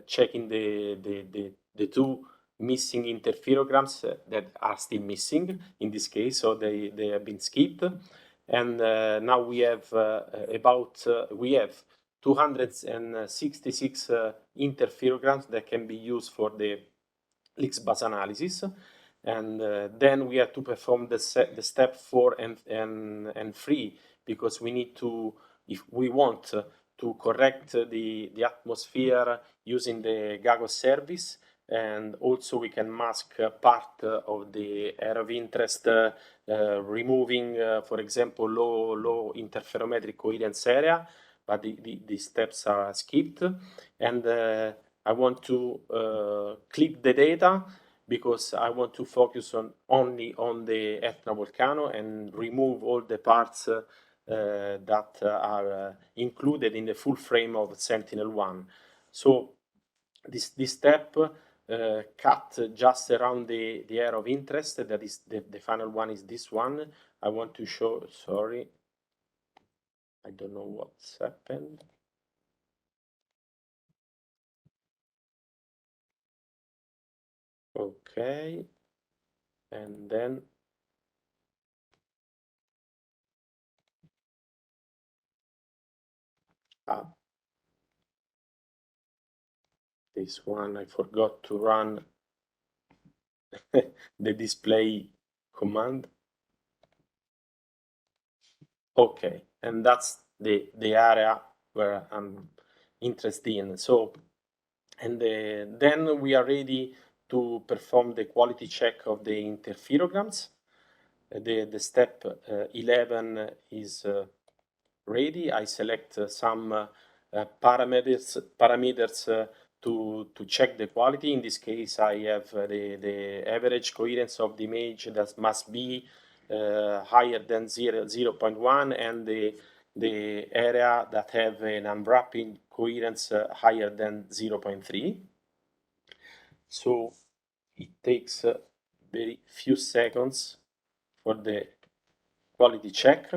checking the two missing interferograms that are still missing in this case. So they have been skipped. And now we have we have 266 interferograms that can be used for the LiCSBAS analysis, and then we have to perform the step 4 and 3, because we need to, if we want to correct the atmosphere using the GAGO service, and also we can mask part of the area of interest, removing, for example, low interferometric coherence area, but the steps are skipped. And I want to clip the data because I want to focus only on the Etna volcano and remove all the parts that are included in the full frame of Sentinel-1. So this step cut just around the area of interest. That is the final one is this one. I want to show, sorry, I don't know what's happened. Okay, and then this one, I forgot to run the display command. Okay, and that's the area where I'm interested in. So, and then we are ready to perform the quality check of the interferograms. The step 11 is ready. I select some parameters to check the quality. In this case, I have the average coherence of the image that must be higher than 0.1 and the area that have an unwrapping coherence higher than 0.3. So it takes very few seconds for the quality check.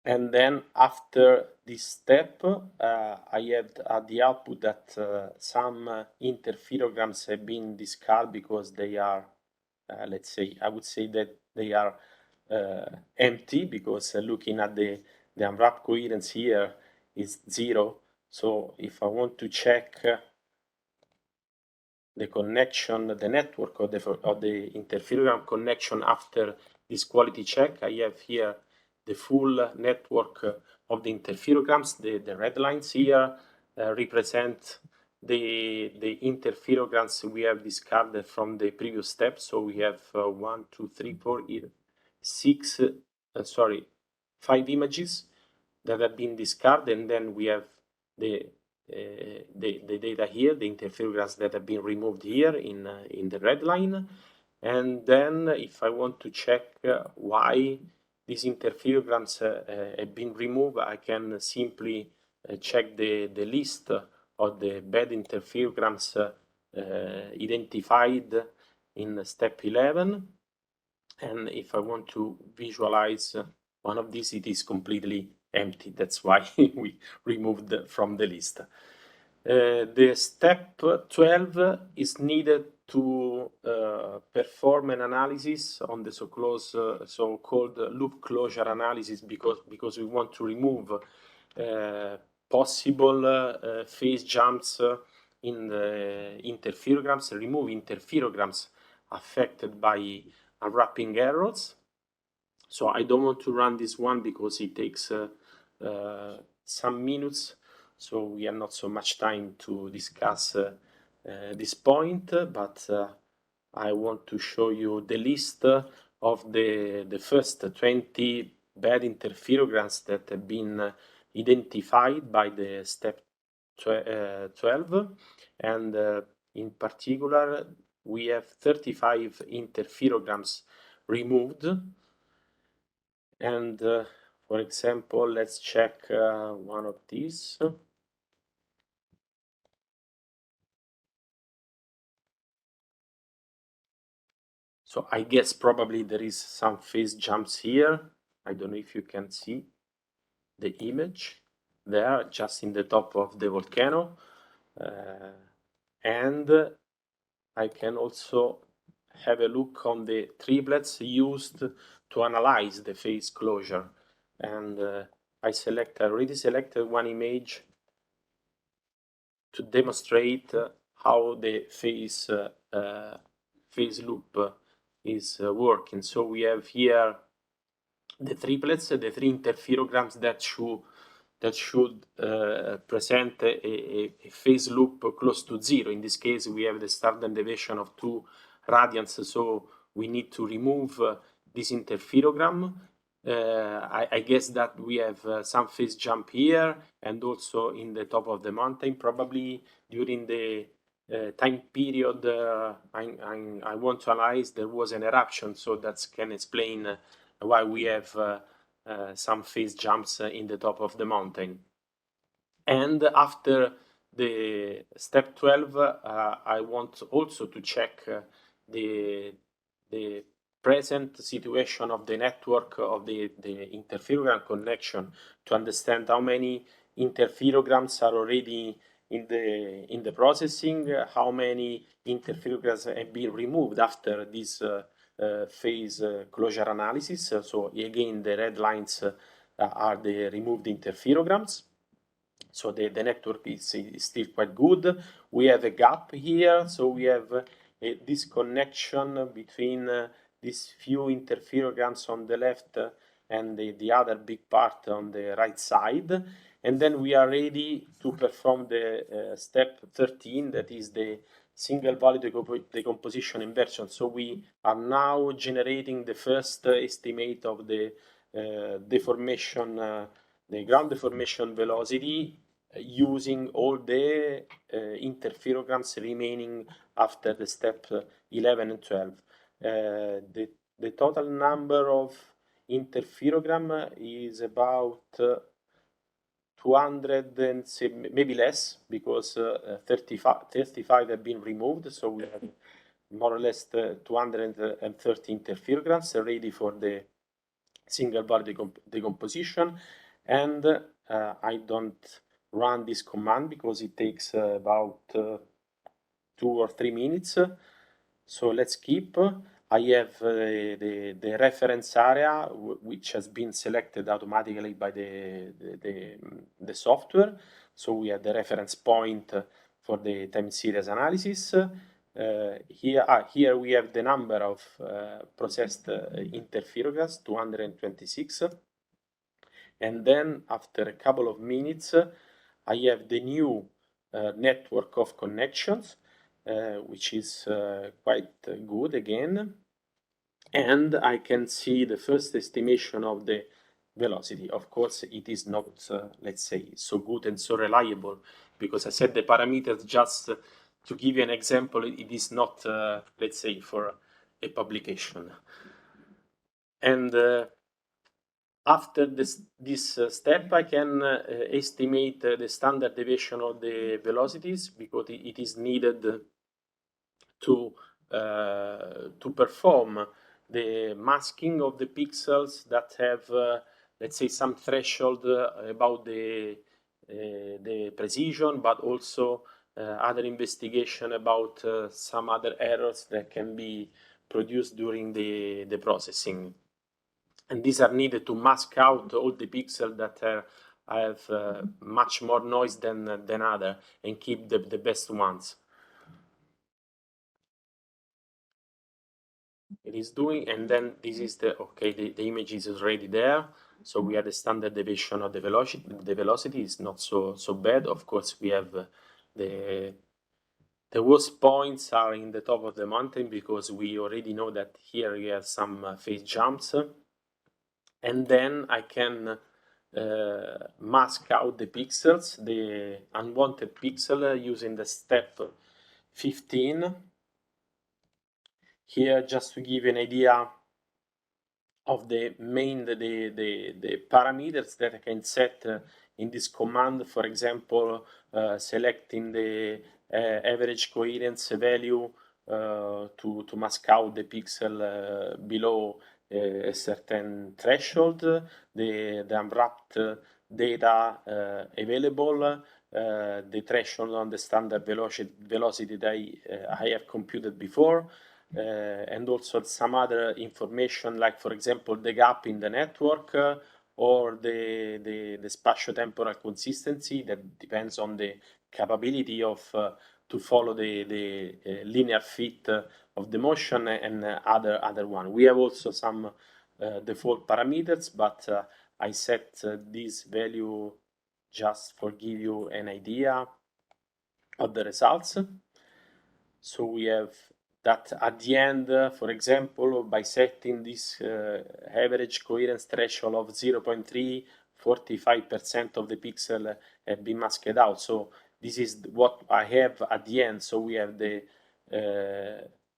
And then after this step, I have at the output that some interferograms have been discarded because they are, let's say, I would say that they are empty, because looking at the unwrapped coherence here is 0. So if I want to check the connection, the network of the interferogram connection after this quality check, I have here the full network of the interferograms. The red lines here represent the interferograms we have discarded from the previous step. So we have 5 images that have been discarded, and then we have the data here, the interferograms that have been removed here in the red line. And then if I want to check why these interferograms have been removed, I can simply check the list of the bad interferograms identified in step 11. And if I want to visualize one of these, it is completely empty. That's why we removed from the list. The step 12 is needed to perform an analysis on the so-called loop closure analysis, because we want to remove possible phase jumps in the interferograms, remove interferograms affected by unwrapping errors. So I don't want to run this one because it takes some minutes, so we have not so much time to discuss this point, but I want to show you the list of the first 20 bad interferograms that have been identified by the step 12, and in particular we have 35 interferograms removed. And for example, let's check one of these. So I guess probably there is some phase jumps here. I don't know if you can see the image there, just in the top of the volcano. And I can also have a look on the triplets used to analyze the phase closure. And I already selected one image to demonstrate how the phase loop is working. So we have here the triplets, the 3 interferograms that should present a phase loop close to 0. In this case, we have the standard deviation of 2 radians, so we need to remove this interferogram. I guess that we have some phase jump here and also in the top of the mountain, probably during the time period I want to analyze, there was an eruption, so that can explain why we have some phase jumps in the top of the mountain. And after the step 12, I want also to check the present situation of the network of the interferogram connection to understand how many interferograms are already in the processing, how many interferograms have been removed after this phase closure analysis. So again, the red lines are the removed interferograms. So the network is still quite good. We have a gap here, so we have a disconnection between these few interferograms on the left and the other big part on the right side. And then we are ready to perform the step 13, that is the single value decomposition inversion. So we are now generating the first estimate of the deformation, the ground deformation velocity, using all the interferograms remaining after the step 11 and 12. The total number of interferogram is about 200 and maybe less, because 35 have been removed, so we have more or less 230 interferograms ready for the single value decomposition. And I don't run this command because it takes about 2 or 3 minutes, so let's keep. I have the reference area which has been selected automatically by the software. So we have the reference point for the time series analysis. Here we have the number of processed interferograms, 226. And then after a couple of minutes, I have the new network of connections, which is quite good again, and I can see the first estimation of the velocity. Of course, it is not, let's say, so good and so reliable, because I set the parameters just to give you an example. It is not, let's say, for a publication. And after this step, I can estimate the standard deviation of the velocities, because it is needed to perform the masking of the pixels that have, let's say, some threshold about the precision, but also other investigation about some other errors that can be produced during the processing. And these are needed to mask out all the pixels that have much more noise than other, and keep the best ones. It is doing, and then this is the image is already there. So we have the standard deviation of the velocity. The velocity is not so bad. Of course, we have the worst points are in the top of the mountain, because we already know that here we have some phase jumps. And then I can mask out the pixels, the unwanted pixel, using the step 15. Here, just to give you an idea of the parameters that I can set in this command. For example, selecting the average coherence value to mask out the pixel below a certain threshold, the unwrapped data available, the threshold on the standard velocity that I have computed before, and also some other information, like, for example, the gap in the network, or the spatio-temporal consistency that depends on the capability of to follow the linear fit of the motion, and other one. We have also some default parameters, but I set this value just for give you an idea of the results. So we have that at the end, for example, by setting this average coherence threshold of 0.3, 45% of the pixel have been masked out. So this is what I have at the end. So we have the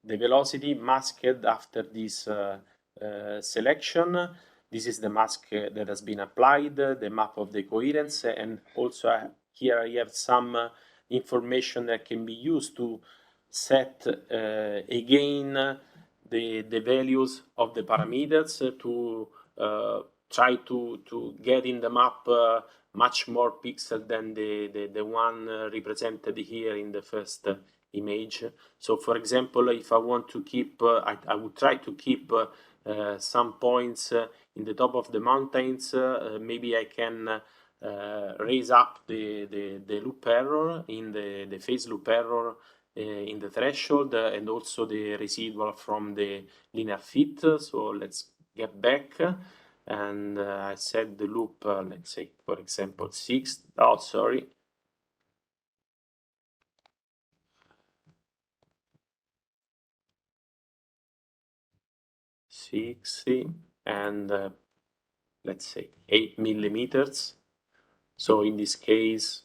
velocity masked after this selection. This is the mask that has been applied, the map of the coherence, and also here I have some information that can be used to set again the values of the parameters to try to get in the map much more pixel than the one represented here in the first image. So, for example, if I want to keep, I would try to keep some points in the top of the mountains. Maybe I can raise up the loop error in the phase loop error in the threshold and also the residual from the linear fit. So let's get back. And I set the loop, let's say, for example, 6. Oh, sorry. 60 and let's say 8 millimeters. So in this case,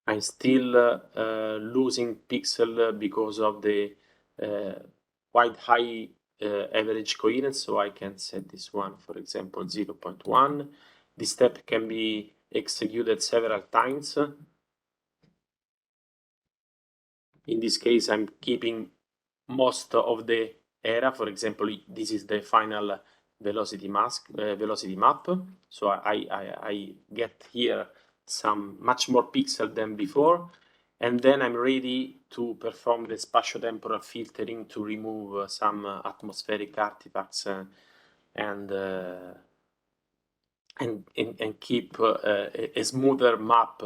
I'm still losing pixel because of the quite high average coherence. So I can set this one, for example, 0.1. This step can be executed several times. In this case, I'm keeping most of the area. For example, this is the final velocity map. So I get here some much more pixel than before, and then I'm ready to perform the spatio-temporal filtering to remove some atmospheric artifacts and keep a smoother map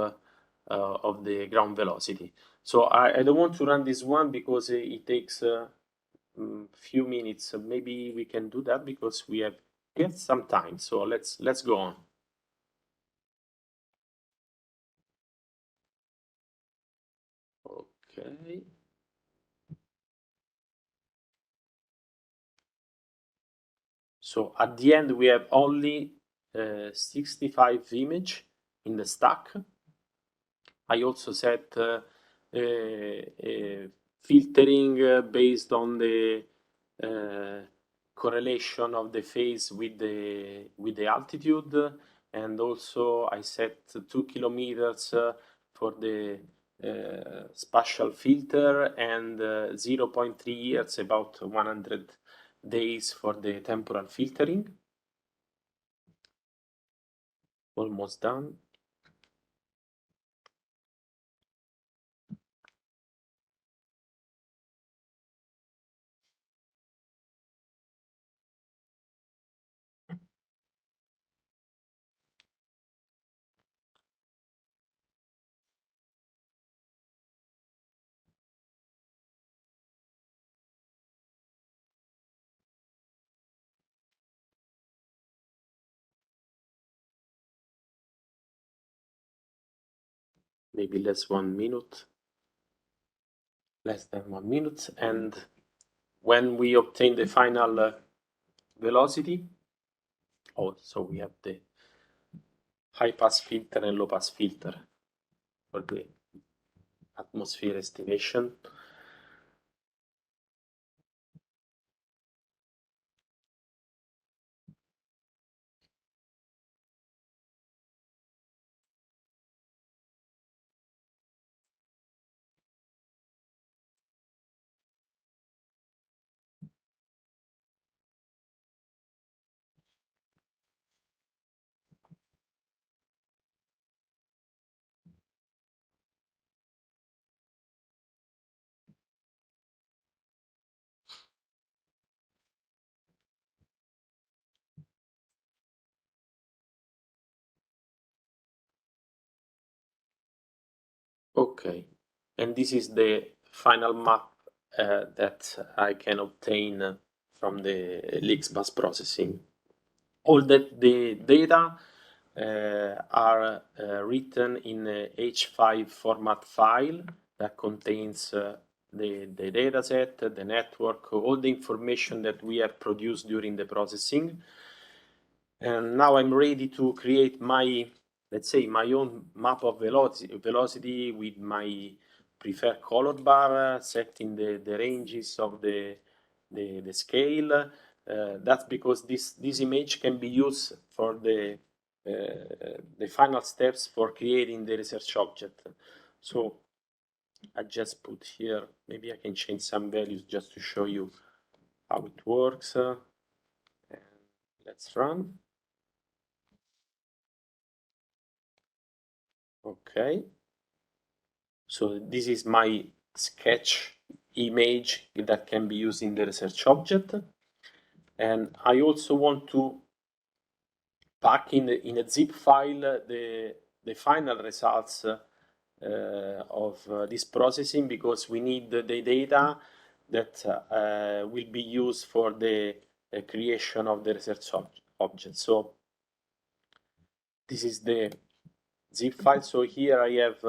of the ground velocity. So I don't want to run this one because it takes few minutes. Maybe we can do that because we have some time. So let's go on. Okay. So at the end we have only 65 image in the stack. I also set filtering based on the correlation of the phase with the altitude, and also I set 2 kilometers for the spatial filter and 0.3 years, about 100 days for the temporal filtering. Almost done. Maybe less than 1 minute, and when we obtain the final velocity, so we have the high pass filter and low pass filter for the atmosphere estimation. Okay, and this is the final map that I can obtain from the LiCSBAS processing. All that the data are written in a H5 format file that contains the data set, the network, all the information that we have produced during the processing. And now I'm ready to create my, let's say, my own map of velocity with my preferred color bar, setting the ranges of the scale. That's because this image can be used for the final steps for creating the research object. So I just put here, maybe I can change some values just to show you how it works. And let's run. Okay. So this is my sketch image that can be used in the research object. And I also want to pack in a zip file the the final results of this processing, because we need the data that will be used for the creation of the research object. So this is the zip file. So here I have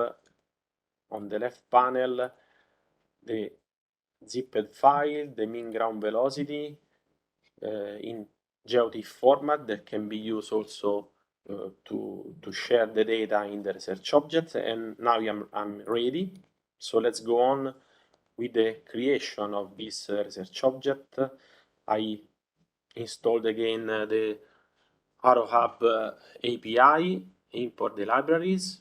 on the left panel the zipped file, the mean ground velocity in GeoTIFF format that can be used also to share the data in the research object. And now I'm ready. So let's go on with the creation of this research object. I installed again the ROHub API, import the libraries,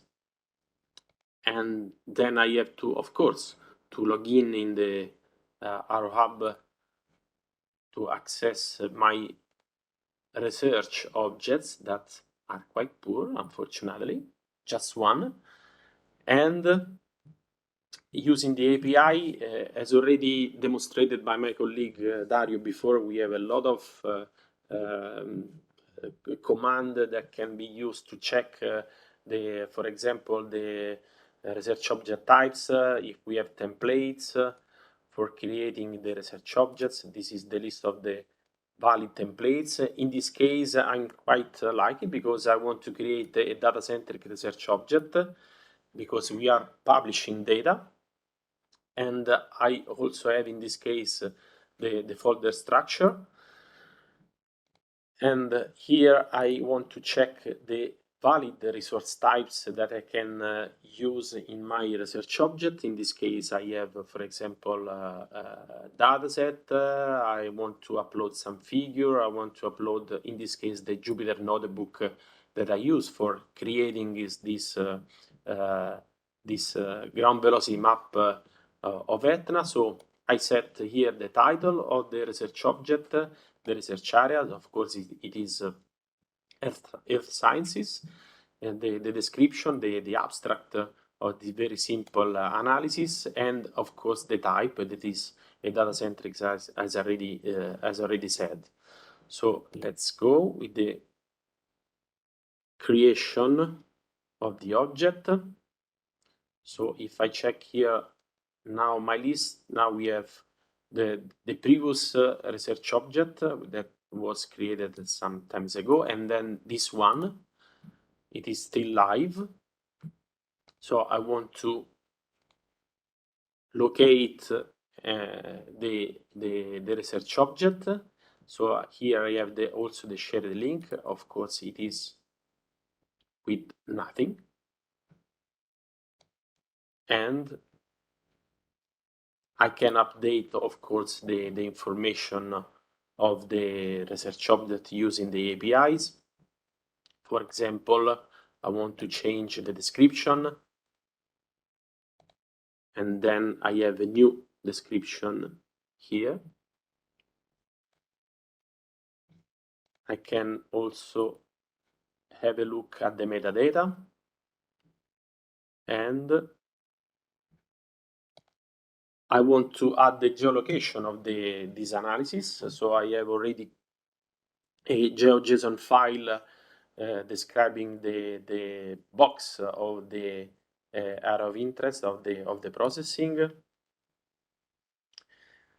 and then I have to, of course, to log in the ROHub to access my research objects that are quite poor, unfortunately, just one. And using the API, as already demonstrated by my colleague Dario before, we have a lot of command that can be used to check for example, the research object types, if we have templates for creating the research objects. This is the list of the valid templates. In this case, I'm quite lucky because I want to create a data-centric research object because we are publishing data. And I also have, in this case, the folder structure. And here I want to check the valid resource types that I can use in my research object. In this case, I have, for example, a dataset. I want to upload some figure. I want to upload, in this case, the Jupyter notebook that I use for creating this ground velocity map of Etna. So I set here the title of the research object, the research area. Of course, it is Earth Sciences, and the description, the abstract of the very simple analysis, and of course the type that is a data-centric, as already said. So let's go with the creation of the object. So if I check here now my list, now we have the previous research object that was created some times ago, and then this one, it is still live. So I want to locate the research object. So here I have also the shared link. Of course, it is with nothing. And I can update, of course, the information of the research object using the APIs. For example, I want to change the description, and then I have a new description here. I can also have a look at the metadata, and I want to add the geolocation of this analysis. So I have already a GeoJSON file describing the box of the area of interest of the processing.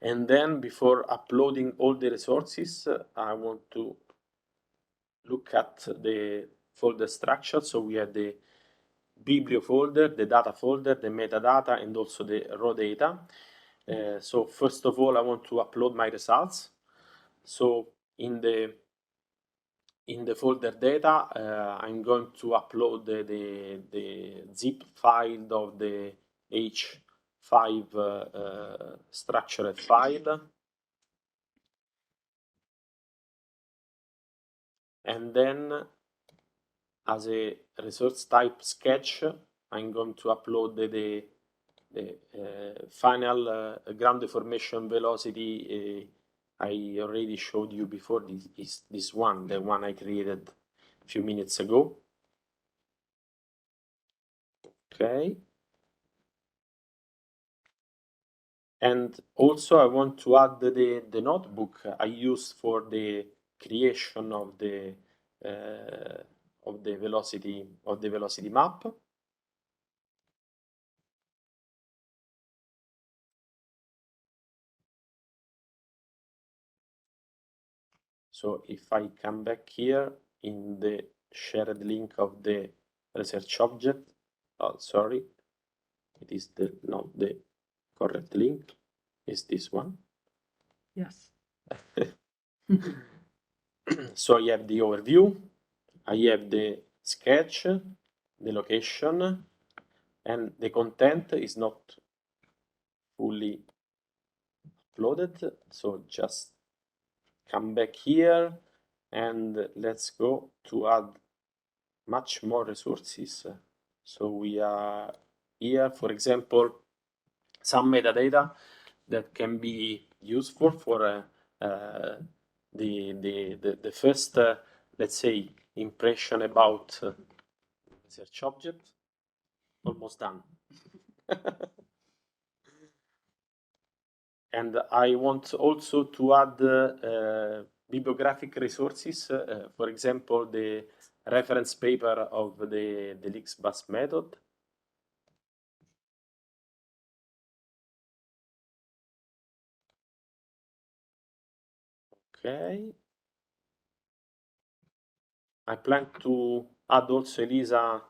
And then before uploading all the resources, I want to look at the folder structure. So we have the Biblio folder, the data folder, the metadata, and also the raw data. So first of all, I want to upload my results. So in the folder data, I'm going to upload the zip file of the H5 structured file. And then as a resource type sketch, I'm going to upload the final ground deformation velocity I already showed you before. This one, the one I created a few minutes ago. Okay. And also I want to add the notebook I used for the creation of of the velocity map. So if I come back here in the shared link of the research object, oh, sorry, it is not the correct link, is this one. Yes. So I have the overview, I have the sketch, the location, and the content is not fully uploaded. So just come back here and let's go to add much more resources. So we are here, for example, some metadata that can be useful for the first, let's say, impression about research object. Almost done. And I want also to add bibliographic resources, for example, the reference paper of the LiCSBAS method. Okay. I plan to add also Elisa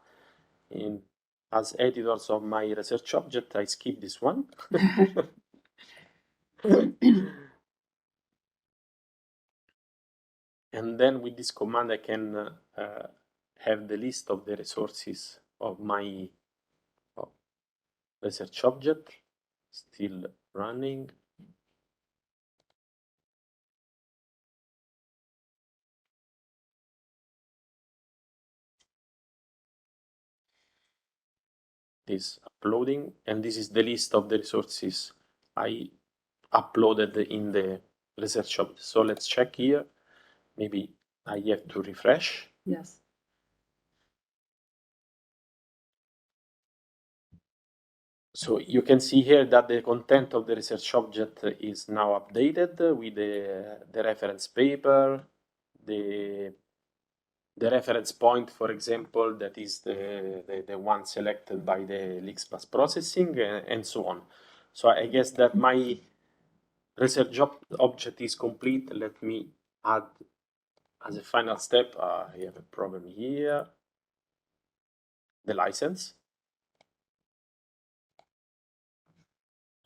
as editors of my research object. I skip this one. And then with this command, I can have the list of the resources of my research object still running. This uploading, and this is the list of the resources I uploaded in the research object. So let's check here. Maybe I have to refresh. Yes. So you can see here that the content of the research object is now updated with the reference paper, the reference point, for example, that is the one selected by the LiCSBAS processing, and so on. So I guess that my research object is complete. Let me add as a final step, I have a problem here, the license.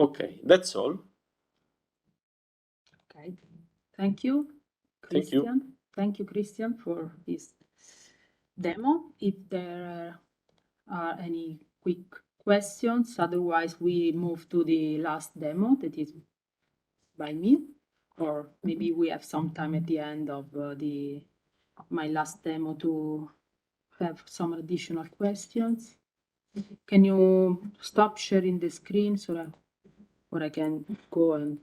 Okay, that's all. Okay, thank you, Christian. Thank you, Christian, for this demo. If there are any quick questions, otherwise we move to the last demo that is by me, or maybe we have some time at the end of my last demo to have some additional questions. Can you stop sharing the screen so that, or I can go and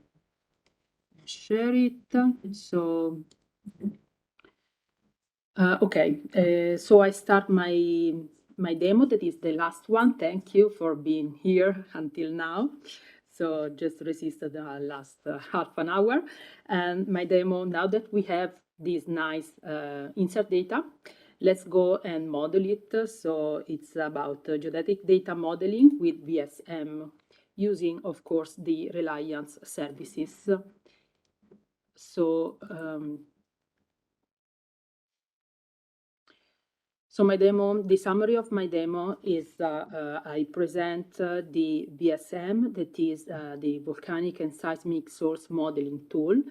share it? So okay, so I start my demo, that is the last one. Thank you for being here until now. So just resisted the last half an hour. And my demo, now that we have this nice InSAR data, let's go and model it. So it's about geodetic data modeling with VSM, using, of course, the Reliance services. So my demo, the summary of my demo is I present the VSM, that is the volcanic and seismic source modeling tool.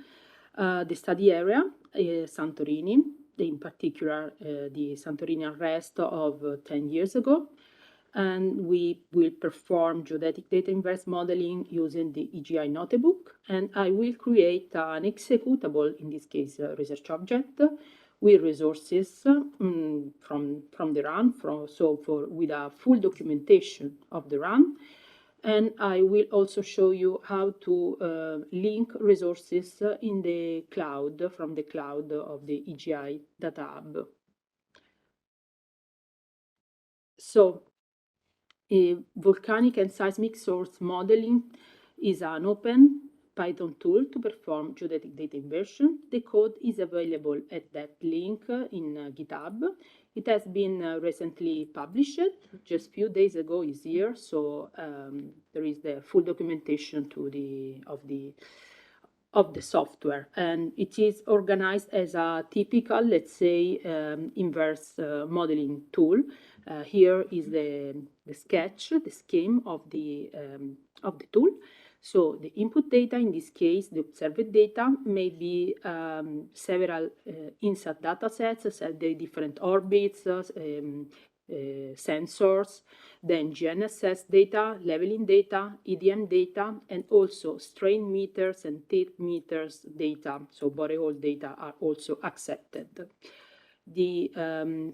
The study area is Santorini, in particular the Santorini arrest of 10 years ago. And we will perform geodetic data inverse modeling using the EGI Notebook. And I will create an executable, in this case, research object, with resources from the run, with a full documentation of the run. And I will also show you how to link resources in the cloud, from the cloud of the EGI Data Hub. So, volcanic and seismic source modeling is an open Python tool to perform geodetic data inversion. The code is available at that link in GitHub. It has been recently published, just a few days ago is here, so there is the full documentation of the software, and it is organized as a typical, let's say, inverse modeling tool. Here is the sketch, the scheme of the tool. So the input data, in this case, the observed data, may be several InSAR data sets, the different orbits, sensors, then GNSS data, leveling data, EDM data, and also strain meters and tilt meters data, so borehole data are also accepted. The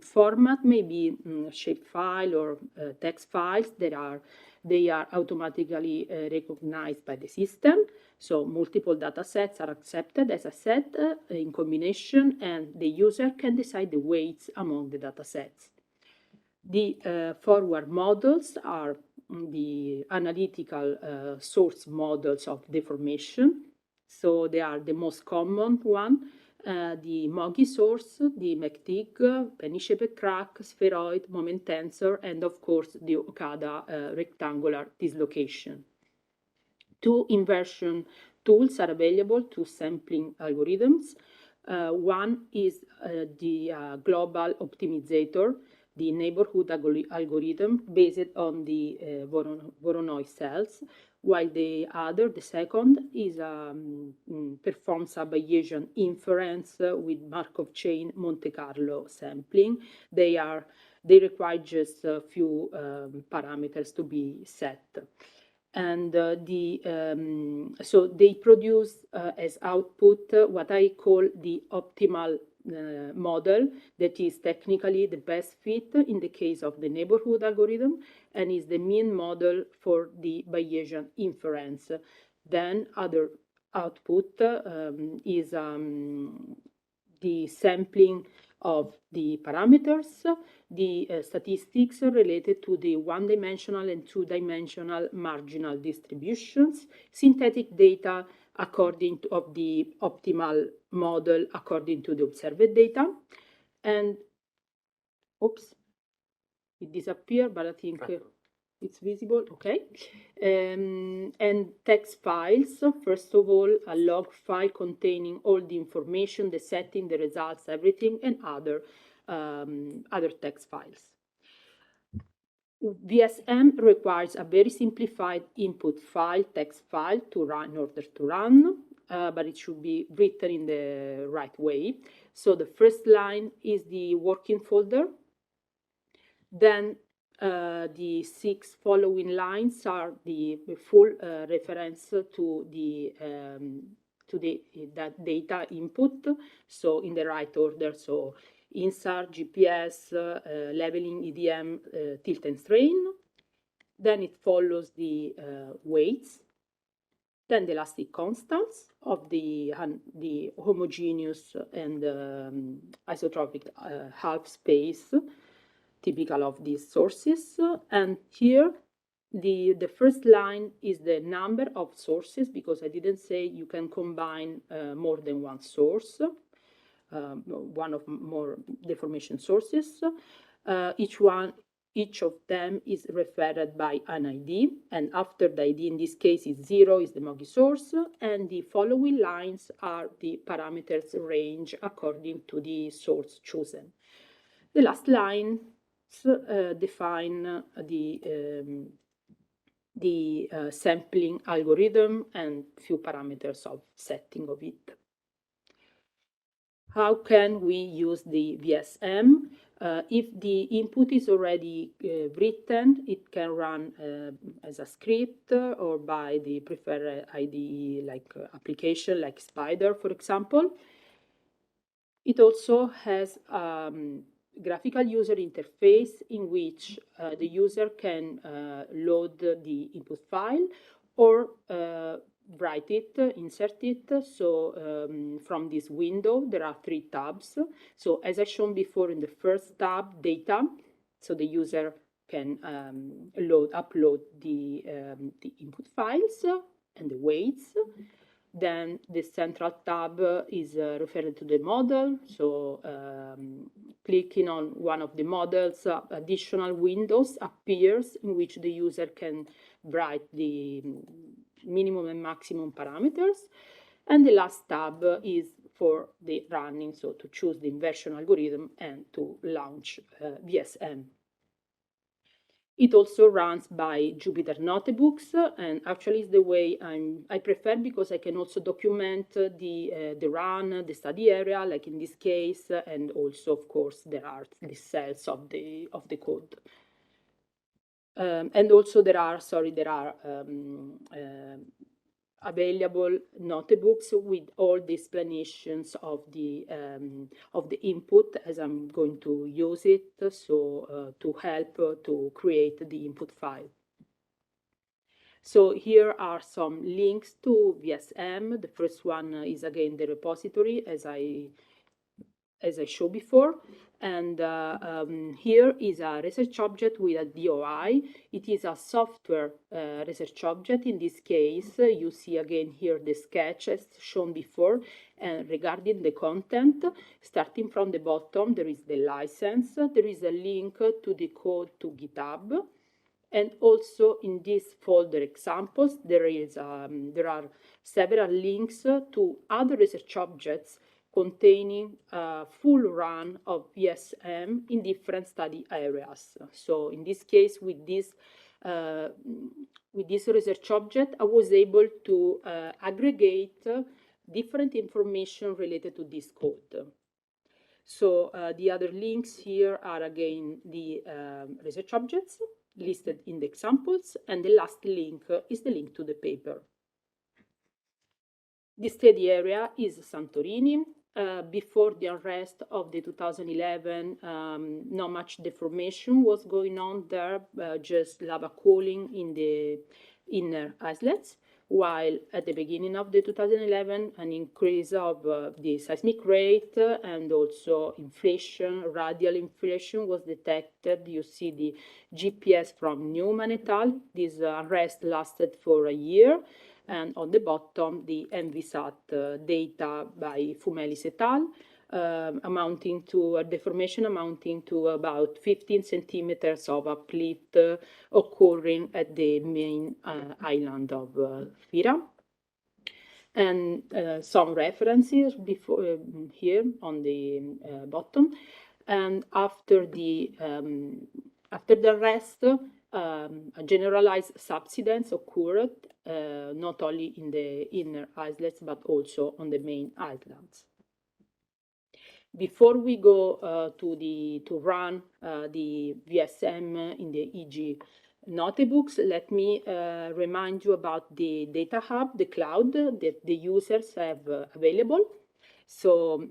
format may be shapefile or text files. They are automatically recognized by the system. So multiple data sets are accepted, as I said, in combination, and the user can decide the weights among the data sets. The forward models are the analytical source models of deformation. So they are the most common one. The MOGI source, the McTIG, penny-shaped crack, spheroid, moment tensor, and of course the Okada rectangular dislocation. Two inversion tools are available, two sampling algorithms. One is the global optimizator, the neighborhood algorithm based on the Voronoi cells, while the other, the second, is performs a Bayesian inference with Markov chain Monte Carlo sampling. They require just a few parameters to be set. And so they produce as output what I call the optimal model that is technically the best fit in the case of the neighborhood algorithm and is the mean model for the Bayesian inference. Then other output is the sampling of the parameters, the statistics related to the one-dimensional and two-dimensional marginal distributions, synthetic data according to of the optimal model according to the observed data, and oops, it disappeared, but I think it's visible, okay. And text files, first of all, a log file containing all the information, the setting, the results, everything, and other text files. VSM requires a very simplified input file, text file, to run in order to run, but it should be written in the right way. So the first line is the working folder. Then the 6 following lines are the full reference to that data input, so in the right order. So InSAR, GPS, leveling, EDM, tilt and strain. Then it follows the weights, then the elastic constants of the homogeneous and isotropic half space, typical of these sources. And here the first line is the number of sources, because I didn't say you can combine more than one source, one of more deformation sources. Each of them is referred by an ID, and after the ID, in this case is 0, is the MOGI source, and the following lines are the parameters range according to the source chosen. The last line define the sampling algorithm and few parameters of setting of it. How can we use the VSM? If the input is already written, it can run as a script or by the preferred IDE like application like Spider, for example. It also has graphical user interface in which the user can load the input file or write it, insert it. So from this window, there are 3 tabs. So as I shown before in the first tab, data, so the user can upload the input files and the weights. Then the central tab is referred to the model. So clicking on one of the models, additional windows appears in which the user can write the minimum and maximum parameters. And the last tab is for the running, so to choose the inversion algorithm and to launch VSM. It also runs by Jupyter Notebooks, and actually is the way I prefer, because I can also document the run, the study area, like in this case, and also, of course, there are the cells of the code. And also there are available notebooks with all the explanations of the input, as I'm going to use it, so to help to create the input file. So here are some links to VSM. The first one is again the repository, as I showed before. And here is a research object with a DOI. It is a software research object. In this case, you see again here the sketch as shown before. And regarding the content, starting from the bottom, there is the license. There is a link to the code to GitHub. And also in this folder examples, there are several links to other research objects containing a full run of VSM in different study areas. So in this case, with this research object, I was able to aggregate different information related to this code. So the other links here are again the research objects listed in the examples, and the last link is the link to the paper. The study area is Santorini. Before the unrest of the 2011, not much deformation was going on there, just lava cooling in the inner islets, while at the beginning of the 2011, an increase of the seismic rate and also inflation, radial inflation was detected. You see the GPS from Newman et al. This unrest lasted for a year. And on the bottom, the MVSAT data by Fumelis et al., amounting to a deformation amounting to about 15 centimeters of uplift occurring at the main island of Fira. And some references before here on the bottom. And after the rest, a generalized subsidence occurred not only in the inner islets but also on the main islands. Before we go to run the VSM in the EGI notebooks, let me remind you about the data hub, the cloud that the users have available. So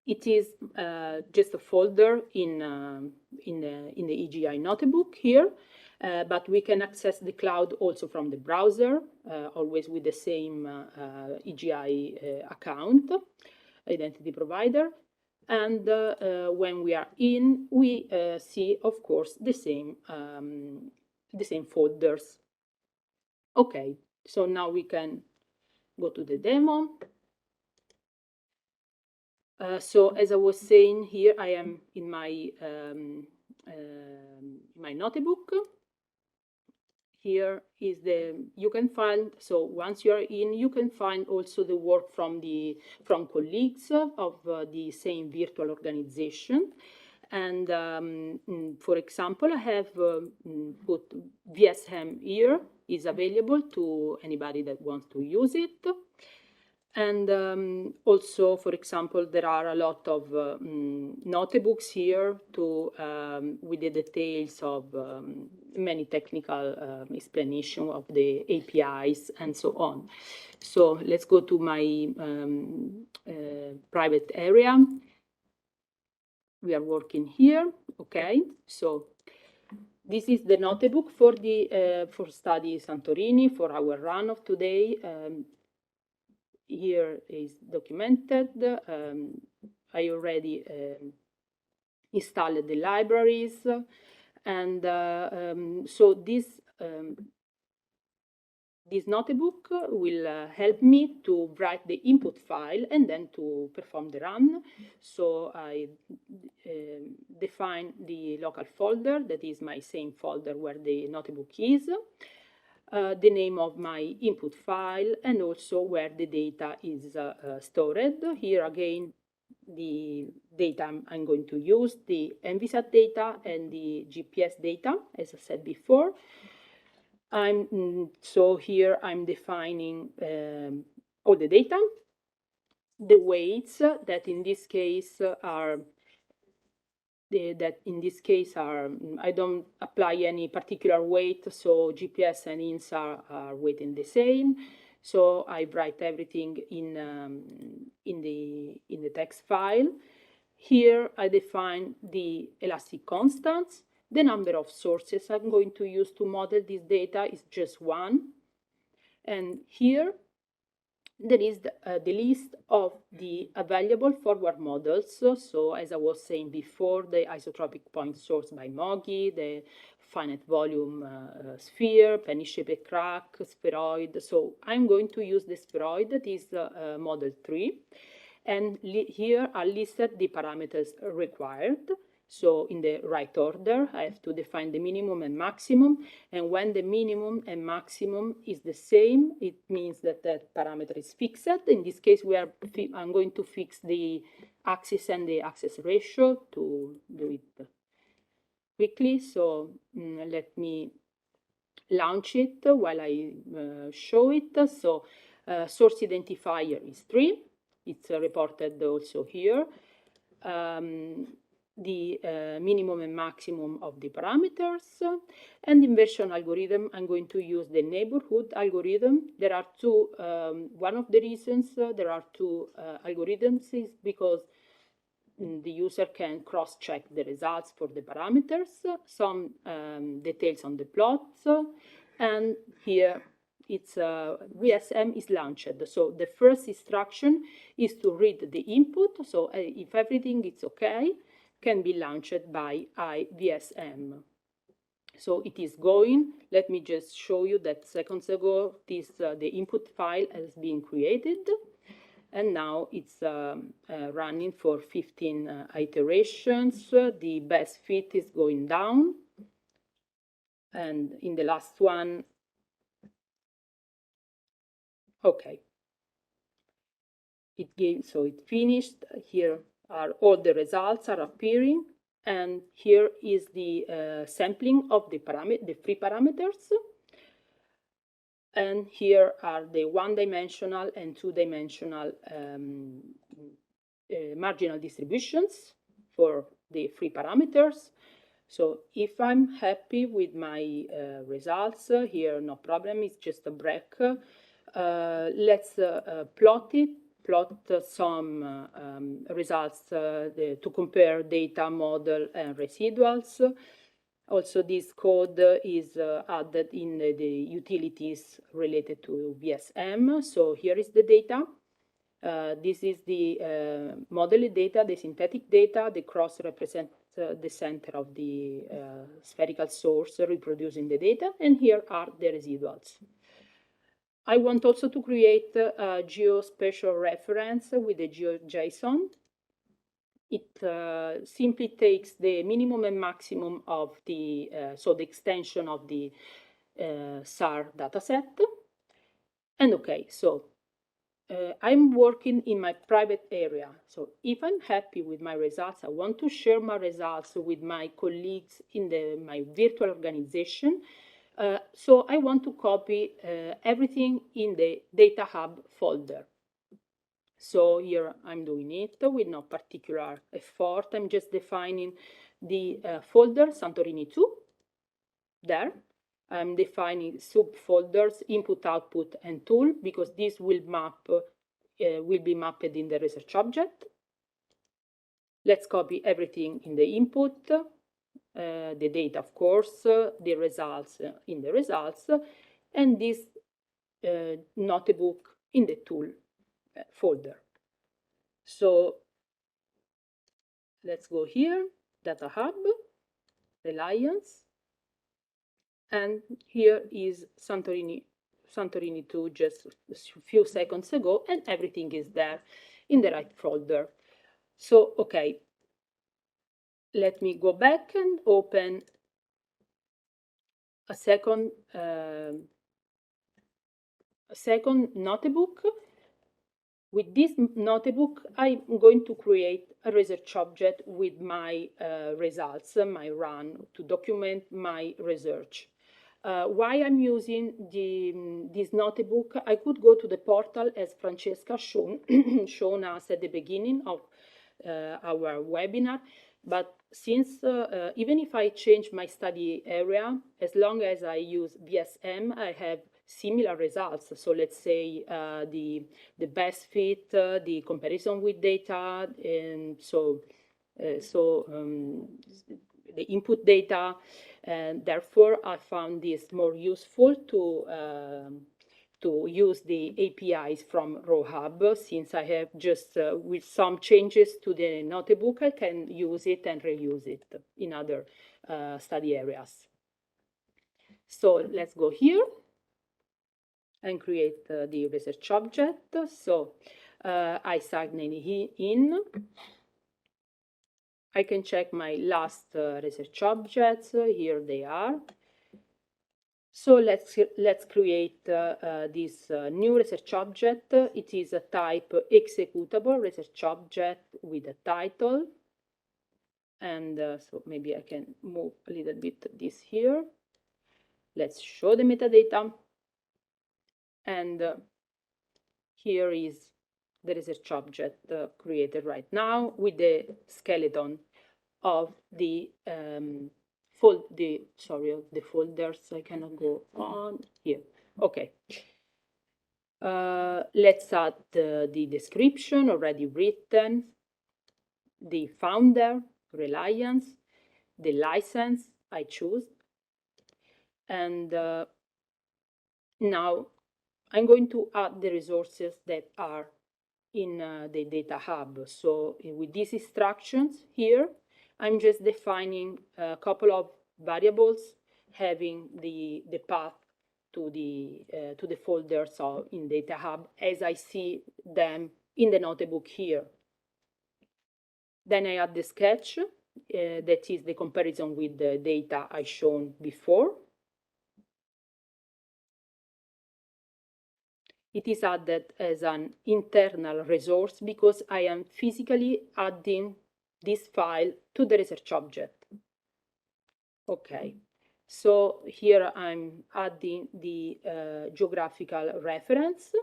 it is just a folder in the EGI notebook here, but we can access the cloud also from the browser, always with the same EGI account, identity provider. And when we are in, we see, of course, the same folders. Okay, so now we can go to the demo. So as I was saying, here I am in my my notebook. Here is you can find, so once you are in, you can find also the work from colleagues of the same virtual organization. And for example, I have put VSM here, is available to anybody that wants to use it. And also, for example, there are a lot of notebooks here with the details of many technical explanation of the APIs and so on. So let's go to my private area. We are working here. Okay, so this is the notebook for for study Santorini for our run of today. Here is documented. I already installed the libraries, and so this this notebook will help me to write the input file and then to perform the run. So I define the local folder, that is my same folder where the notebook is, the name of my input file, and also where the data is stored. Here again, the data I'm going to use, the ENVISAT data and the GPS data, as I said before. So here I'm defining all the data, the weights that in this case are I don't apply any particular weight, so GPS and InSAR are weighting the same. So I write everything in the text file. Here I define the elastic constants. The number of sources I'm going to use to model this data is just one. And here there is the list of the available forward models. So as I was saying before, the isotropic point source by MOGI, the finite volume sphere, penny-shaped crack, spheroid. So I'm going to use the spheroid, that is model 3. And here are listed the parameters required. So in the right order, I have to define the minimum and maximum. And when the minimum and maximum is the same, it means that that parameter is fixed. In this case, I'm going to fix the axis and the axis ratio to do it quickly. So let me launch it while I show it. So source identifier is 3. It's reported also here. The minimum and maximum of the parameters, and inversion algorithm, I'm going to use the neighborhood algorithm. There are two, one of the reasons there are two algorithms is because the user can cross-check the results for the parameters, some details on the plots, and here it's VSM is launched. So the first instruction is to read the input, so if everything is okay, can be launched by IVSM. So it is going. Let me just show you that seconds ago the input file has been created, and now it's running for 15 iterations. The best fit is going down, and in the last one, okay, so it finished. Here are all the results are appearing, and here is the sampling of the free parameters, and here are the one-dimensional and two-dimensional marginal distributions for the free parameters. So if I'm happy with my results here, no problem, it's just a break. Let's plot some results to compare data, model, and residuals. Also, this code is added in the utilities related to VSM. So here is the data. This is the model data, the synthetic data. The cross represents the center of the spherical source reproducing the data. And here are the residuals. I want also to create a geospatial reference with the GeoJSON. It simply takes the minimum and maximum of the, so the extension of the SAR dataset. And okay, so I'm working in my private area. So if I'm happy with my results, I want to share my results with my colleagues in my virtual organization. So I want to copy everything in the Data Hub folder. So here I'm doing it with no particular effort. I'm just defining the folder Santorini 2 there. I'm defining subfolders input, output, and tool because this will be mapped in the research object. Let's copy everything in the input. The data, of course, the results in the results, and this notebook in the tool folder. So let's go here, Data Hub, Reliance, and here is Santorini Santorini 2 just a few seconds ago, and everything is there in the right folder. So, okay, let me go back and open a second notebook. With this notebook, I'm going to create a research object with my results, my run, to document my research. Why I'm using this notebook, I could go to the portal as Francesca shown us at the beginning of our webinar, but since even if I change my study area, as long as I use VSM, I have similar results. So let's say the best fit, the comparison with data, and the input data, and therefore I found this more useful to use the APIs from ROHub, since I have just with some changes to the notebook, I can use it and reuse it in other study areas. So let's go here and create the research object. So I sign in. I can check my last research objects. Here they are. So let's create this new research object. It is a type executable research object with a title. And so maybe I can move a little bit this here. Let's show the metadata. And here is the research object created right now with the skeleton of the folders. I cannot go on here. Okay. Let's add the description already written, the founder, Reliance, the license I choose, and now I'm going to add the resources that are in the data hub. So with these instructions here, I'm just defining a couple of variables having the path to the folders in data hub as I see them in the notebook here. Then I add the sketch, that is the comparison with the data I shown before. It is added as an internal resource because I am physically adding this file to the research object. Okay, so here I'm adding the geographical reference.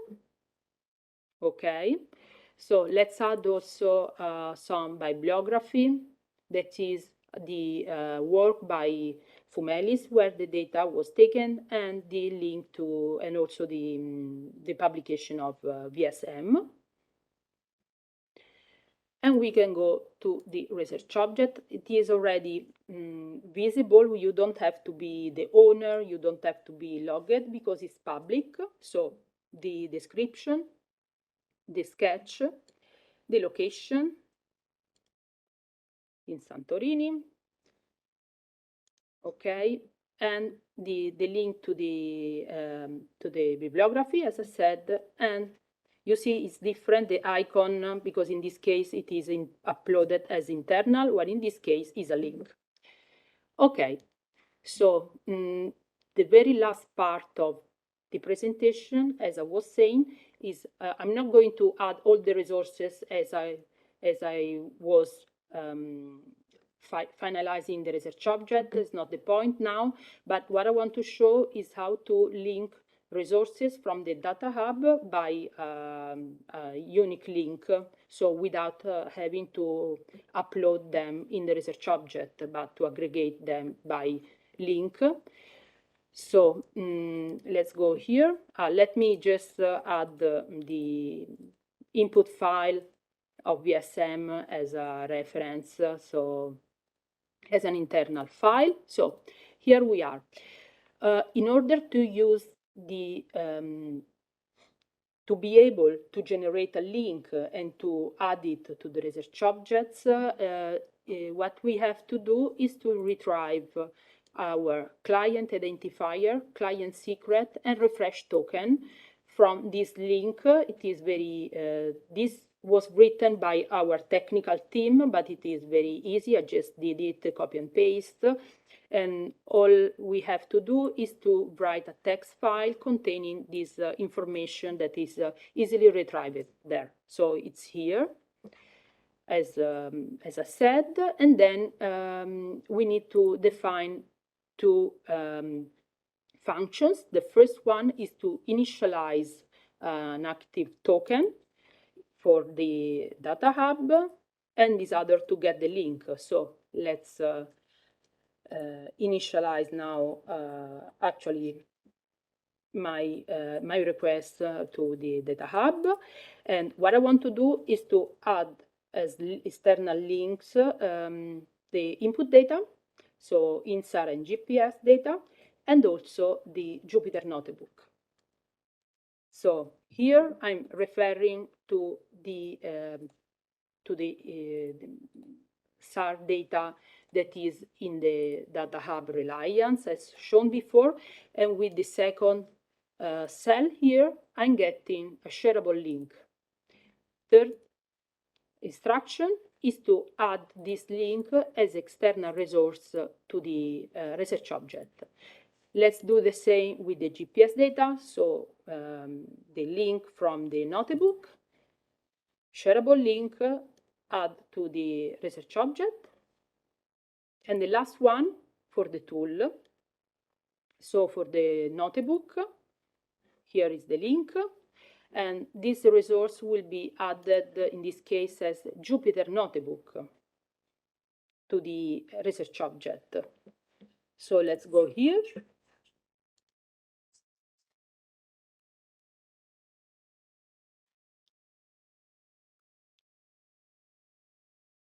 Okay, so let's add also some bibliography, that is the work by Fumelis where the data was taken, and the link to, and also the publication of VSM. And we can go to the research object. It is already visible. You don't have to be the owner, you don't have to be logged because it's public. So the description, the sketch, the location in Santorini, okay, and the link to the bibliography, as I said, and you see it's different, the icon, because in this case it is uploaded as internal, while in this case is a link. Okay, so the very last part of the presentation, as I was saying, is I'm not going to add all the resources as I was finalizing the research object. That's not the point now, but what I want to show is how to link resources from the data hub by a unique link, so without having to upload them in the research object, but to aggregate them by link. So let's go here. Let me just add the input file of VSM as a reference, so as an internal file. So here we are. In order to use the to be able to generate a link and to add it to the research objects, what we have to do is to retrieve our client identifier, client secret, and refresh token from this link. It is very, this was written by our technical team, but it is very easy. I just did it, copy and paste. And all we have to do is to write a text file containing this information that is easily retrieved there. So it's here, as I said, and then we need to define two functions. The first one is to initialize an active token for the data hub, and this other to get the link. So let's initialize now actually my request to the data hub. And what I want to do is to add as external links the input data, so InSAR and GPS data, and also the Jupyter Notebook. So here I'm referring to the SAR data that is in the Data Hub Reliance, as shown before, and with the second cell here, I'm getting a shareable link. Third instruction is to add this link as external resource to the research object. Let's do the same with the GPS data. So the link from the notebook, shareable link, add to the research object. And the last one for the tool. So for the notebook, here is the link. And this resource will be added, in this case, as Jupyter Notebook to the research object. So let's go here.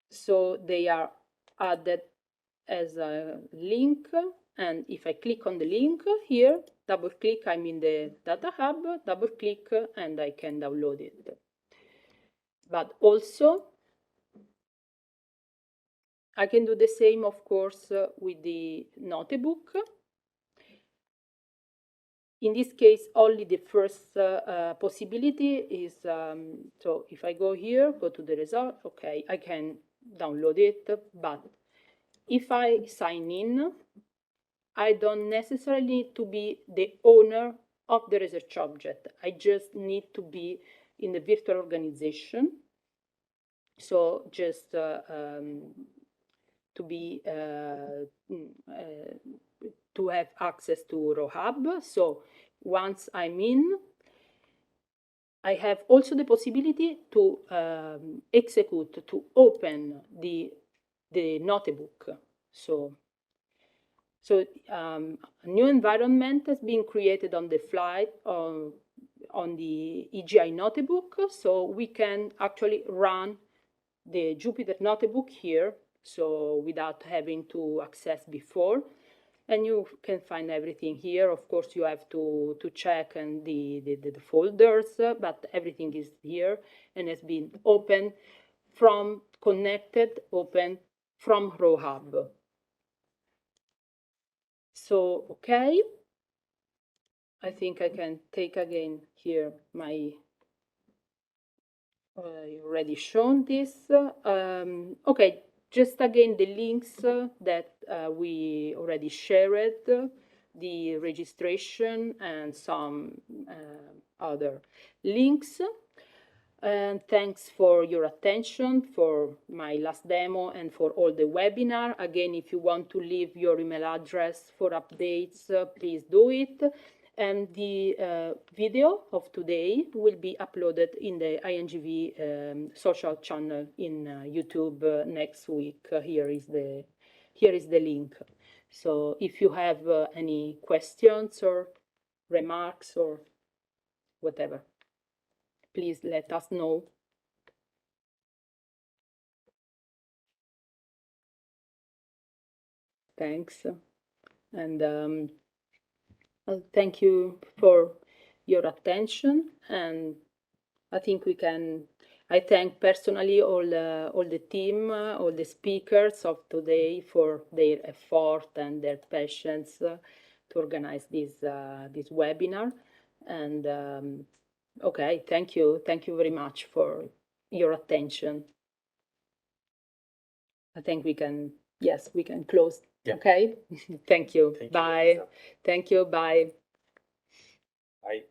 So they are added as a link, and if I click on the link here, double click, I'm in the data hub, double click, and I can download it. But also, I can do the same, of course, with the notebook. In this case, only the first possibility is, so if I go here, go to the result, okay, I can download it, but if I sign in, I don't necessarily need to be the owner of the research object. I just need to be in the virtual organization. So just to be to have access to ROHub. So once I'm in, I have also the possibility to execute, to open the notebook. So a new environment has been created on the fly on the EGI notebook, so we can actually run the Jupyter Notebook here, so without having to access before. And you can find everything here. Of course, you have to check and the folders, but everything is here and has been open from open from ROHub. So, okay, I think I can take again here my, I already shown this. Okay, just again the links that we already shared, the registration and some other links. And thanks for your attention for my last demo and for all the webinar. Again, if you want to leave your email address for updates, please do it. And the video of today will be uploaded in the INGV social channel in YouTube next week. Here is the link. So if you have any questions or remarks or whatever, please let us know. Thanks. And thank you for your attention. And I think I thank personally all the team, all the speakers of today for their effort and their patience to organize this webinar. And okay, thank you very much for your attention. I think we can close. Yeah. Okay. Thank you. Thank you, Bye. Elisa. Thank you. Bye. Bye.